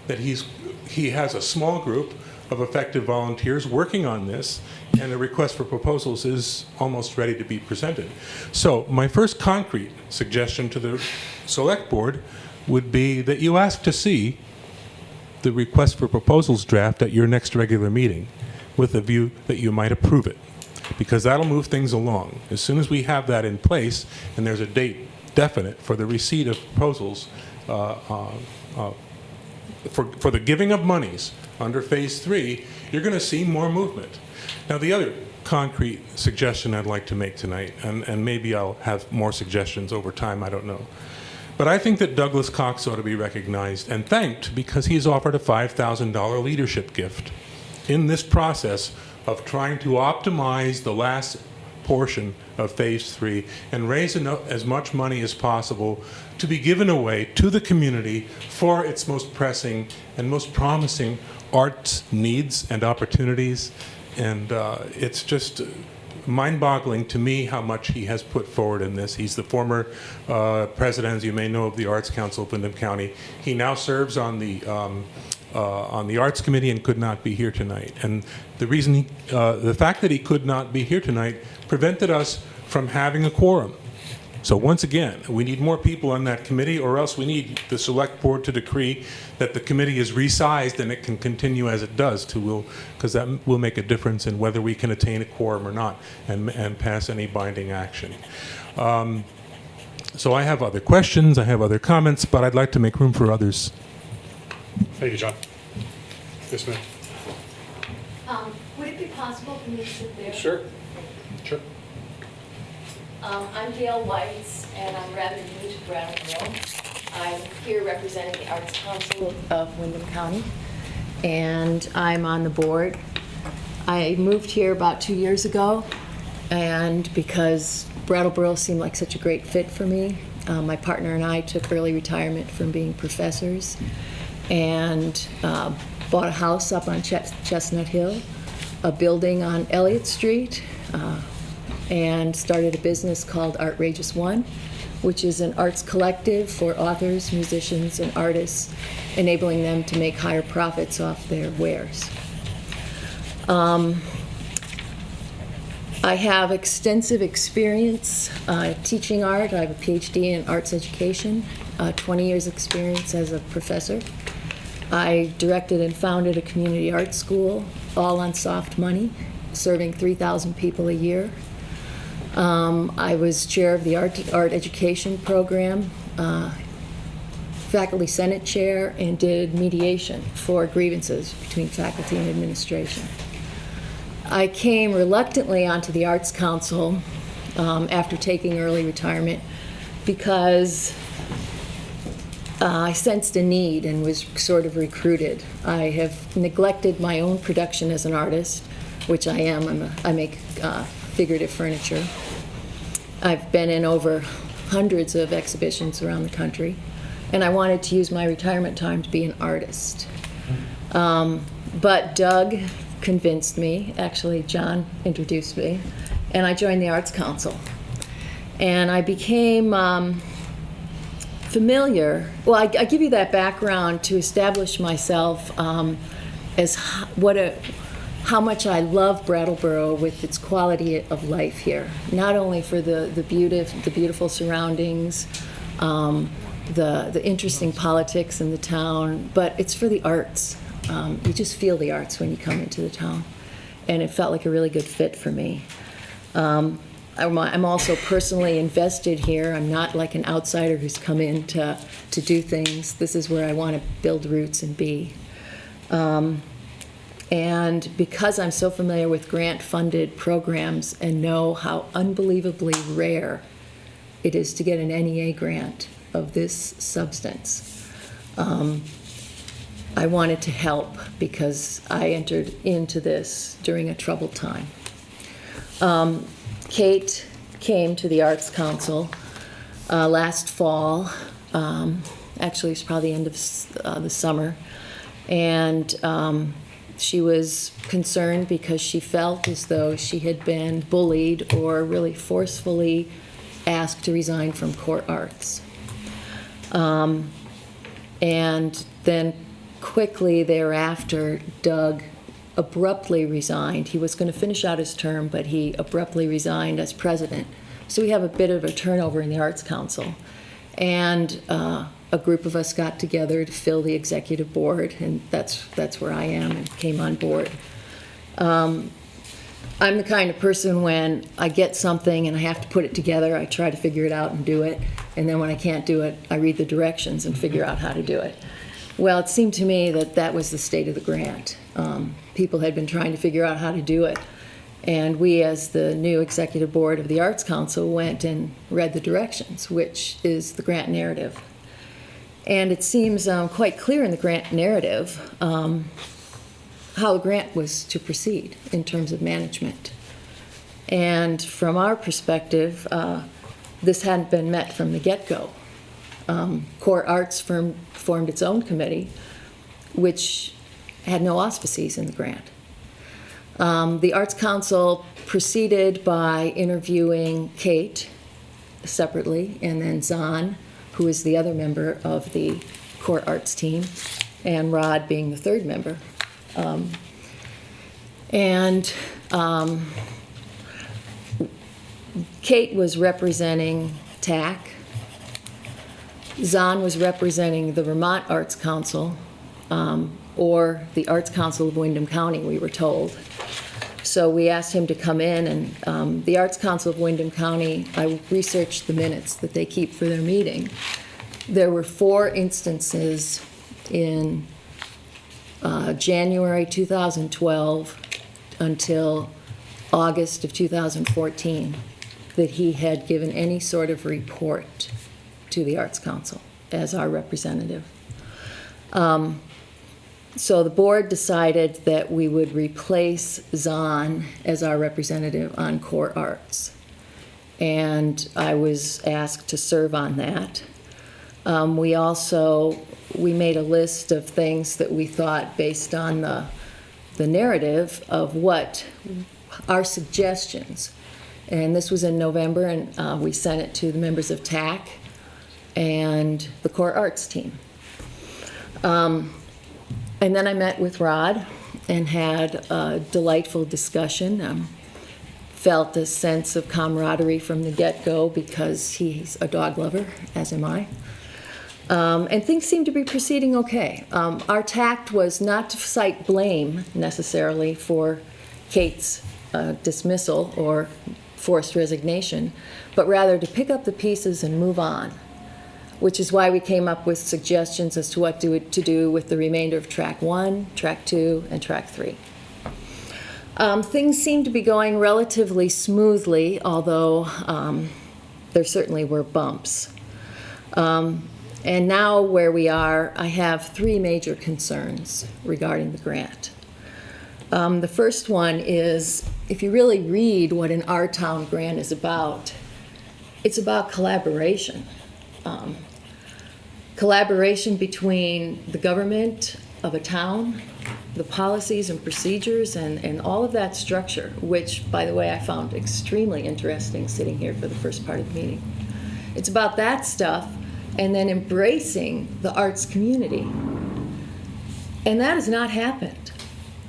that he has a small group of effective volunteers working on this, and a request for proposals is almost ready to be presented. So my first concrete suggestion to the Select Board would be that you ask to see the request for proposals draft at your next regular meeting, with a view that you might approve it, because that'll move things along. As soon as we have that in place and there's a date definite for the receipt of proposals for the giving of monies under Phase 3, you're going to see more movement. Now, the other concrete suggestion I'd like to make tonight, and maybe I'll have more suggestions over time, I don't know, But I think that Douglas Cox ought to be recognized and thanked because he's offered a $5,000 leadership gift in this process of trying to optimize the last portion of Phase 3 and raise as much money as possible to be given away to the community for its most pressing and most promising arts needs and opportunities. And it's just mind-boggling to me how much he has put forward in this. He's the former president, as you may know, of the Arts Council of Windham County. He now serves on the Arts Committee and could not be here tonight. And the reason the fact that he could not be here tonight prevented us from having a quorum. So once again, we need more people on that committee, or else we need the select board to decree that the committee is resized and it can continue as it does, because that will make a difference in whether we can attain a quorum or not and pass any binding action. So I have other questions, I have other comments, but I'd like to make room for others. Thank you, John. Yes, ma'am. Would it be possible for me to sit there? Sure. Sure. I'm Gail Weitz, and I'm rather new to Brattleboro. I'm here representing the Arts Council of Windham County, and I'm on the board. I moved here about 2 years ago, and because Brattleboro seemed like such a great fit for me, my partner and I took early retirement from being professors and bought a house up on Chestnut Hill, a building on Elliott Street, and started a business called Artrageous One, which is an arts collective for authors, musicians, and artists, enabling them to make higher profits off their wares. I have extensive experience teaching art. I have a PhD in arts education, 20 years experience as a professor. I directed and founded a community art school, all on soft money, serving 3,000 people a year. I was chair of the art education program, faculty senate chair, and did mediation for grievances between faculty and administration. I came reluctantly onto the Arts Council after taking early retirement because I sensed a need and was sort of recruited. I have neglected my own production as an artist, which I am. I make figurative furniture. I've been in over hundreds of exhibitions around the country, and I wanted to use my retirement time to be an artist. But Doug convinced me, actually John introduced me, and I joined the Arts Council. And I became familiar, well, I give you that background to establish myself as how much I love Brattleboro with its quality of life here. Not only for the beautiful surroundings, the interesting politics in the town, but it's for the arts. You just feel the arts when you come into the town, and it felt like a really good fit for me. I'm also personally invested here. I'm not like an outsider who's come in to do things. This is where I want to build roots and be. And because I'm so familiar with grant-funded programs and know how unbelievably rare it is to get an NEA grant of this substance, I wanted to help because I entered into this during a troubled time. Kate came to the Arts Council last fall. Actually, it was probably the end of the summer. And she was concerned because she felt as though she had been bullied or really forcefully asked to resign from core arts. And then quickly thereafter, Doug abruptly resigned. He was going to finish out his term, but he abruptly resigned as president. So we have a bit of a turnover in the Arts Council. And a group of us got together to fill the executive board, and that's where I am, and came on board. I'm the kind of person when I get something and I have to put it together, I try to figure it out and do it. And then when I can't do it, I read the directions and figure out how to do it. Well, it seemed to me that that was the state of the grant. People had been trying to figure out how to do it, And we, as the new executive board of the Arts Council, went and read the directions, which is the grant narrative. And it seems quite clear in the grant narrative how the grant was to proceed in terms of management. And from our perspective, this hadn't been met from the get-go. Core Arts formed its own committee, which had no auspices in the grant. The Arts Council proceeded by interviewing Kate separately, and then Zahn, who is the other member of the Core Arts team, and Rod being the third member. Kate was representing TAC. Zahn was representing the Vermont Arts Council, or the Arts Council of Windham County, we were told. So we asked him to come in, and the Arts Council of Windham County, I researched the minutes that they keep for their meeting. There were 4 instances in January 2012 until August of 2014 that he had given any sort of report to the Arts Council as our representative. So the board decided that we would replace Zahn as our representative on Core Arts. And I was asked to serve on that. We made a list of things that we thought, based on the narrative, of what our suggestions. And this was in November, and we sent it to the members of TAC and the Core Arts team. And then I met with Rod and had a delightful discussion. Felt a sense of camaraderie from the get-go because he's a dog lover, as am I. And things seem to be proceeding okay. Our tact was not to cite blame necessarily for Kate's dismissal or forced resignation, but rather to pick up the pieces and move on, which is why we came up with suggestions as to what to do with the remainder of Track 1, Track 2, and Track 3. Things seem to be going relatively smoothly, although there certainly were bumps. And now where we are, I have 3 major concerns regarding the grant. The first one is, if you really read what an Our Town grant is about, it's about collaboration. Collaboration between the government of a town, the policies and procedures, and all of that structure, which, by the way, I found extremely interesting sitting here for the first part of the meeting. It's about that stuff, and then embracing the arts community. And that has not happened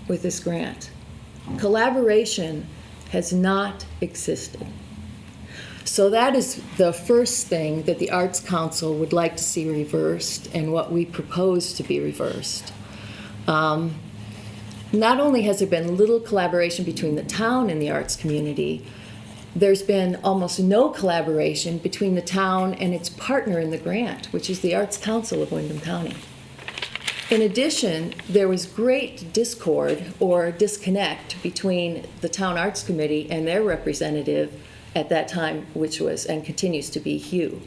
with this grant. Collaboration has not existed. So that is the first thing that the Arts Council would like to see reversed, and what we propose to be reversed. Not only has there been little collaboration between the town and the arts community, there's been almost no collaboration between the town and its partner in the grant, which is the Arts Council of Windham County. In addition, there was great discord or disconnect between the Town Arts Committee and their representative at that time, which was and continues to be Hugh.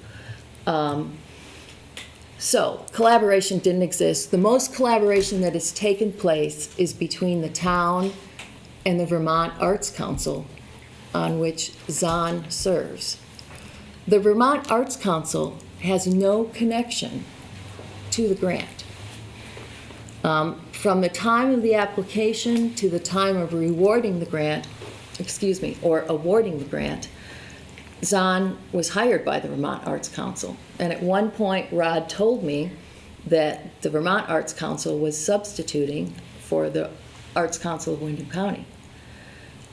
So collaboration didn't exist. The most collaboration that has taken place is between the town and the Vermont Arts Council, on which Zahn serves. The Vermont Arts Council has no connection to the grant. From the time of the application to the time of awarding the grant, Zahn was hired by the Vermont Arts Council. And at one point, Rod told me that the Vermont Arts Council was substituting for the Arts Council of Windham County.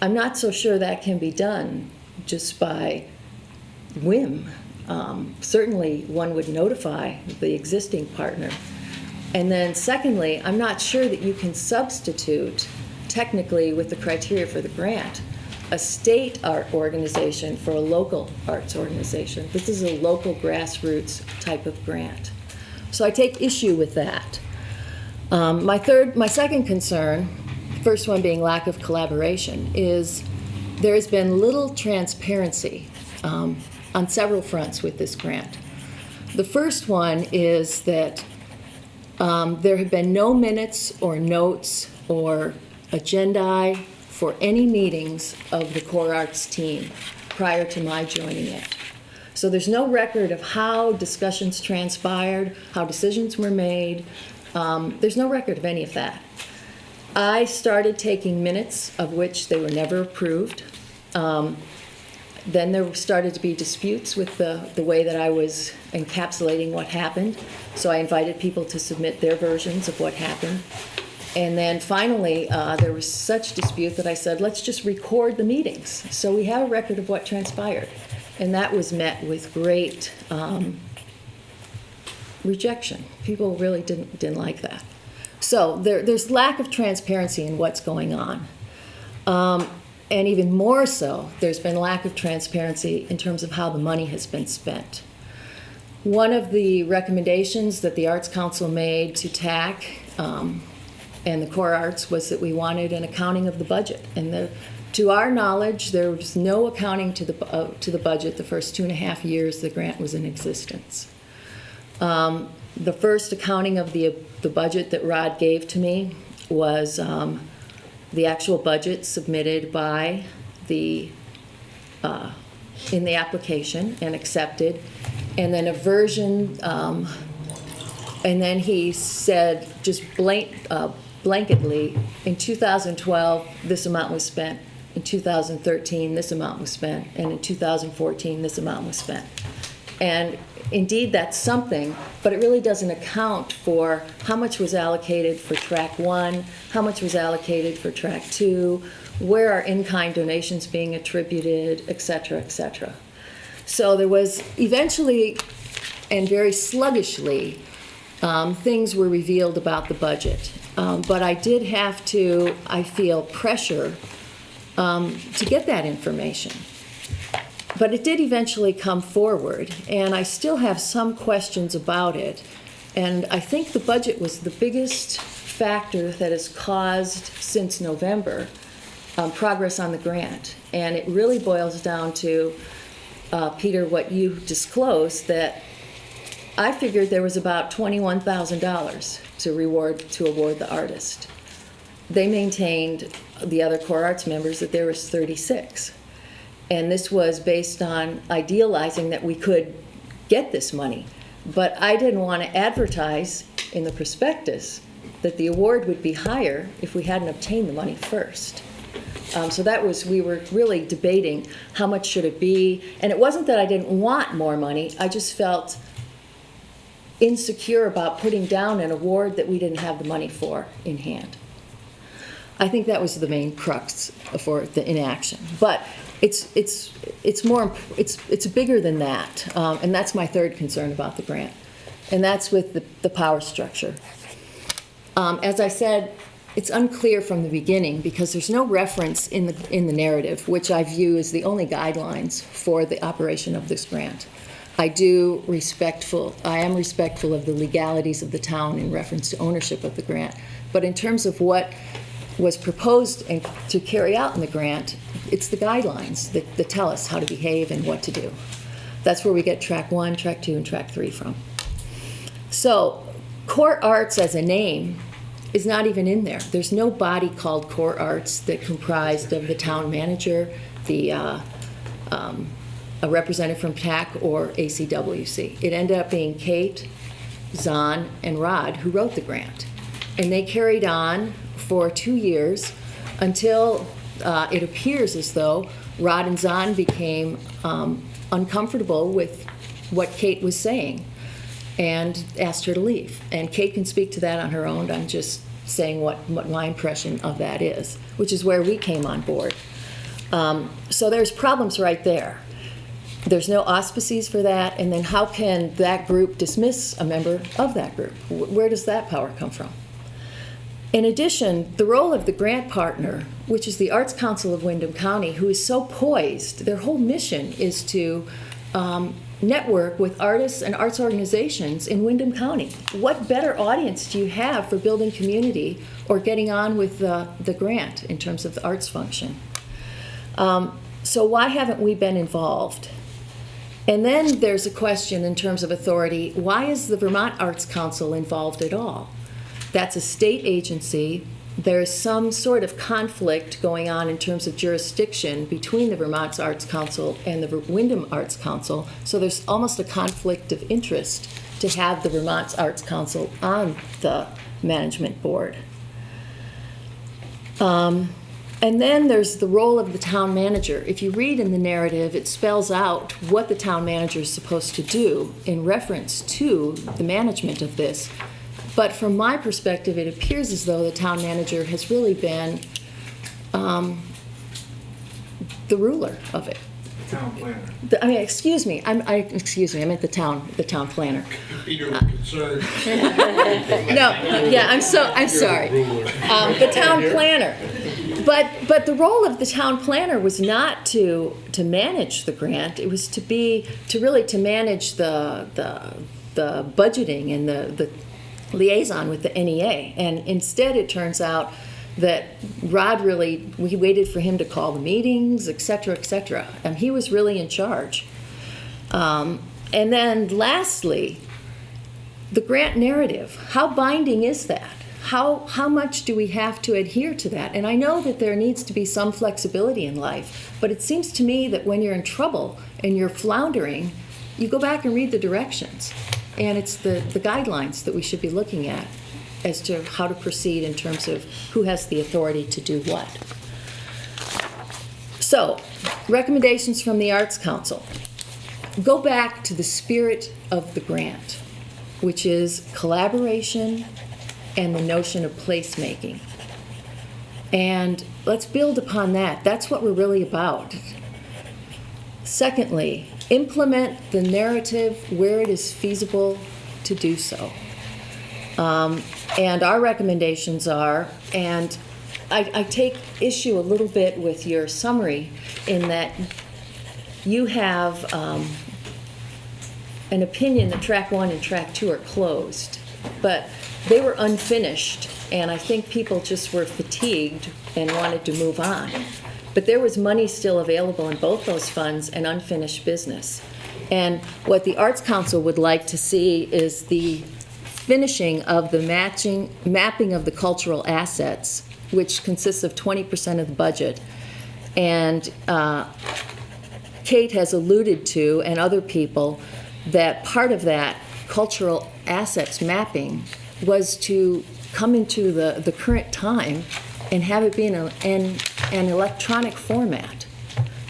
I'm not so sure that can be done just by whim. Certainly, one would notify the existing partner. And then secondly, I'm not sure that you can substitute, technically with the criteria for the grant, a state art organization for a local arts organization. This is a local grassroots type of grant. So I take issue with that. My second concern, first one being lack of collaboration, is there has been little transparency on several fronts with this grant. The first one is that there have been no minutes or notes or agendae for any meetings of the Core Arts team prior to my joining it. So there's no record of how discussions transpired, how decisions were made. There's no record of any of that. I started taking minutes, of which they were never approved. Then there started to be disputes with the way that I was encapsulating what happened. So I invited people to submit their versions of what happened. And then finally, there was such dispute that I said, let's just record the meetings. So we have a record of what transpired. And that was met with great rejection. People really didn't like that. So there's lack of transparency in what's going on. And even more so, there's been lack of transparency in terms of how the money has been spent. One of the recommendations that the Arts Council made to TAC and the Core Arts was that we wanted an accounting of the budget. And to our knowledge, there was no accounting to the budget the first 2.5 years the grant was in existence. The first accounting of the budget that Rod gave to me was the actual budget submitted by in the application and accepted, and then a version, and then he said just blanketly, in 2012 this amount was spent, in 2013 this amount was spent, and in 2014 this amount was spent. And indeed, that's something, but it really doesn't account for how much was allocated for track 1, how much was allocated for track 2, where are in-kind donations being attributed, et cetera, et cetera. So there was eventually, and very sluggishly, things were revealed about the budget. But I did have to, I feel, pressure to get that information. But it did eventually come forward, and I still have some questions about it. And I think the budget was the biggest factor that has caused, since November, progress on the grant. And it really boils down to, Peter, what you disclosed, that I figured there was about $21,000 to award the artist. They maintained, the other Core Arts members, that there was 36. And this was based on idealizing that we could get this money. But I didn't want to advertise in the prospectus that the award would be higher if we hadn't obtained the money first. So that was, we were really debating how much should it be. And it wasn't that I didn't want more money, I just felt insecure about putting down an award that we didn't have the money for in hand. I think that was the main crux for the inaction. But it's bigger than that, and that's my third concern about the grant, and that's with the power structure. As I said, it's unclear from the beginning because there's no reference in the narrative, which I view as the only guidelines for the operation of this grant. I am respectful of the legalities of the town in reference to ownership of the grant, but in terms of what was proposed and to carry out in the grant, it's the guidelines that tell us how to behave and what to do. That's where we get track 1, track 2, and track 3 from. So Core Arts as a name is not even in there. There's no body called Core Arts that comprised of the town manager, a representative from TAC or ACWC. It ended up being Kate, Zahn, and Rod who wrote the grant. And they carried on for 2 years until it appears as though Rod and Zahn became uncomfortable with what Kate was saying and asked her to leave. And Kate can speak to that on her own. I'm just saying what my impression of that is, which is where we came on board. So there's problems right there. There's no auspices for that, and then how can that group dismiss a member of that group? Where does that power come from? In addition, the role of the grant partner, which is the Arts Council of Windham County, who is so poised, their whole mission is to network with artists and arts organizations in Windham County. What better audience do you have for building community or getting on with the grant in terms of the arts function? So why haven't we been involved? And then there's a question in terms of authority. Why is the Vermont Arts Council involved at all? That's a state agency. There's some sort of conflict going on in terms of jurisdiction between the Vermont Arts Council and the Wyndham Arts Council. So there's almost a conflict of interest to have the Vermont Arts Council on the management board. And then there's the role of the town manager. If you read in the narrative, it spells out what the town manager is supposed to do in reference to the management of this. But from my perspective, it appears as though the town manager has really been the ruler of it. Town planner. I mean, excuse me, I meant the town planner. Peter was concerned. No, yeah, I'm sorry. The town planner. But the role of the town planner was not to manage the grant. It was to manage the budgeting and the liaison with the NEA. And instead, it turns out that Rod we waited for him to call the meetings, et cetera, and he was really in charge. And then lastly, the grant narrative. How binding is that? How much do we have to adhere to that? And I know that there needs to be some flexibility in life, but it seems to me that when you're in trouble and you're floundering, you go back and read the directions. And it's the guidelines that we should be looking at as to how to proceed in terms of who has the authority to do what. So, recommendations from the Arts Council. Go back to the spirit of the grant, which is collaboration and the notion of placemaking. And let's build upon that. That's what we're really about. Secondly, implement the narrative where it is feasible to do so. And our recommendations are, and I take issue a little bit with your summary in that you have an opinion that track 1 and track 2 are closed, but they were unfinished, and I think people just were fatigued and wanted to move on. But there was money still available in both those funds and unfinished business. And what the Arts Council would like to see is the finishing of the mapping of the cultural assets, which consists of 20% of the budget. And Kate has alluded to, and other people, that part of that cultural assets mapping was to come into the current time and have it be in an electronic format.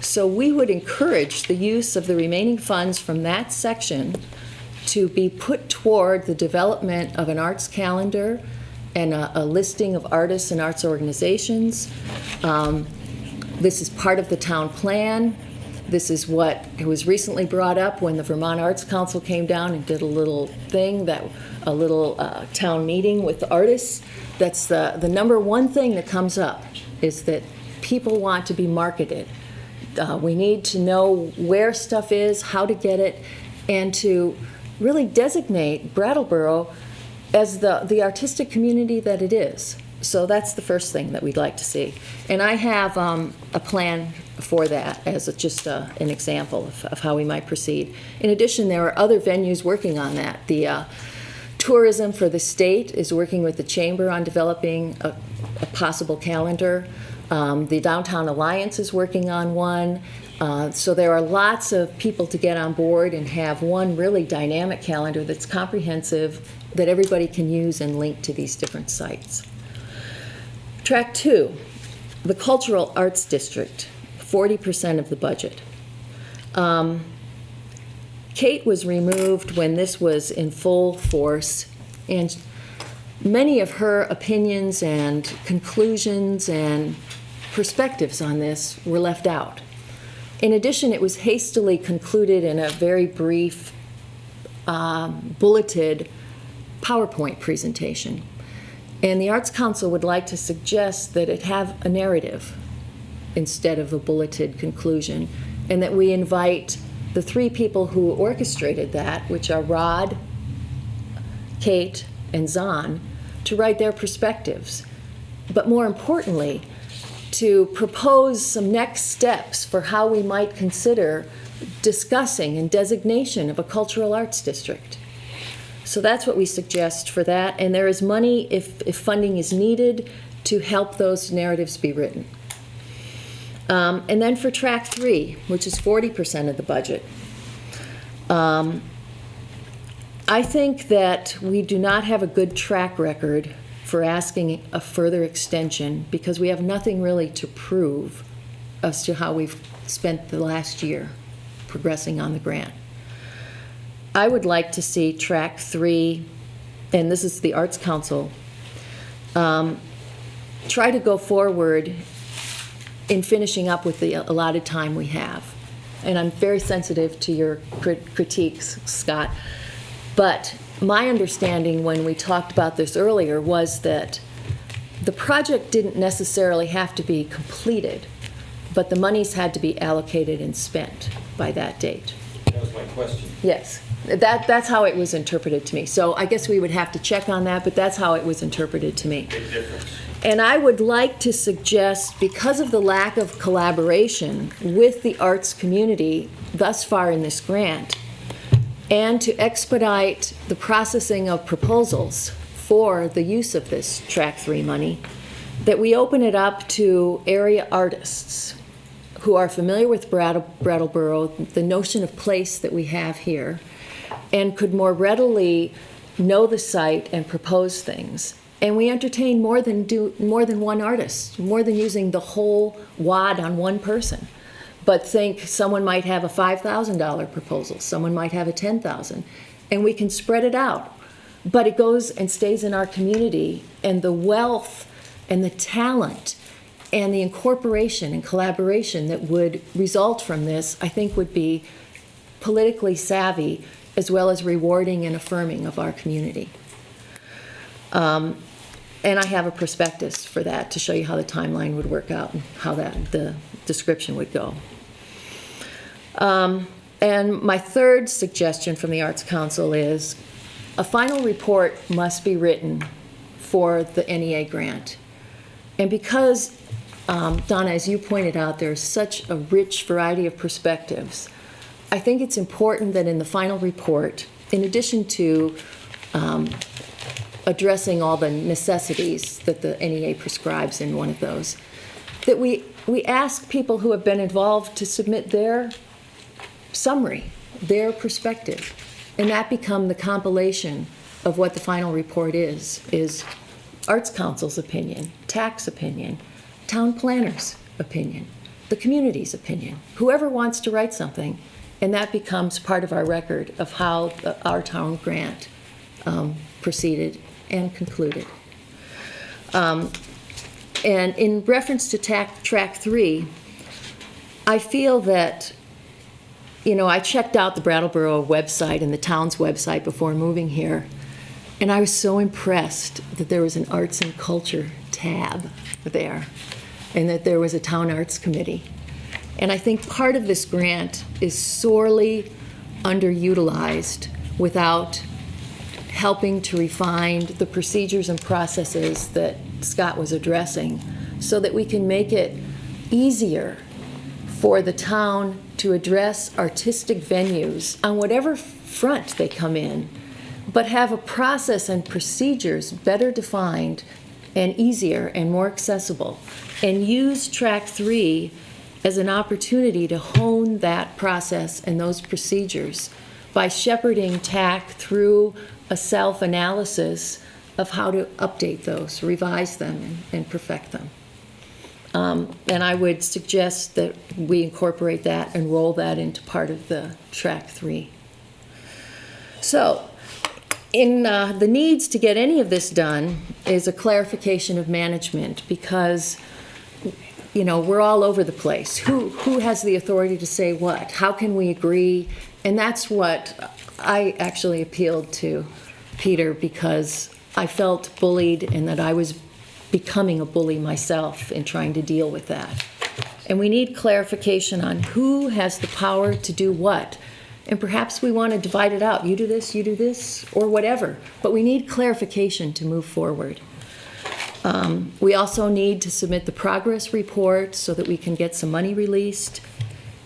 So we would encourage the use of the remaining funds from that section to be put toward the development of an arts calendar and a listing of artists and arts organizations. This is part of the town plan. This is what was recently brought up when the Vermont Arts Council came down and did a little thing, a little town meeting with the artists. That's the number one thing that comes up, is that people want to be marketed. We need to know where stuff is, how to get it, and to really designate Brattleboro as the artistic community that it is. So that's the first thing that we'd like to see. And I have a plan for that as just an example of how we might proceed. In addition, there are other venues working on that. The Tourism for the State is working with the Chamber on developing a possible calendar. The Downtown Alliance is working on one. So there are lots of people to get on board and have one really dynamic calendar that's comprehensive, that everybody can use and link to these different sites. Track 2, the Cultural Arts District, 40% of the budget. Kate was removed when this was in full force, and many of her opinions and conclusions and perspectives on this were left out. In addition, it was hastily concluded in a very brief, bulleted PowerPoint presentation. And the Arts Council would like to suggest that it have a narrative instead of a bulleted conclusion, and that we invite the 3 people who orchestrated that, which are Rod, Kate, and Zahn, to write their perspectives. But more importantly, to propose some next steps for how we might consider discussing and designation of a cultural arts district. So that's what we suggest for that, and there is money, if funding is needed, to help those narratives be written. And then for track 3, which is 40% of the budget, I think that we do not have a good track record for asking a further extension because we have nothing really to prove as to how we've spent the last year progressing on the grant. I would like to see track 3, and this is the Arts Council, try to go forward in finishing up with the allotted time we have. And I'm very sensitive to your critiques, Scott. But my understanding when we talked about this earlier was that the project didn't necessarily have to be completed, but the monies had to be allocated and spent by that date. That was my question. Yes, that's how it was interpreted to me. So I guess we would have to check on that, but that's how it was interpreted to me. Big difference. And I would like to suggest, because of the lack of collaboration with the arts community thus far in this grant, and to expedite the processing of proposals for the use of this Track 3 money, that we open it up to area artists who are familiar with Brattleboro, the notion of place that we have here, and could more readily know the site and propose things. And we entertain more than one artist, more than using the whole wad on one person. But think someone might have a $5,000 proposal, someone might have a $10,000, and we can spread it out. But it goes and stays in our community, and the wealth and the talent and the incorporation and collaboration that would result from this, I think, would be politically savvy as well as rewarding and affirming of our community. And I have a prospectus for that to show you how the timeline would work out and how the description would go. And my third suggestion from the Arts Council is a final report must be written for the NEA grant. And because, Donna, as you pointed out, there's such a rich variety of perspectives, I think it's important that in the final report, in addition to addressing all the necessities that the NEA prescribes in one of those, that we ask people who have been involved to submit their summary, their perspective, and that become the compilation of what the final report is Arts Council's opinion, TAC's opinion, town planner's opinion, the community's opinion, whoever wants to write something, and that becomes part of our record of how our town grant proceeded and concluded. And in reference to track 3, I feel that, I checked out the Brattleboro website and the town's website before moving here, and I was so impressed that there was an arts and culture tab there, and that there was a town arts committee. And I think part of this grant is sorely underutilized without helping to refine the procedures and processes that Scott was addressing so that we can make it easier for the town to address artistic venues on whatever front they come in, but have a process and procedures better defined and easier and more accessible, and use Track 3 as an opportunity to hone that process and those procedures by shepherding TAC through a self-analysis of how to update those, revise them, and perfect them. And I would suggest that we incorporate that and roll that into part of the Track 3. So, in the needs to get any of this done is a clarification of management, because we're all over the place. Who has the authority to say what? How can we agree? And that's what I actually appealed to Peter, because I felt bullied and that I was becoming a bully myself in trying to deal with that. And we need clarification on who has the power to do what. And perhaps we want to divide it out. You do this, or whatever. But we need clarification to move forward. We also need to submit the progress report so that we can get some money released.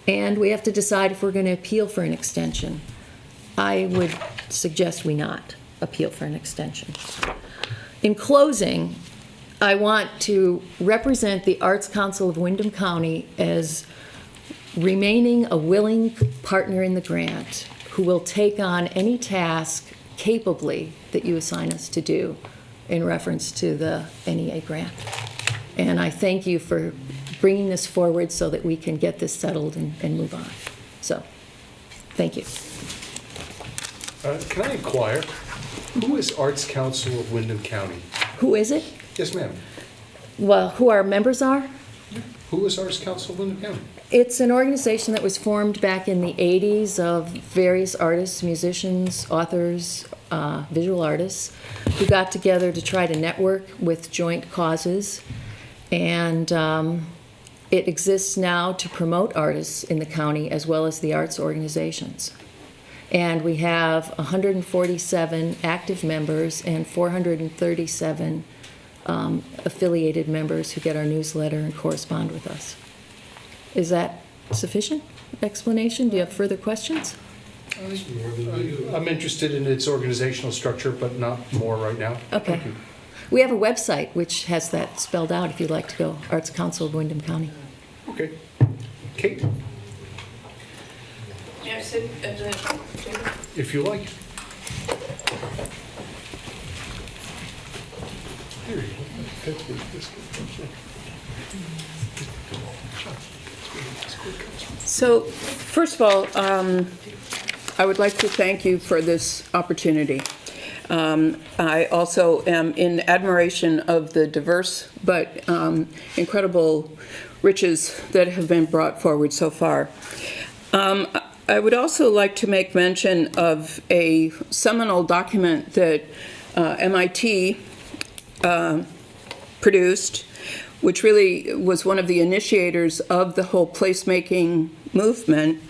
And we have to decide if we're going to appeal for an extension. I would suggest we not appeal for an extension. In closing, I want to represent the Arts Council of Windham County as remaining a willing partner in the grant who will take on any task capably that you assign us to do in reference to the NEA grant. And I thank you for bringing this forward so that we can get this settled and move on. So, thank you. Can I inquire, who is Arts Council of Windham County? Who is it? Yes, ma'am. Well, who our members are? Who is Arts Council of Windham County? It's an organization that was formed back in the 80s of various artists, musicians, authors, visual artists, who got together to try to network with joint causes. And it exists now to promote artists in the county as well as the arts organizations. And we have 147 active members and 437 affiliated members who get our newsletter and correspond with us. Is that sufficient explanation? Do you have further questions? I'm interested in its organizational structure, but not more right now. Okay. Thank you. We have a website which has that spelled out if you'd like to go, Arts Council of Windham County. Okay. Kate, May I sit at the table? if you like. There you go. So, first of all, I would like to thank you for this opportunity. I also am in admiration of the diverse but incredible riches that have been brought forward so far. I would also like to make mention of a seminal document that MIT produced, which really was one of the initiators of the whole placemaking movement.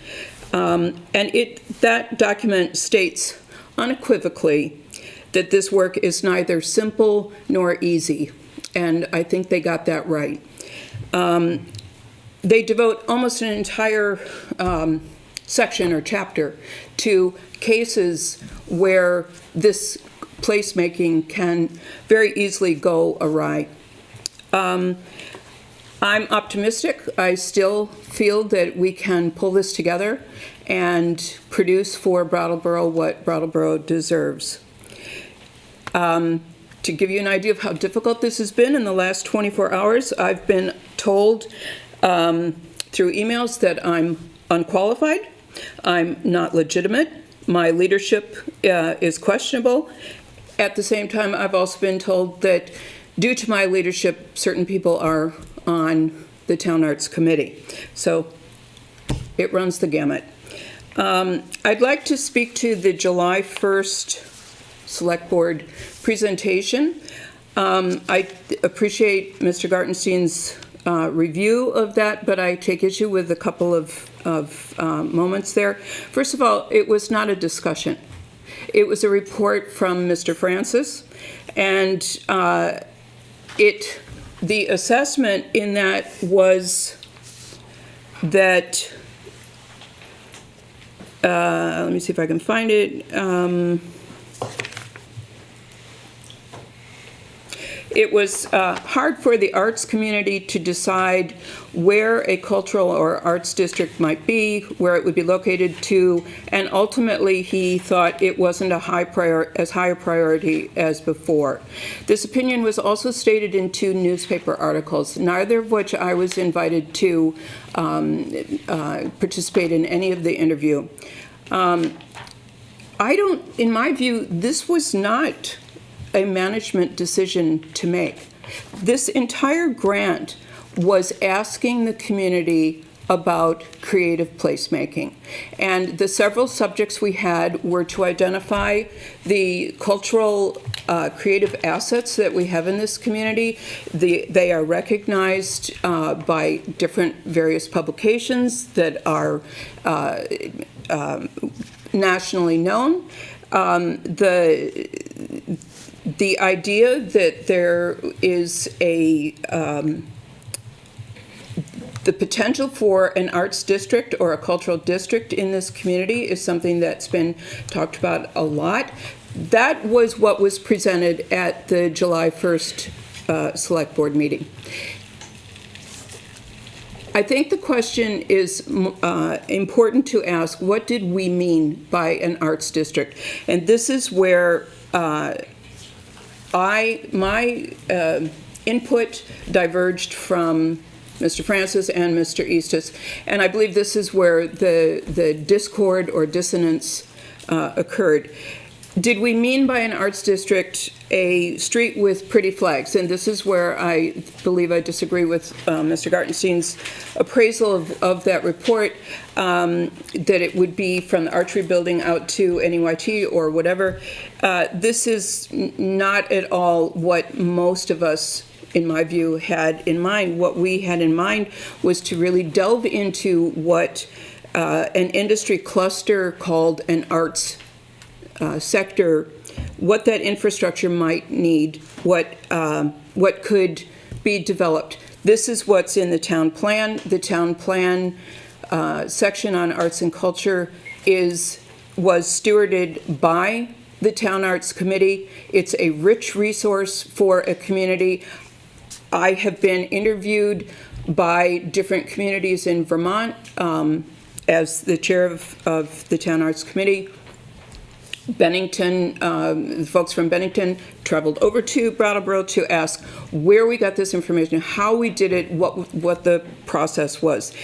And that document states unequivocally that this work is neither simple nor easy. And I think they got that right. They devote almost an entire section or chapter to cases where this placemaking can very easily go awry. I'm optimistic. I still feel that we can pull this together and produce for Brattleboro what Brattleboro deserves. To give you an idea of how difficult this has been in the last 24 hours, I've been told through emails that I'm unqualified, I'm not legitimate, my leadership is questionable. At the same time, I've also been told that due to my leadership, certain people are on the Town Arts Committee. So it runs the gamut. I'd like to speak to the July 1st Select Board presentation. I appreciate Mr. Gartenstein's review of that, but I take issue with a couple of moments there. First of all, it was not a discussion. It was a report from Mr. Francis, and the assessment in that was that, let me see if I can find it. It was hard for the arts community to decide where a cultural or arts district might be, where it would be located to, and ultimately he thought it wasn't as high a priority as before. This opinion was also stated in 2 newspaper articles, neither of which I was invited to participate in any of the interview. In my view, this was not a management decision to make. This entire grant was asking the community about creative placemaking. And the several subjects we had were to identify the cultural creative assets that we have in this community. They are recognized by different various publications that are nationally known. The idea that there is the potential for an arts district or a cultural district in this community is something that's been talked about a lot. That was what was presented at the July 1st Select Board meeting. I think the question is important to ask, what did we mean by an arts district? And this is where my input diverged from Mr. Francis and Mr. Eastis, and I believe this is where the discord or dissonance occurred. Did we mean by an arts district a street with pretty flags? And this is where I believe I disagree with Mr. Gartenstein's appraisal of that report, that it would be from the archery building out to NEYT or whatever. This is not at all what most of us, in my view, had in mind. What we had in mind was to really delve into what an industry cluster called an arts sector, what that infrastructure might need, what could be developed. This is what's in the town plan. The town plan section on arts and culture was stewarded by the Town Arts Committee. It's a rich resource for a community. I have been interviewed by different communities in Vermont as the chair of the Town Arts Committee. Bennington, the folks from Bennington traveled over to Brattleboro to ask where we got this information, how we did it, what the process was.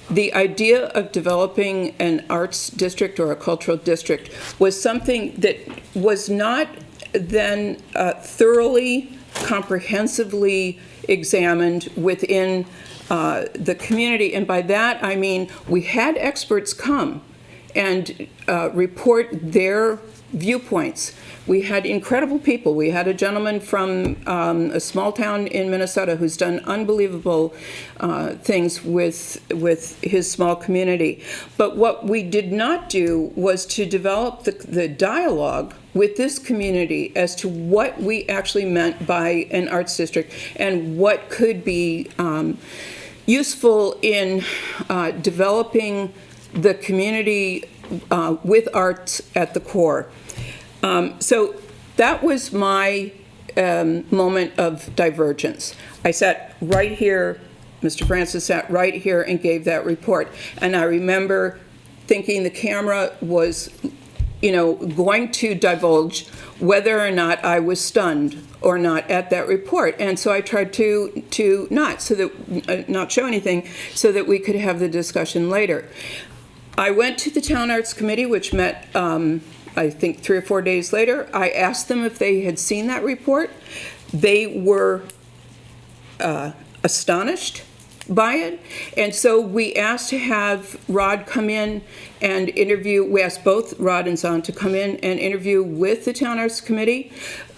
The idea of developing an arts district or a cultural district was something that was not then thoroughly, comprehensively examined within the community. And by that, I mean we had experts come and report their viewpoints. We had incredible people. We had a gentleman from a small town in Minnesota who's done unbelievable things with his small community. But what we did not do was to develop the dialogue with this community as to what we actually meant by an arts district and what could be useful in developing the community with arts at the core. So that was my moment of divergence. I sat right here, Mr. Francis sat right here and gave that report. And I remember thinking the camera was, going to divulge whether or not I was stunned or not at that report. And so I tried to not show anything so that we could have the discussion later. I went to the Town Arts Committee, which met, I think, 3 or 4 days later. I asked them if they had seen that report. They were astonished by it. And so we asked to have Rod come in and interview. We asked both Rod and Zahn to come in and interview with the Town Arts Committee.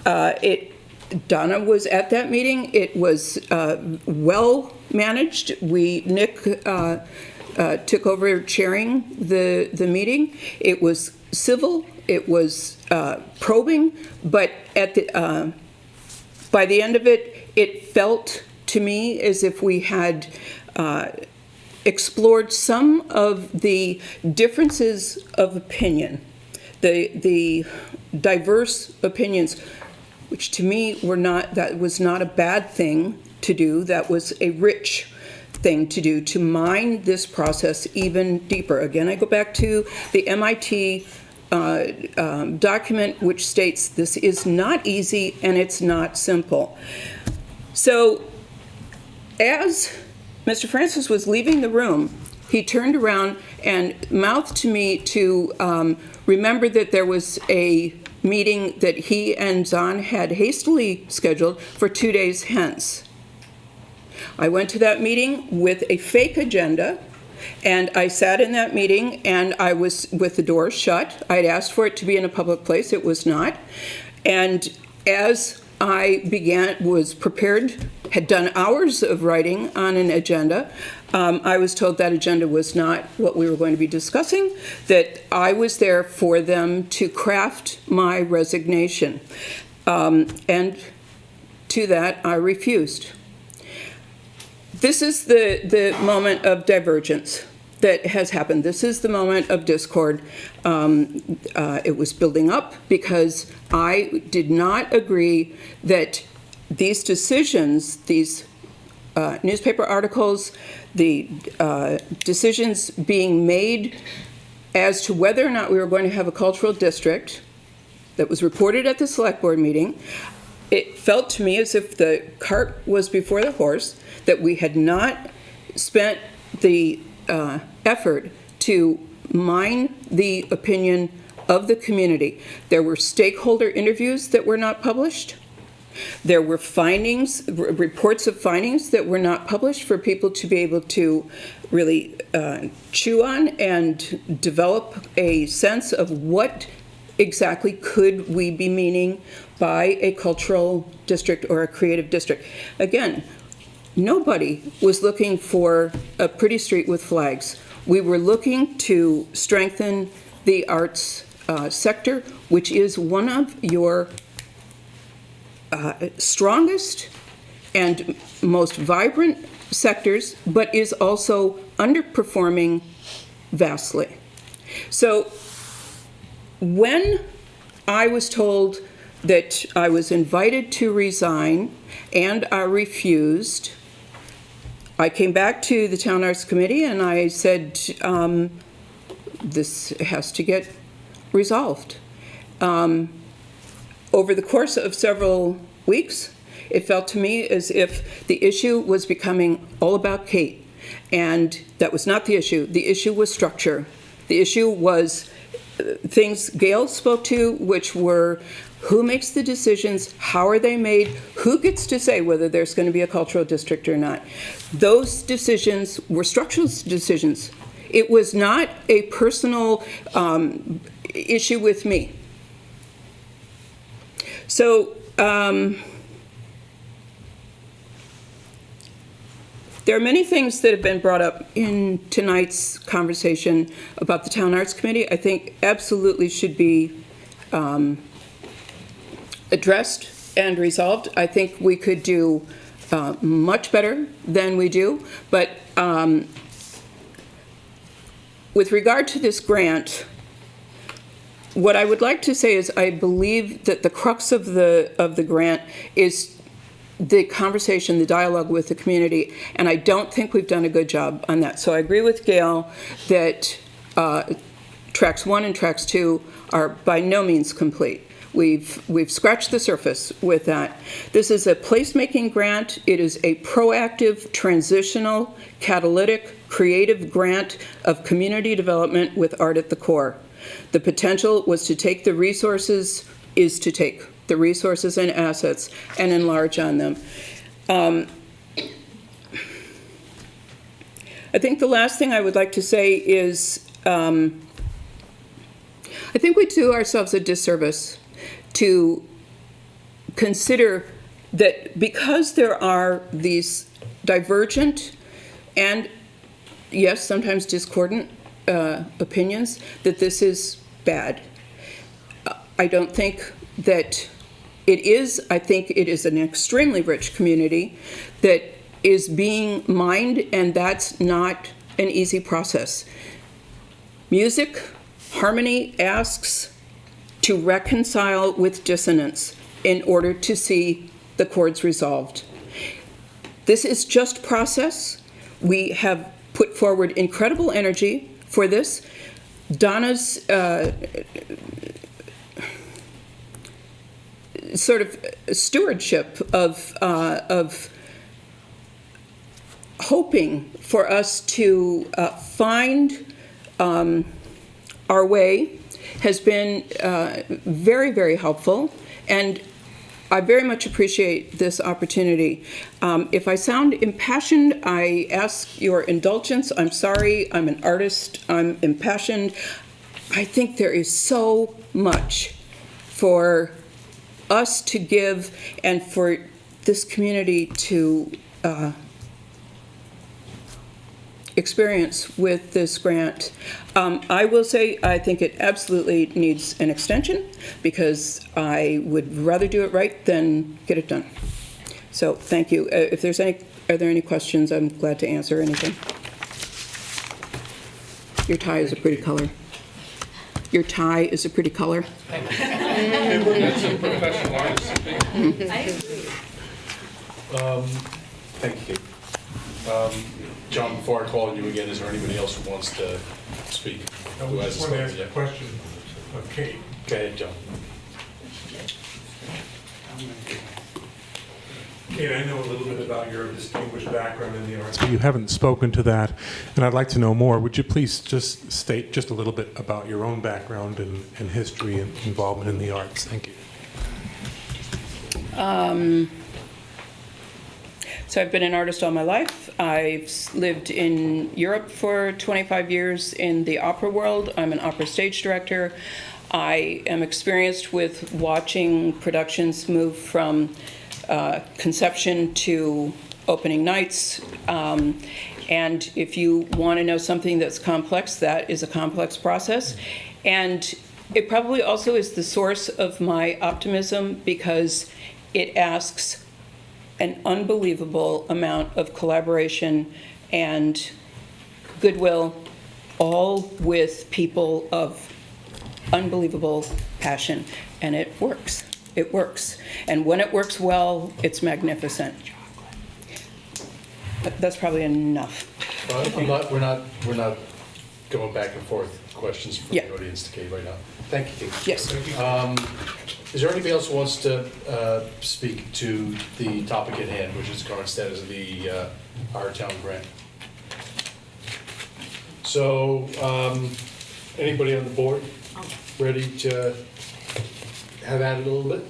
Donna was at that meeting. It was well managed. Nick took over chairing the meeting. It was civil, it was probing, but by the end of it, it felt to me as if we had explored some of the differences of opinion, the diverse opinions, which to me that was not a bad thing to do. That was a rich thing to do, to mine this process even deeper. Again, I go back to the MIT document, which states this is not easy and it's not simple. So as Mr. Francis was leaving the room, he turned around and mouthed to me to remember that there was a meeting that he and Zahn had hastily scheduled for 2 days hence. I went to that meeting with a fake agenda, and I sat in that meeting, and I was with the door shut. I had asked for it to be in a public place. It was not. And as I was prepared, had done hours of writing on an agenda, I was told that agenda was not what we were going to be discussing, that I was there for them to craft my resignation. And to that, I refused. This is the moment of divergence that has happened. This is the moment of discord. It was building up because I did not agree that these decisions, these newspaper articles, the decisions being made as to whether or not we were going to have a cultural district that was reported at the select board meeting, it felt to me as if the cart was before the horse, that we had not spent the effort to mine the opinion of the community. There were stakeholder interviews that were not published. There were findings, reports of findings that were not published for people to be able to really chew on and develop a sense of what exactly could we be meaning by a cultural district or a creative district. Again, nobody was looking for a pretty street with flags. We were looking to strengthen the arts sector, which is one of your strongest and most vibrant sectors, but is also underperforming vastly. So when I was told that I was invited to resign and I refused, I came back to the Town Arts Committee and I said, this has to get resolved. Over the course of several weeks, it felt to me as if the issue was becoming all about Kate. And that was not the issue. The issue was structure. The issue was things Gail spoke to, which were who makes the decisions, how are they made, who gets to say whether there's going to be a cultural district or not. Those decisions were structural decisions. It was not a personal issue with me. So there are many things that have been brought up in tonight's conversation about the Town Arts Committee. I think absolutely should be addressed and resolved. I think we could do much better than we do. But with regard to this grant, what I would like to say is I believe that the crux of the grant is the conversation, the dialogue with the community, and I don't think we've done a good job on that. So I agree with Gail that tracks 1 and tracks 2 are by no means complete. We've scratched the surface with that. This is a placemaking grant. It is a proactive, transitional, catalytic, creative grant of community development with art at the core. The potential was to take the resources, is to take the resources and assets and enlarge on them. I think the last thing I would like to say is I think we do ourselves a disservice to consider that because there are these divergent and, yes, sometimes discordant opinions, that this is bad. I don't think that it is. I think it is an extremely rich community that is being mined, and that's not an easy process. Music, harmony asks to reconcile with dissonance in order to see the chords resolved. This is just process. We have put forward incredible energy for this. Donna's sort of stewardship of hoping for us to find our way has been very, very helpful, and I very much appreciate this opportunity. If I sound impassioned, I ask your indulgence. I'm sorry, I'm an artist, I'm impassioned. I think there is so much for us to give and for this community to experience with this grant. I will say I think it absolutely needs an extension because I would rather do it right than get it done. So thank you. If there's any, are there any questions? I'm glad to answer anything. Your tie is a pretty color. Your tie is a pretty color. That's a professional artist. I agree. Thank you, Kate. John, before I call on you again, is there anybody else who wants to speak? I Who just hasn't want to spoken ask yet? a question of Kate. Go ahead, John. Kate, I know a little bit about your distinguished background in the arts. You haven't spoken to that, and I'd like to know more. Would you please just state just a little bit about your own background and history and involvement in the arts? Thank you. So I've been an artist all my life. I've lived in Europe for 25 years in the opera world. I'm an opera stage director. I am experienced with watching productions move from conception to opening nights. And if you want to know something that's complex, that is a complex process. And it probably also is the source of my optimism because it asks an unbelievable amount of collaboration and goodwill, all with people of unbelievable passion. And it works. It works. And when it works well, it's magnificent. That's probably enough. We're not going back and forth questions from Yeah. the audience to Kate right now. Thank you, Kate. Yes. Is there anybody else who wants to speak to the topic at hand, which is current status of the our town grant? So, anybody on the board ready to have at it a little bit?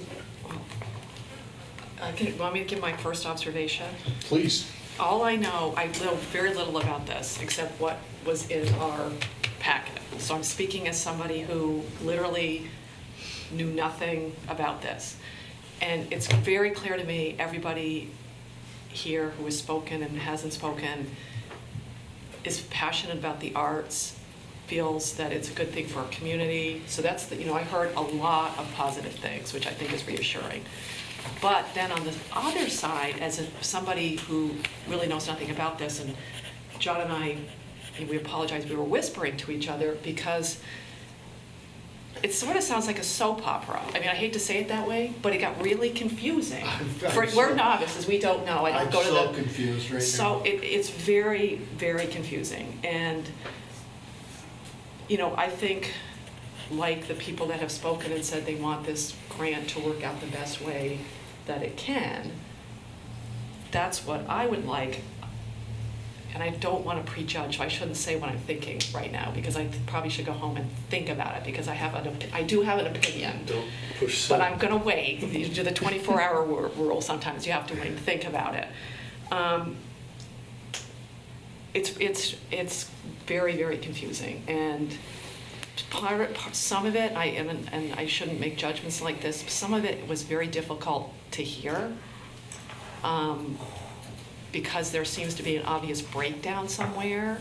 Want me to give my first observation? Please. All I know, I know very little about this, except what was in our packet. So I'm speaking as somebody who literally knew nothing about this. And it's very clear to me, everybody here who has spoken and hasn't spoken is passionate about the arts, feels that it's a good thing for our community. So that's the, I heard a lot of positive things, which I think is reassuring. But then on the other side, as somebody who really knows nothing about this, and John and I, we apologize, we were whispering to each other because it sort of sounds like a soap opera. I mean, I hate to say it that way, but it got really confusing. We're novices, we don't know. I don't I'm go to so the, confused right now. So it's very, very confusing. And, I think, like the people that have spoken and said they want this grant to work out the best way that it can, that's what I would like. And I don't want to prejudge, so I shouldn't say what I'm thinking right now, because I probably should go home and think about it, because I do have an opinion. Don't push. But I'm going to wait. You do the 24-hour rule. Sometimes you have to wait and think about it. It's very, very confusing, and some of it, and I shouldn't make judgments like this. Some of it was very difficult to hear. Because there seems to be an obvious breakdown somewhere.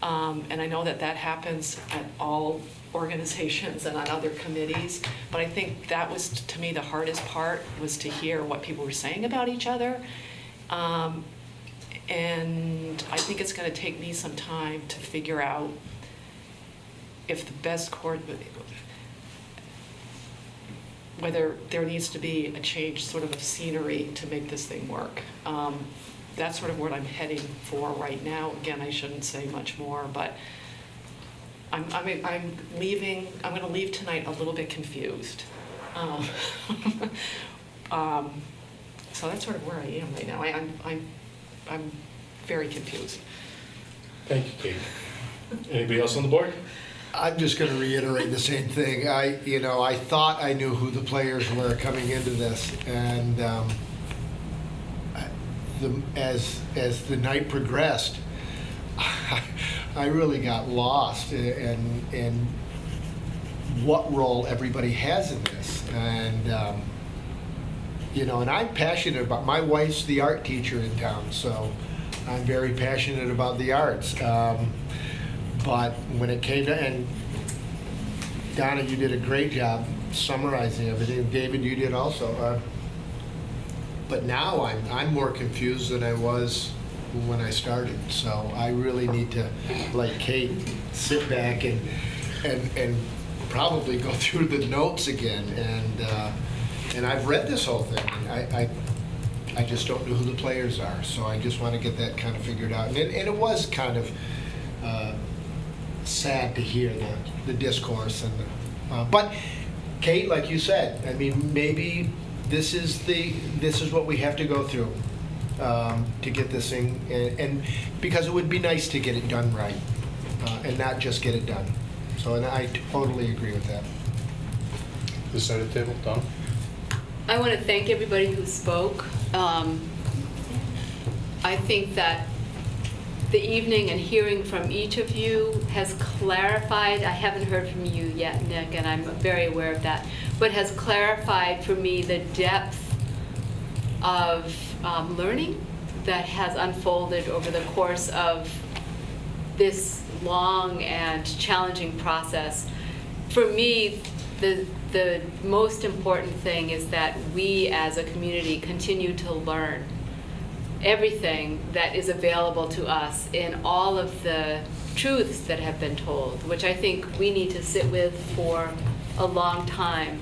And I know that happens at all organizations and on other committees, but I think that was, to me, the hardest part, was to hear what people were saying about each other. And I think it's going to take me some time to figure out if the best whether there needs to be a change sort of scenery to make this thing work. That's sort of what I'm heading for right now. Again, I shouldn't say much more, but I'm leaving. I'm going to leave tonight a little bit confused. So that's sort of where I am right now. I'm very confused. Thank you, Kate. Anybody else on the board? I'm just going to reiterate the same thing. I thought I knew who the players were coming into this, and as the night progressed, I really got lost in what role everybody has in this, and and I'm passionate about. My wife's the art teacher in town, so I'm very passionate about the arts. But when it came to, and Donna, you did a great job summarizing everything. David, you did also. But now I'm more confused than I was when I started. So I really need to, like Kate, sit back and probably go through the notes again. And I've read this whole thing. I just don't know who the players are. So I just want to get that kind of figured out. And it was kind of sad to hear the discourse. But Kate, like you said, I mean, maybe this is what we have to go through to get this thing, and because it would be nice to get it done right and not just get it done. So, and I totally agree with that. This side of the table, Don? I want to thank everybody who spoke. I think that the evening and hearing from each of you has clarified, I haven't heard from you yet, Nick, and I'm very aware of that, but has clarified for me the depth of learning that has unfolded over the course of this long and challenging process. For me, the most important thing is that we as a community continue to learn everything that is available to us in all of the truths that have been told, which I think we need to sit with for a long time.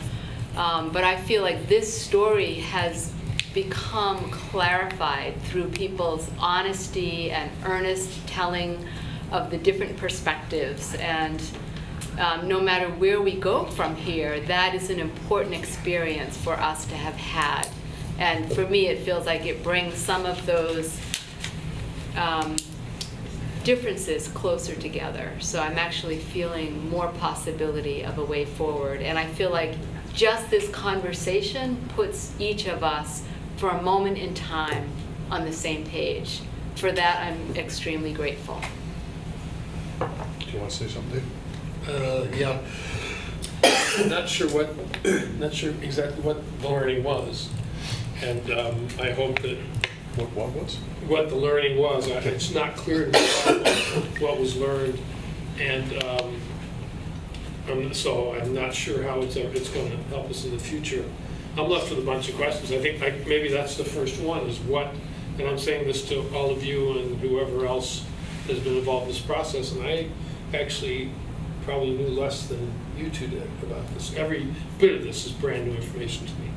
But I feel like this story has become clarified through people's honesty and earnest telling of the different perspectives. And no matter where we go from here, that is an important experience for us to have had. And for me, it feels like it brings some of those differences closer together. So I'm actually feeling more possibility of a way forward. And I feel like just this conversation puts each of us for a moment in time on the same page. For that, I'm extremely grateful. Do you want to say something, Dave? Yeah. Not sure exactly what the learning was. And I hope that what the learning was, it's not clear to me what was learned, and so I'm not sure how it's going to help us in the future. I'm left with a bunch of questions. I think maybe that's the first one, is what, and I'm saying this to all of you and whoever else has been involved in this process, and I actually probably knew less than you two did about this. Every bit of this is brand new information to me.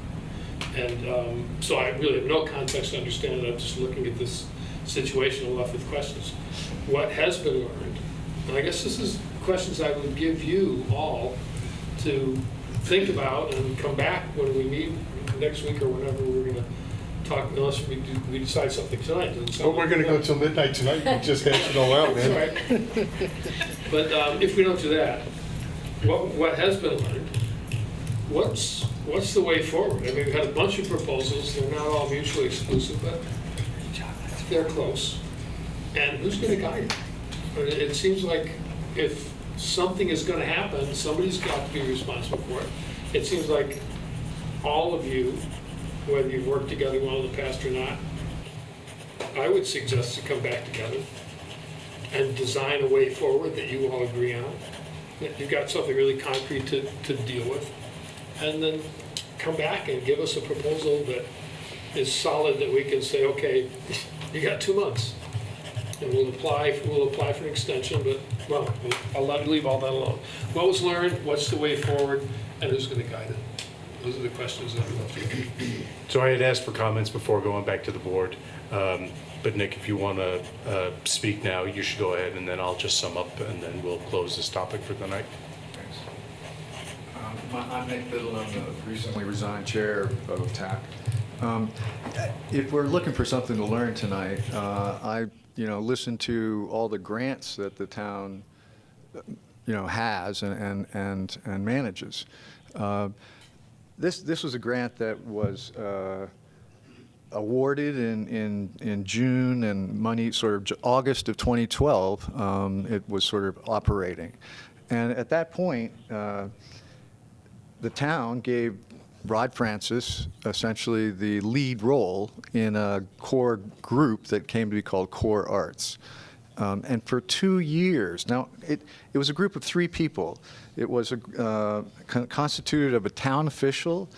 And so I really have no context to understand it. I'm just looking at this situation and left with questions. What has been learned? And I guess this is questions I would give you all to think about and come back when we meet next week or whenever we're going to talk, unless we decide something tonight. Well, we're going to go till midnight tonight. We just hash it all out, man. Right. But if we don't do that, what has been learned? What's the way forward? I mean, we've had a bunch of proposals. They're not all mutually exclusive, but they're close. And who's going to guide it? It seems like if something is going to happen, somebody's got to be responsible for it. It seems like all of you, whether you've worked together well in the past or not, I would suggest to come back together and design a way forward that you all agree on, that you've got something really concrete to deal with, and then come back and give us a proposal that is solid, that we can say, okay, you got 2 months, and we'll apply for an extension, but, well, I'll leave all that alone. What was learned, what's the way forward, and who's going to guide it? Those are the questions that we left here. So I had asked for comments before going back to the board, but Nick, if you want to speak now, you should go ahead, and then I'll just sum up, and then we'll close this topic for the night. I'm Nick Biddle. I'm the recently resigned chair of TAC. If we're looking for something to learn tonight, I listened to all the grants that the town has and manages. This was a grant that was awarded in June, and money sort of August of 2012. It was sort of operating, and at that point, the town gave Rod Francis, essentially the lead role in a core group that came to be called Core Arts. And for 2 years, now it was a group of 3 people. It was constituted of a town official,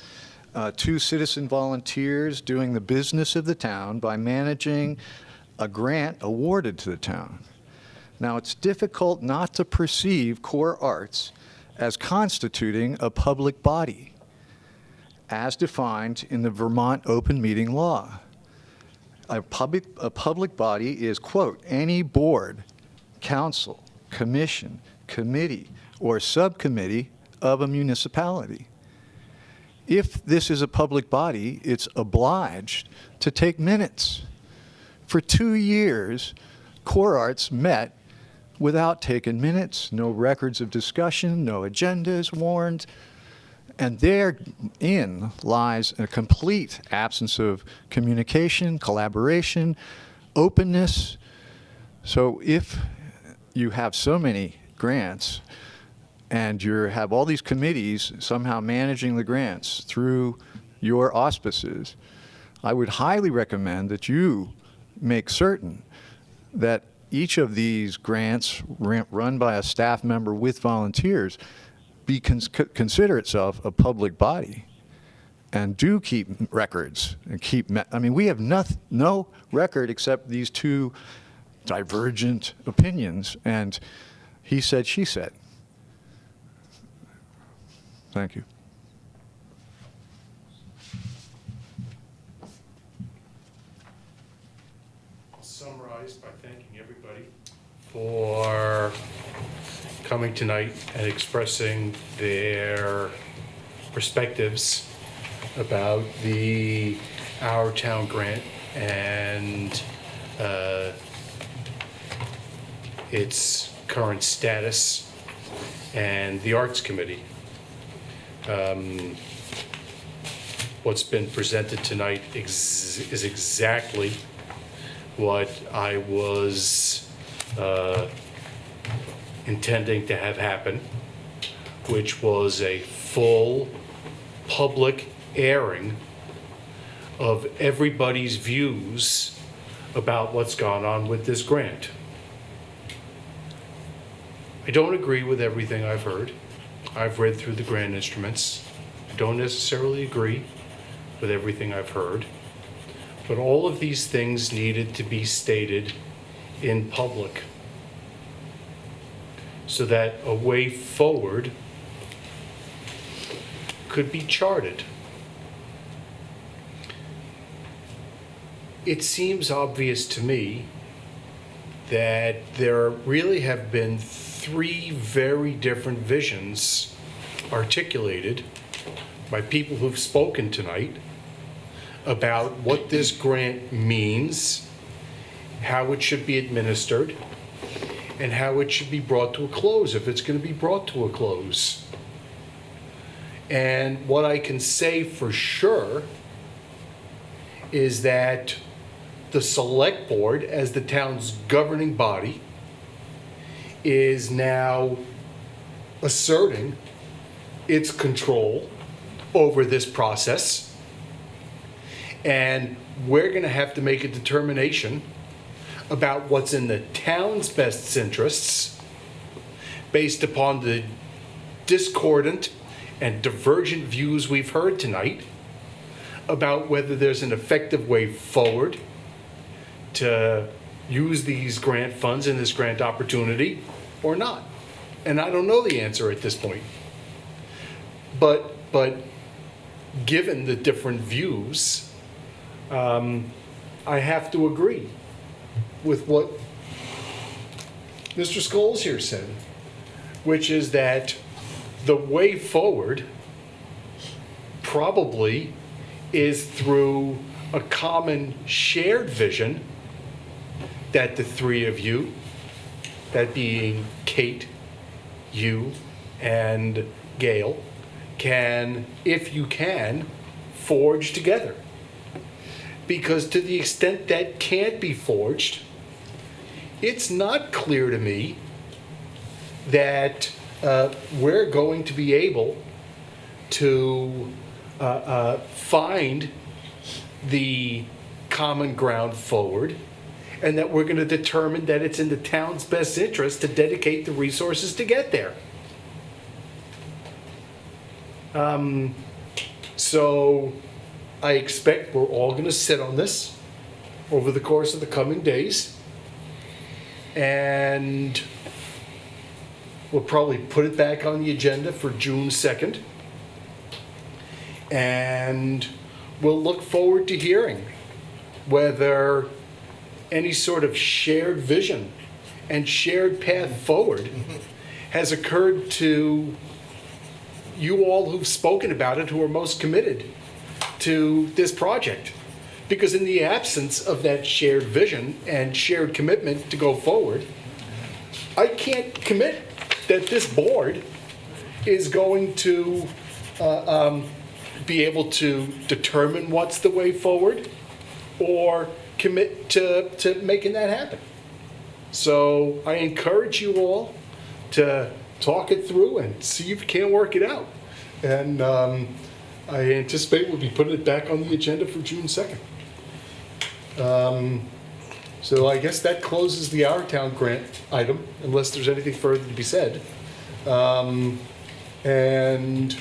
2 citizen volunteers doing the business of the town by managing a grant awarded to the town. Now, it's difficult not to perceive Core Arts as constituting a public body, as defined in the Vermont Open Meeting Law. A public body is, quote, any board, council, commission, committee, or subcommittee of a municipality. If this is a public body, it's obliged to take minutes. For 2 years, Core Arts met without taking minutes, no records of discussion, no agendas warned, and therein lies a complete absence of communication, collaboration, openness. So if you have so many grants and you have all these committees somehow managing the grants through your auspices, I would highly recommend that you make certain that each of these grants run by a staff member with volunteers consider itself a public body and do keep records and I mean, we have no record except these 2 divergent opinions, and he said, she said. Thank you. I'll summarize by thanking everybody for coming tonight and expressing their perspectives about the Our Town grant and its current status, and the Arts Committee. What's been presented tonight is exactly what I was intending to have happen, which was a full public airing of everybody's views about what's gone on with this grant. I don't agree with everything I've heard. I've read through the grant instruments. I don't necessarily agree with everything I've heard, but all of these things needed to be stated in public so that a way forward could be charted. It seems obvious to me that there really have been 3 very different visions articulated by people who've spoken tonight about what this grant means, how it should be administered, and how it should be brought to a close, if it's going to be brought to a close. And what I can say for sure is that the select board, as the town's governing body, is now asserting its control over this process. And we're going to have to make a determination about what's in the town's best interests based upon the discordant and divergent views we've heard tonight about whether there's an effective way forward to use these grant funds and this grant opportunity or not. And I don't know the answer at this point. But given the different views, I have to agree with what Mr. Scholes here said, which is that the way forward probably is through a common shared vision that the 3 of you, that being Kate, you, and Gail, can, if you can, forge together. Because to the extent that can't be forged, it's not clear to me that we're going to be able to find the common ground forward, and that we're going to determine that it's in the town's best interest to dedicate the resources to get there. So I expect we're all going to sit on this over the course of the coming days, and we'll probably put it back on the agenda for June 2nd. And we'll look forward to hearing whether any sort of shared vision and shared path forward has occurred to you all who've spoken about it, who are most committed to this project. Because in the absence of that shared vision and shared commitment to go forward, I can't commit that this board is going to be able to determine what's the way forward or commit to making that happen. So I encourage you all to talk it through and see if you can work it out. And I anticipate we'll be putting it back on the agenda for June 2nd. So I guess that closes the Our Town grant item, unless there's anything further to be said. And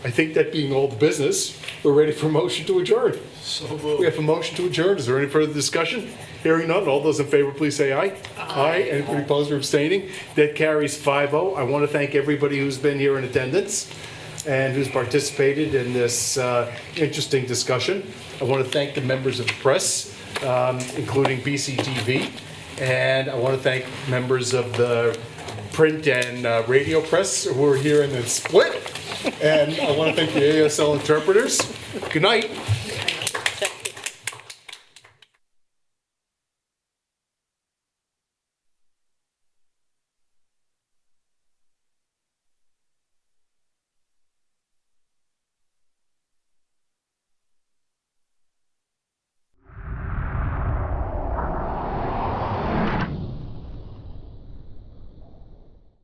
I think that being all the business, we're ready for a motion to adjourn. So moved. We have a motion to adjourn. Is there any further discussion? Hearing none, all those in favor, please say aye. Aye. Anybody opposed or abstaining? That carries 5-0. I want to thank everybody who's been here in attendance and who's participated in this interesting discussion. I want to thank the members of the press, including BCTV, and I want to thank members of the print and radio press who are here in the split. And I want to thank the ASL interpreters. Good night.